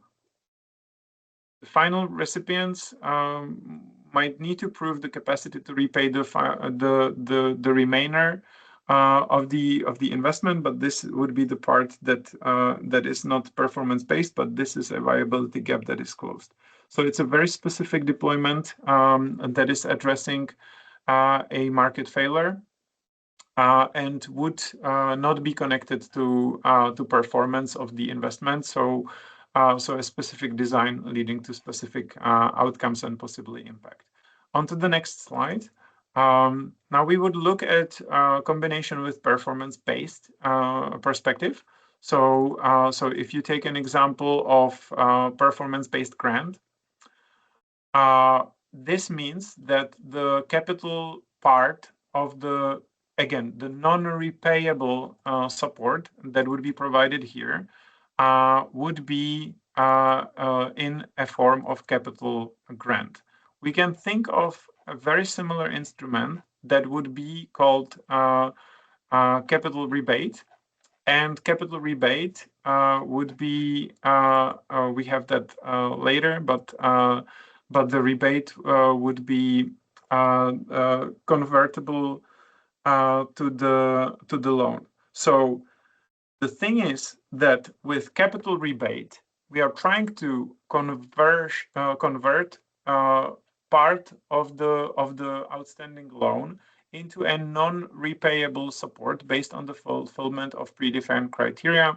final recipients might need to prove the capacity to repay the remainder of the investment, but this would be the part that is not performance based, but this is a viability gap that is closed. So it's a very specific deployment that is addressing a market failure and would not be connected to performance of the investment. So a specific design leading to specific outcomes and possibly impact. On to the next slide. Now we would look at combination with performance-based perspective. So if you take an example of performance-based grant, this means that the capital part of the non-repayable support that would be provided here would be in a form of capital grant. We can think of a very similar instrument that would be called capital rebate. And capital rebate would be, we have that later, but the rebate would be convertible to the loan. So the thing is that with capital rebate, we are trying to convert part of the outstanding loan into a non-repayable support based on the fulfillment of predefined criteria.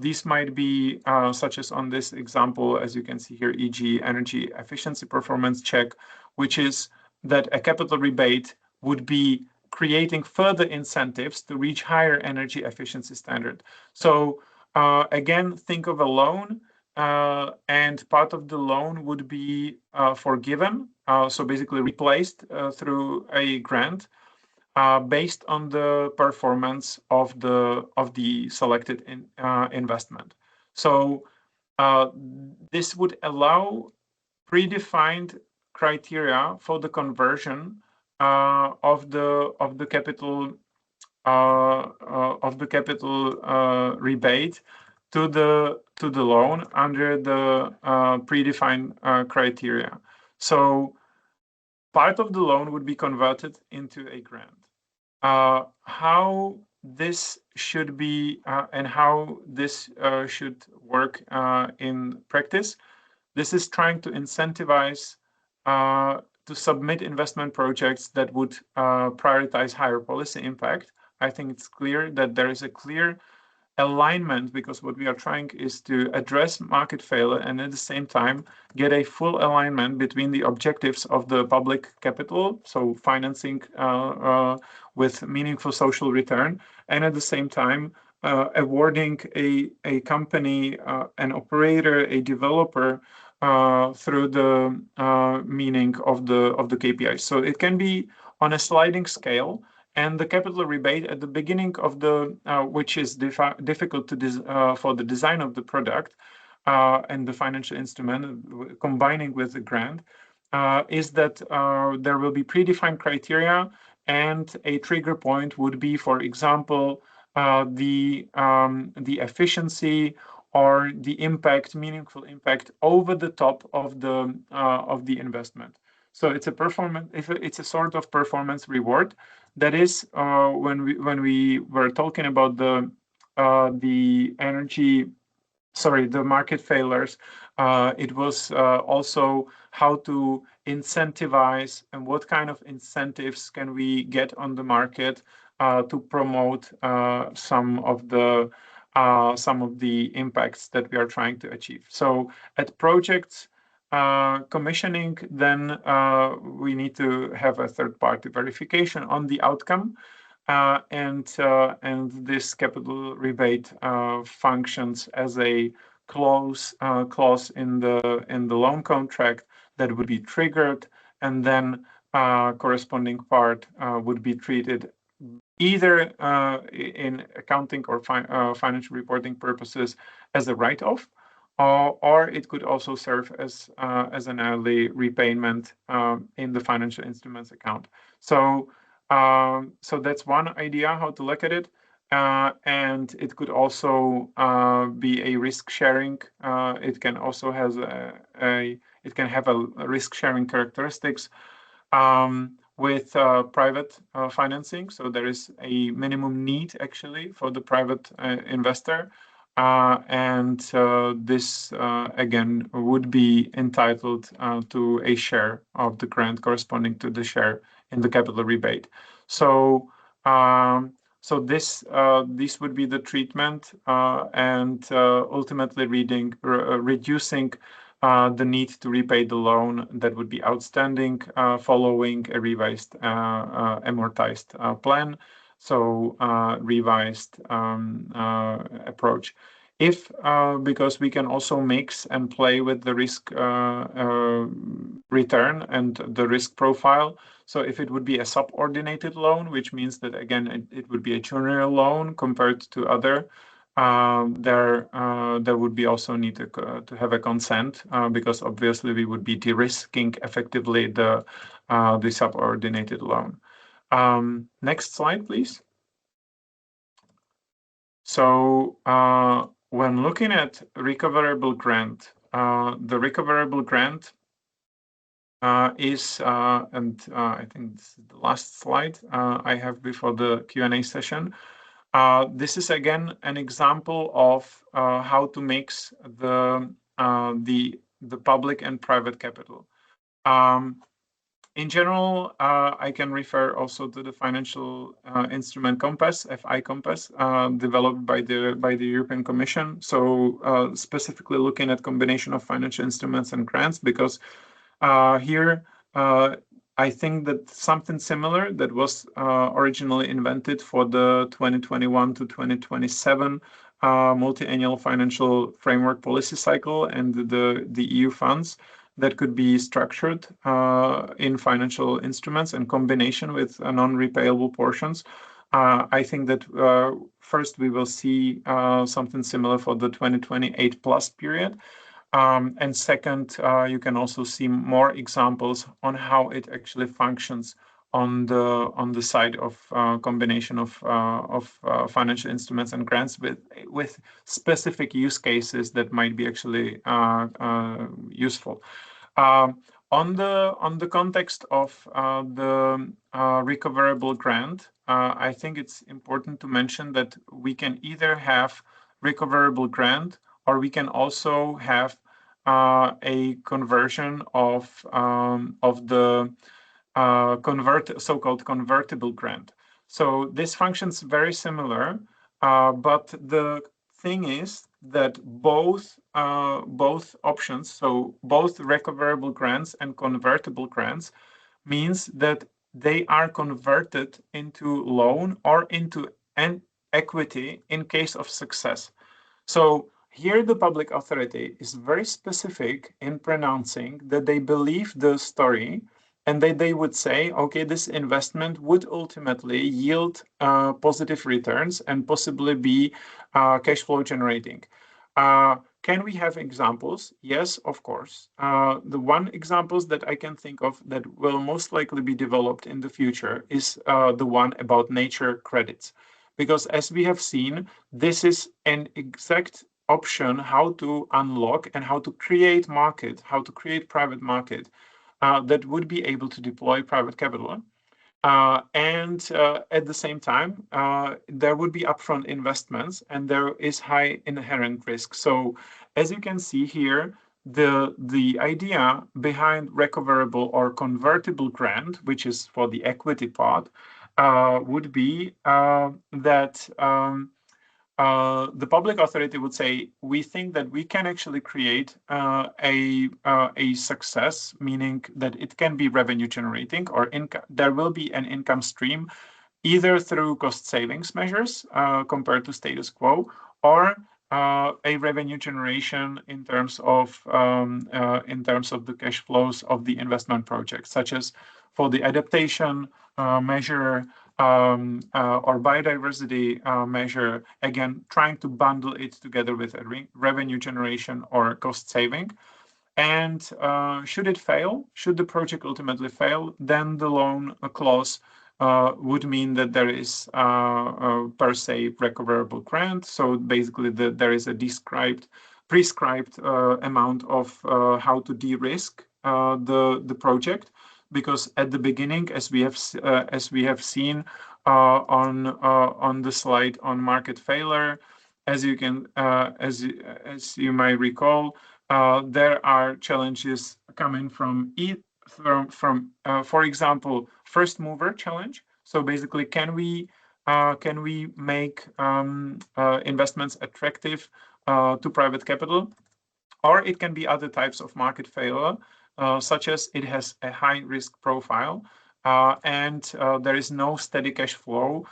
These might be such as on this example, as you can see here, e.g. energy efficiency performance check, which is that a capital rebate would be creating further incentives to reach higher energy efficiency standard. So again, think of a loan, and part of the loan would be forgiven, so basically replaced through a grant based on the performance of the selected investment. So this would allow predefined criteria for the conversion of the capital rebate to the loan under the predefined criteria. So part of the loan would be converted into a grant. How this should be and how this should work in practice, this is trying to incentivize to submit investment projects that would prioritize higher policy impact. I think it's clear that there is a clear alignment, because what we are trying is to address market failure and at the same time get a full alignment between the objectives of the public capital, so financing with meaningful social return, and at the same time awarding a company, an operator, a developer through the meaning of the KPIs. So it can be on a sliding scale, and the capital rebate at the beginning of the which is difficult to for the design of the product and the financial instrument combining with the grant is that there will be predefined criteria, and a trigger point would be, for example, the efficiency or the impact, meaningful impact over the top of the investment. So it's a performance. It's a sort of performance reward. That is when we were talking about the market failures. It was also how to incentivize and what kind of incentives can we get on the market to promote some of the impacts that we are trying to achieve. So at projects commissioning, then we need to have a third-party verification on the outcome, and this capital rebate functions as a clause in the loan contract that would be triggered, and then corresponding part would be treated either in accounting or financial reporting purposes as a write-off, or it could also serve as an early repayment in the financial instruments account. So that's one idea how to look at it, and it could also be a risk sharing. It can also have a risk sharing characteristics with private financing. So there is a minimum need actually for the private investor. And this again would be entitled to a share of the grant corresponding to the share in the capital rebate. So this would be the treatment, and ultimately reducing the need to repay the loan that would be outstanding following a revised amortized plan. So revised approach. If because we can also mix and play with the risk return and the risk profile. So if it would be a subordinated loan, which means that again it would be a junior loan compared to other, there would be also need to have a consent because obviously we would be de-risking effectively the subordinated loan. Next slide, please. So when looking at recoverable grant, the recoverable grant is, and I think this is the last slide I have before the Q&A session. This is again an example of how to mix the public and private capital. In general, I can refer also to the financial instrument compass, FI compass, developed by the European Commission. So specifically looking at combination of financial instruments and grants, because here I think that something similar that was originally invented for the 2021 to 2027 multi-annual financial framework policy cycle and the EU funds that could be structured in financial instruments in combination with non-repayable portions. I think that first we will see something similar for the 2028 plus period. And second, you can also see more examples on how it actually functions on the side of combination of financial instruments and grants with specific use cases that might be actually useful. On the context of the recoverable grant, I think it's important to mention that we can either have recoverable grant, or we can also have a conversion of the so-called convertible grant. So this functions very similar But the thing is that both options, so both recoverable grants and convertible grants, means that they are converted into loan or into an equity in case of success. So here the public authority is very specific in pronouncing that they believe the story and that they would say, okay, this investment would ultimately yield positive returns and possibly be cash flow generating. Can we have examples? Yes, of course. The one examples that I can think of that will most likely be developed in the future is the one about nature credits. Because as we have seen, this is an exact option how to unlock and how to create market, how to create private market that would be able to deploy private capital. And at the same time, there would be upfront investments and there is high inherent risk. So as you can see here, the idea behind recoverable or convertible grant, which is for the equity part, would be that the public authority would say, we think that we can actually create a success, meaning that it can be revenue generating or there will be an income stream either through cost savings measures compared to status quo or a revenue generation in terms of the cash flows of the investment project, such as for the adaptation measure or biodiversity measure, again, trying to bundle it together with a revenue generation or cost saving. And should it fail, should the project ultimately fail, then the loan clause would mean that there is per se recoverable grant. So basically there is a prescribed amount of how to de-risk the project, because at the beginning, as we have seen on the slide on market failure, as you might recall, there are challenges coming from for example, first mover challenge. So basically, can we make investments attractive to private capital? Or it can be other types of market failure, such as it has a high risk profile and there is no steady cash flow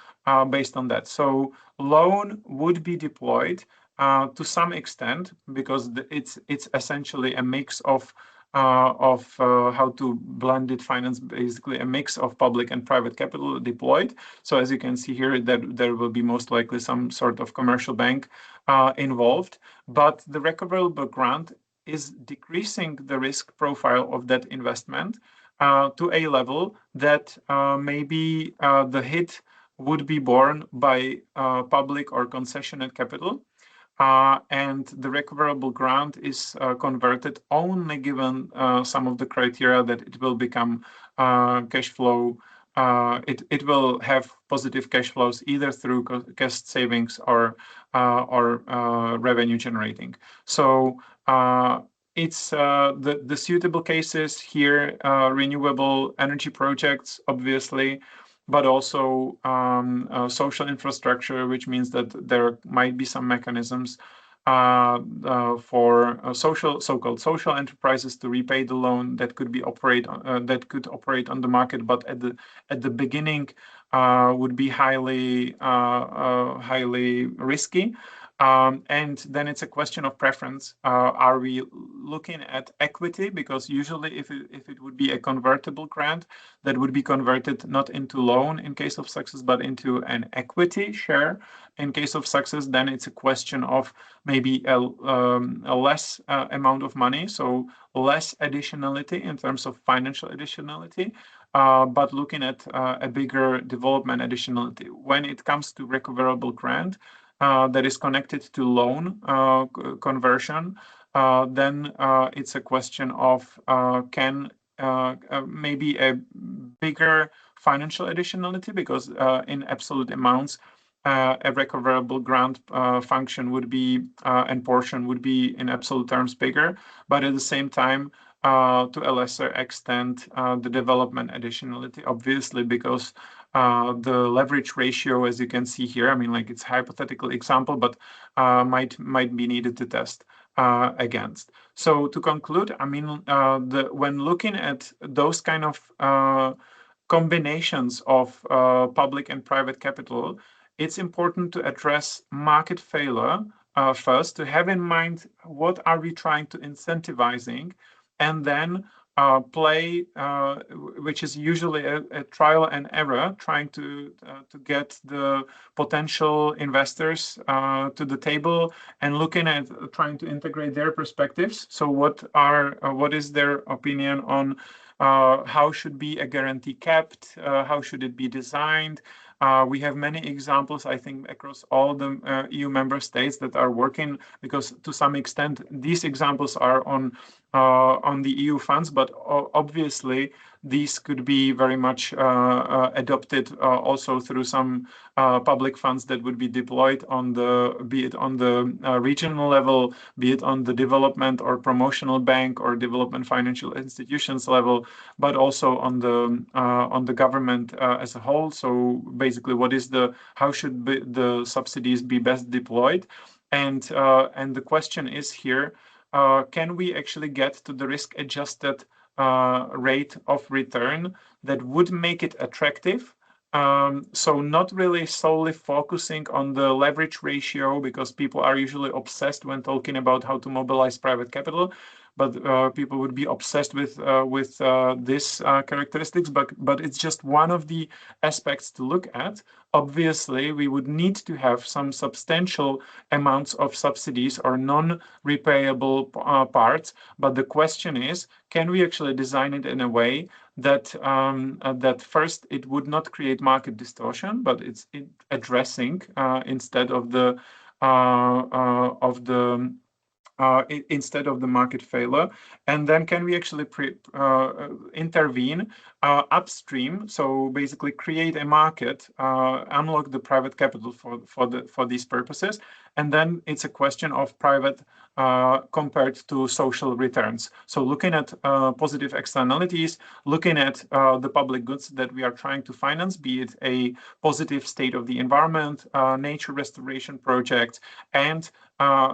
based on that. So loan would be deployed to some extent because it's essentially a mix of how to blended finance, basically a mix of public and private capital deployed. So as you can see here, that there will be most likely some sort of commercial bank involved, but the recoverable grant is decreasing the risk profile of that investment to a level that maybe the hit would be borne by public or concessional capital. And the recoverable grant is converted only given some of the criteria that it will become cash flow. It will have positive cash flows either through cost savings or revenue generating. So it's the suitable cases here, renewable energy projects, obviously, but also social infrastructure, which means that there might be some mechanisms for so-called social enterprises to repay the loan that could operate on the market, but at the beginning would be highly risky. And then it's a question of preference. Are we looking at equity? Because usually if it would be a convertible grant, that would be converted not into loan in case of success, but into an equity share in case of success, then it's a question of maybe a less amount of money, so less additionality in terms of financial additionality, but looking at a bigger development additionality. When it comes to recoverable grant, that is connected to loan conversion, then it's a question of can maybe a bigger financial additionality, because in absolute amounts, a recoverable grant function would be and portion would be in absolute terms bigger, but at the same time, to a lesser extent, the development additionality, obviously, because the leverage ratio, as you can see here. I mean, like it's a hypothetical example, but might be needed to test against. So to conclude, I mean, when looking at those kind of combinations of public and private capital, it's important to address market failure first, to have in mind what are we trying to incentivizing, and then play, which is usually a trial and error, trying to get the potential investors to the table and looking at trying to integrate their perspectives. So what is their opinion on how should be a guarantee kept? How should it be designed? We have many examples, I think, across all the EU member states that are working, because to some extent these examples are on the EU funds, but obviously these could be very much adopted also through some public funds that would be deployed on be it on the regional level, be it on the development or promotional bank or development financial institutions level, but also on the government as a whole. So basically, how should the subsidies be best deployed? And the question is here, can we actually get to the risk-adjusted rate of return that would make it attractive? So not really solely focusing on the leverage ratio, because people are usually obsessed when talking about how to mobilize private capital, but people would be obsessed with this characteristics, but it's just one of the aspects to look at. Obviously, we would need to have some substantial amounts of subsidies or non-repayable parts, but the question is, can we actually design it in a way that that first it would not create market distortion, but it's addressing instead of the instead of the market failure, and then can we actually intervene upstream? So basically, create a market, unlock the private capital for these purposes, and then it's a question of private compared to social returns. So looking at positive externalities, looking at the public goods that we are trying to finance, be it a positive state of the environment, nature restoration projects, and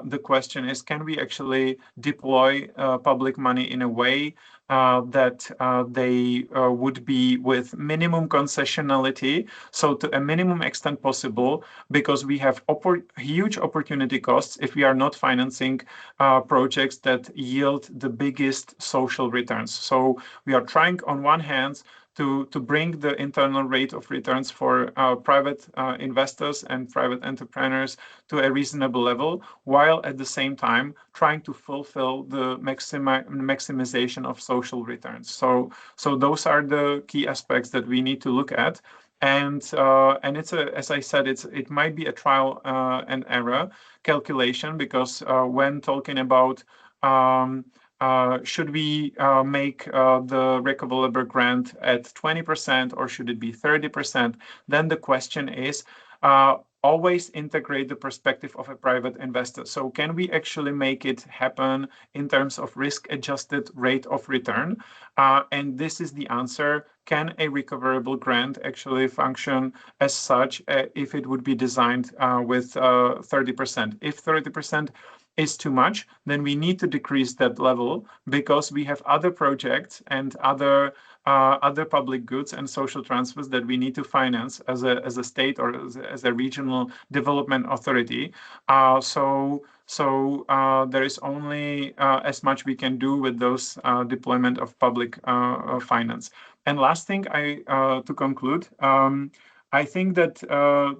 the question is, can we actually deploy public money in a way that they would be with minimum concessionality, so to a minimum extent possible, because we have huge opportunity costs if we are not financing projects that yield the biggest social returns. So we are trying on one hand to bring the internal rate of returns for private investors and private entrepreneurs to a reasonable level, while at the same time trying to fulfill the maximization of social returns. So those are the key aspects that we need to look at. And it's as I said, it might be a trial and error calculation, because when talking about should we make the recoverable grant at 20% or should it be 30%? Then the question is, always integrate the perspective of a private investor. So can we actually make it happen in terms of risk-adjusted rate of return? And this is the answer. Can a recoverable grant actually function as such if it would be designed with 30%? If 30% is too much, then we need to decrease that level, because we have other projects and other public goods and social transfers that we need to finance as a state or as a regional development authority. So there is only as much we can do with those deployment of public finance. And last thing, to conclude, I think that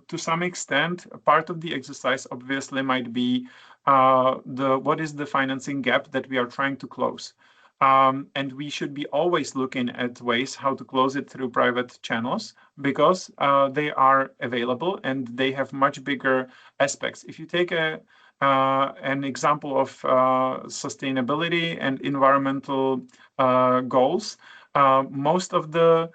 to some extent, part of the exercise obviously might be what is the financing gap that we are trying to close. And we should be always looking at ways how to close it through private channels, because they are available and they have much bigger aspects. If you take an example of sustainability and environmental goals, most of the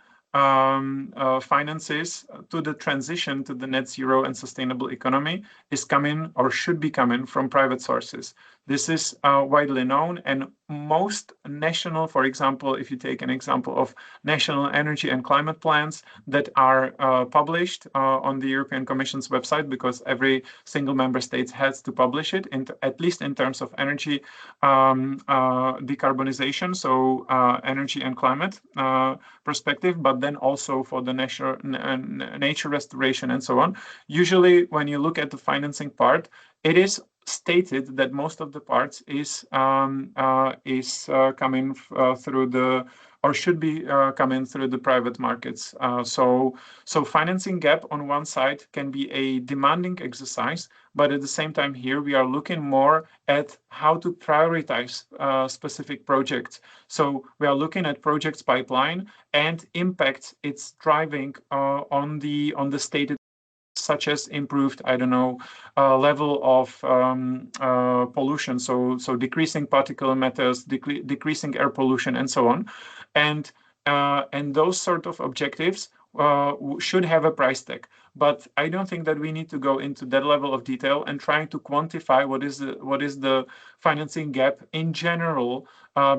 finances to the transition to the net zero and sustainable economy is coming or should be coming from private sources. This is widely known, and most national, for example, if you take an example of national energy and climate plans that are published on the European Commission's website, because every single member state has to publish it, at least in terms of energy decarbonization, so energy and climate perspective, but then also for the nature restoration and so on. Usually, when you look at the financing part, it is stated that most of the parts is coming through the, or should be coming through the private markets. So financing gap on one side can be a demanding exercise, but at the same time here we are looking more at how to prioritize specific projects. So we are looking at projects pipeline and impacts it's driving on the stated, such as improved, I don't know, level of pollution, so decreasing particulate matters, decreasing air pollution, and so on, and those sort of objectives should have a price tag. But I don't think that we need to go into that level of detail and trying to quantify what is the financing gap in general,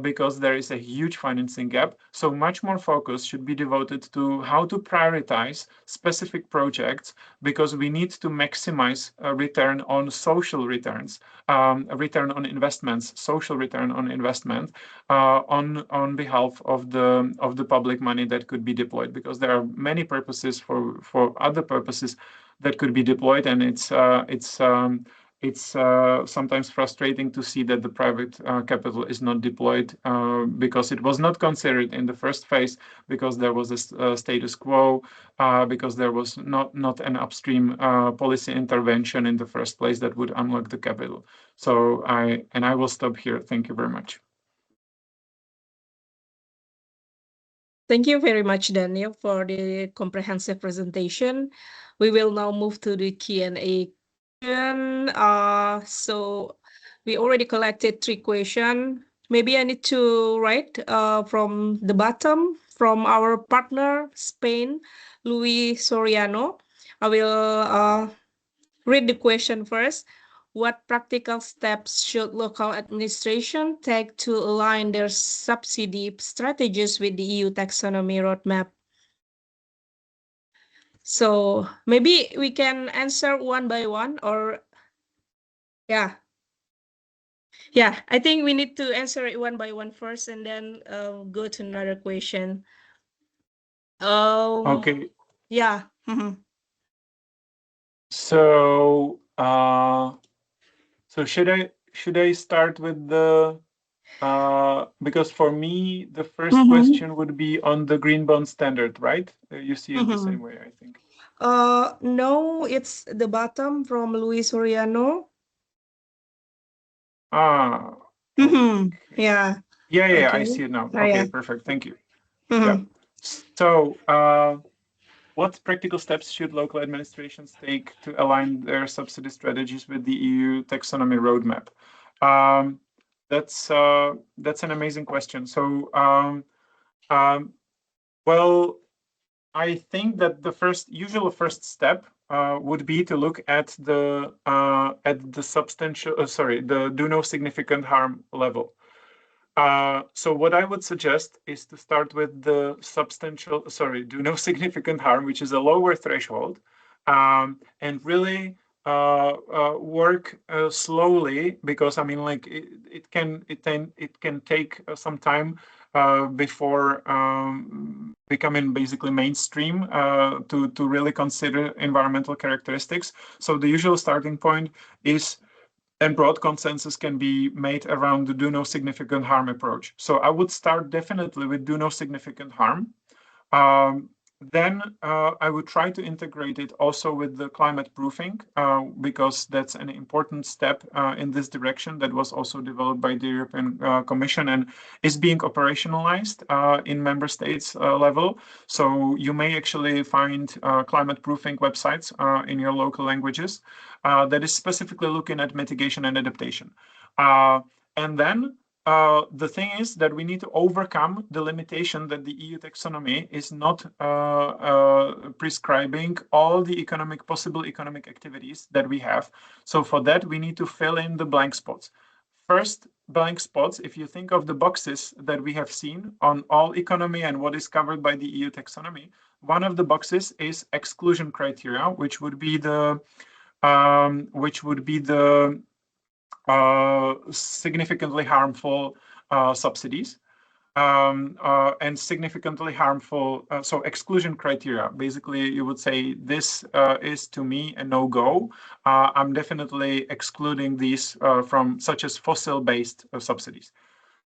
because there is a huge financing gap. So much more focus should be devoted to how to prioritize specific projects, because we need to maximize return on social returns, return on investments, social return on investment on behalf of the public money that could be deployed, because there are many purposes for other purposes that could be deployed, and it's sometimes frustrating to see that the private capital is not deployed because it was not considered in the first phase, because there was a status quo, because there was not an upstream policy intervention in the first place that would unlock the capital. So I will stop here. Thank you very much. Thank you very much, Daniel, for the comprehensive presentation. We will now move to the Q&A. So we already collected 3 questions. Maybe I need to write from the bottom, from our partner, Spain, Luis Soriano. I will read the question first. What practical steps should local administration take to align their subsidy strategies with the EU taxonomy roadmap? So maybe we can answer one by one, or yeah. I think we need to answer it one by one first, and then go to another question. Okay. Yeah. So so should I start with the because for me the first question would be on the green bond standard, right? You see it the same way, I think. No, it's the bottom from Luis Soriano. Okay. Yeah. Okay. I see it now. Okay, yeah. Perfect. Thank you. Yeah. So what practical steps should local administrations take to align their subsidy strategies with the EU taxonomy roadmap? That's an amazing question. So well, I think that the usual first step would be to look at the do no significant harm level. So what I would suggest is to start with the do no significant harm, which is a lower threshold, and really work slowly, because I mean, like it can take some time before becoming basically mainstream to really consider environmental characteristics. So the usual starting point is, and broad consensus can be made around the do no significant harm approach. So I would start definitely with do no significant harm. Then I would try to integrate it also with the climate proofing, because that's an important step in this direction that was also developed by the European Commission and is being operationalized in member states level. So you may actually find climate proofing websites in your local languages that is specifically looking at mitigation and adaptation. And then the thing is that we need to overcome the limitation that the EU taxonomy is not prescribing all the possible economic activities that we have. So for that, we need to fill in the blank spots. first blank spots, if you think of the boxes that we have seen on all economy and what is covered by the EU taxonomy, one of the boxes is exclusion criteria, which would be the significantly harmful subsidies. And significantly harmful, so exclusion criteria. Basically, you would say this is to me a no-go. I'm definitely excluding these from such as fossil-based subsidies.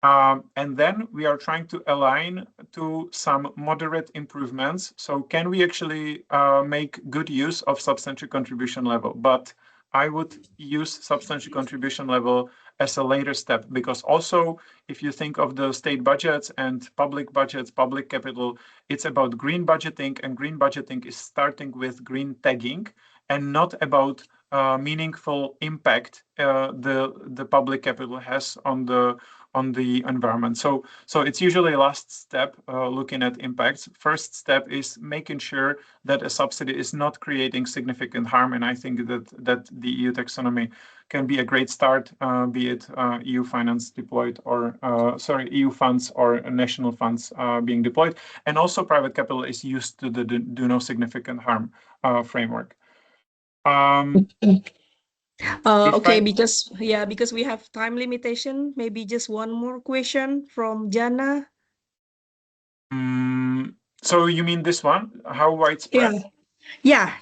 And then we are trying to align to some moderate improvements. So can we actually make good use of substantial contribution level? But I would use substantial contribution level as a later step, because also if you think of the state budgets and public budgets, public capital, it's about green budgeting, and green budgeting is starting with green tagging and not about meaningful impact the public capital has on the environment. So it's usually last step looking at impacts. First step is making sure that a subsidy is not creating significant harm, and I think that the EU taxonomy can be a great start, be it EU finance deployed or EU funds or national funds being deployed, and also private capital is used to the do no significant harm framework. Okay, because we have time limitation, maybe just one more question from Jana. So you mean this one? How widespread? Yeah.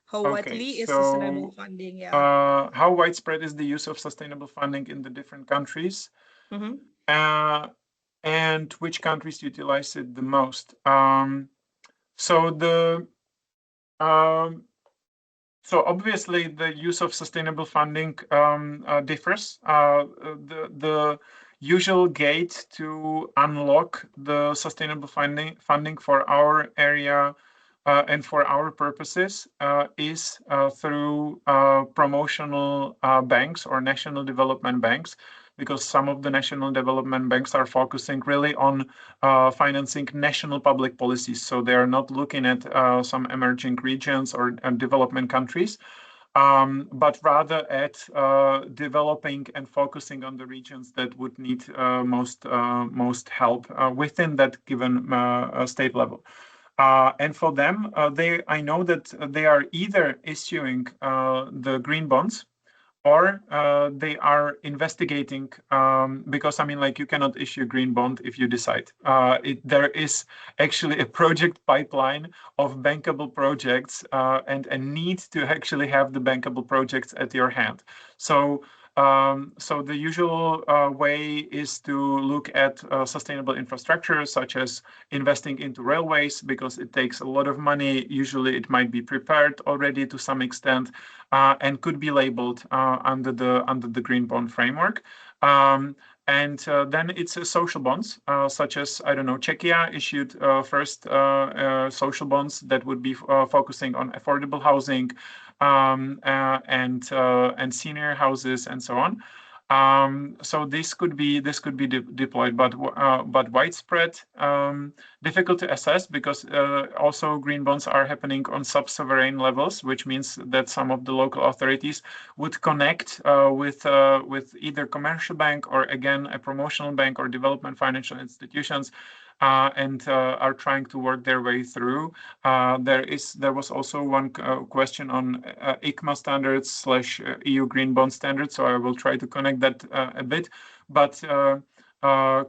How Okay, widely is sustainable funding? How widespread is the use of sustainable funding in the different countries? And which countries utilize it the most? So obviously the use of sustainable funding differs. The usual gate to unlock the sustainable funding for our area and for our purposes is through promotional banks or national development banks, because some of the national development banks are focusing really on financing national public policies. So they are not looking at some emerging regions or development countries, but rather at developing and focusing on the regions that would need most help within that given state level. And for them, I know that they are either issuing the green bonds, or they are investigating, because I mean, like, you cannot issue a green bond if you decide. There is actually a project pipeline of bankable projects and a need to actually have the bankable projects at your hand. So the usual way is to look at sustainable infrastructure, such as investing into railways, because it takes a lot of money. Usually it might be prepared already to some extent and could be labeled under the green bond framework. And then it's social bonds, such as, I don't know, Czechia issued first social bonds that would be focusing on affordable housing and senior houses and so on. So this could be deployed, but widespread, difficult to assess, because also green bonds are happening on sub-sovereign levels, which means that some of the local authorities would connect with either commercial bank or again a promotional bank or development financial institutions. And are trying to work their way through. There was also one question on ICMA standards / EU green bond standards, so I will try to connect that a bit, but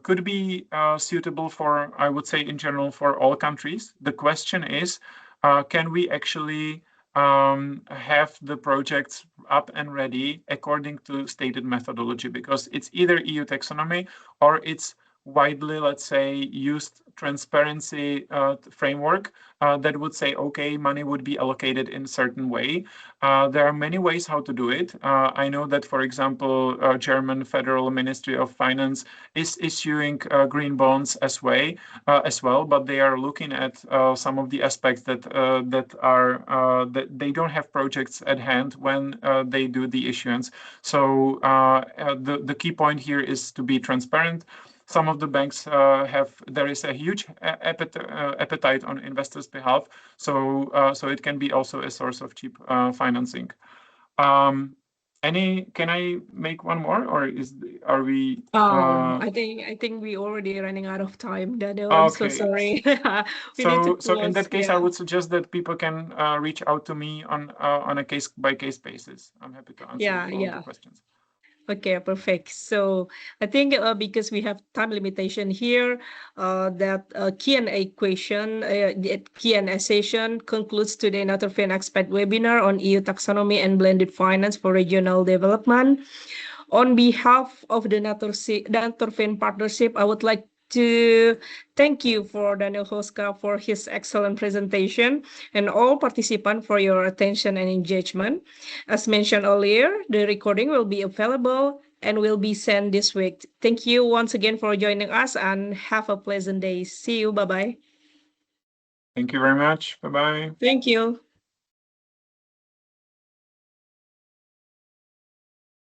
could be suitable for, I would say, in general, for all countries. The question is, can we actually have the projects up and ready according to stated methodology? Because it's either EU taxonomy or it's widely, let's say, used transparency framework that would say, okay, money would be allocated in a certain way. There are many ways how to do it. I know that, for example, German Federal Ministry of Finance is issuing green bonds as well, but they are looking at some of the aspects that they don't have projects at hand when they do the issuance. So the key point here is to be transparent. Some of the banks there is a huge appetite on investors' behalf, so it can be also a source of cheap financing. Can I make one more, or are we? I think we already running out of time, Daniel. I'm so Okay. sorry. We need to So in close. that case, I Yeah. would suggest that people can reach out to me on a case by case basis. I'm happy to answer Yeah, all the yeah. questions. Okay, perfect. So I think because we have time limitation here, that Q&A question, the Q&A session concludes today NATUREFIN Expert webinar on EU taxonomy and blended finance for regional development. On behalf of the NATUREFIN partnership, I would like to thank you for Daniel Houska for his excellent presentation and all participants for your attention and engagement. As mentioned earlier, the recording will be available and will be sent this week. Thank you once again for joining us and have a pleasant day. See you. Bye-bye. Thank you very much. Bye-bye. Thank you.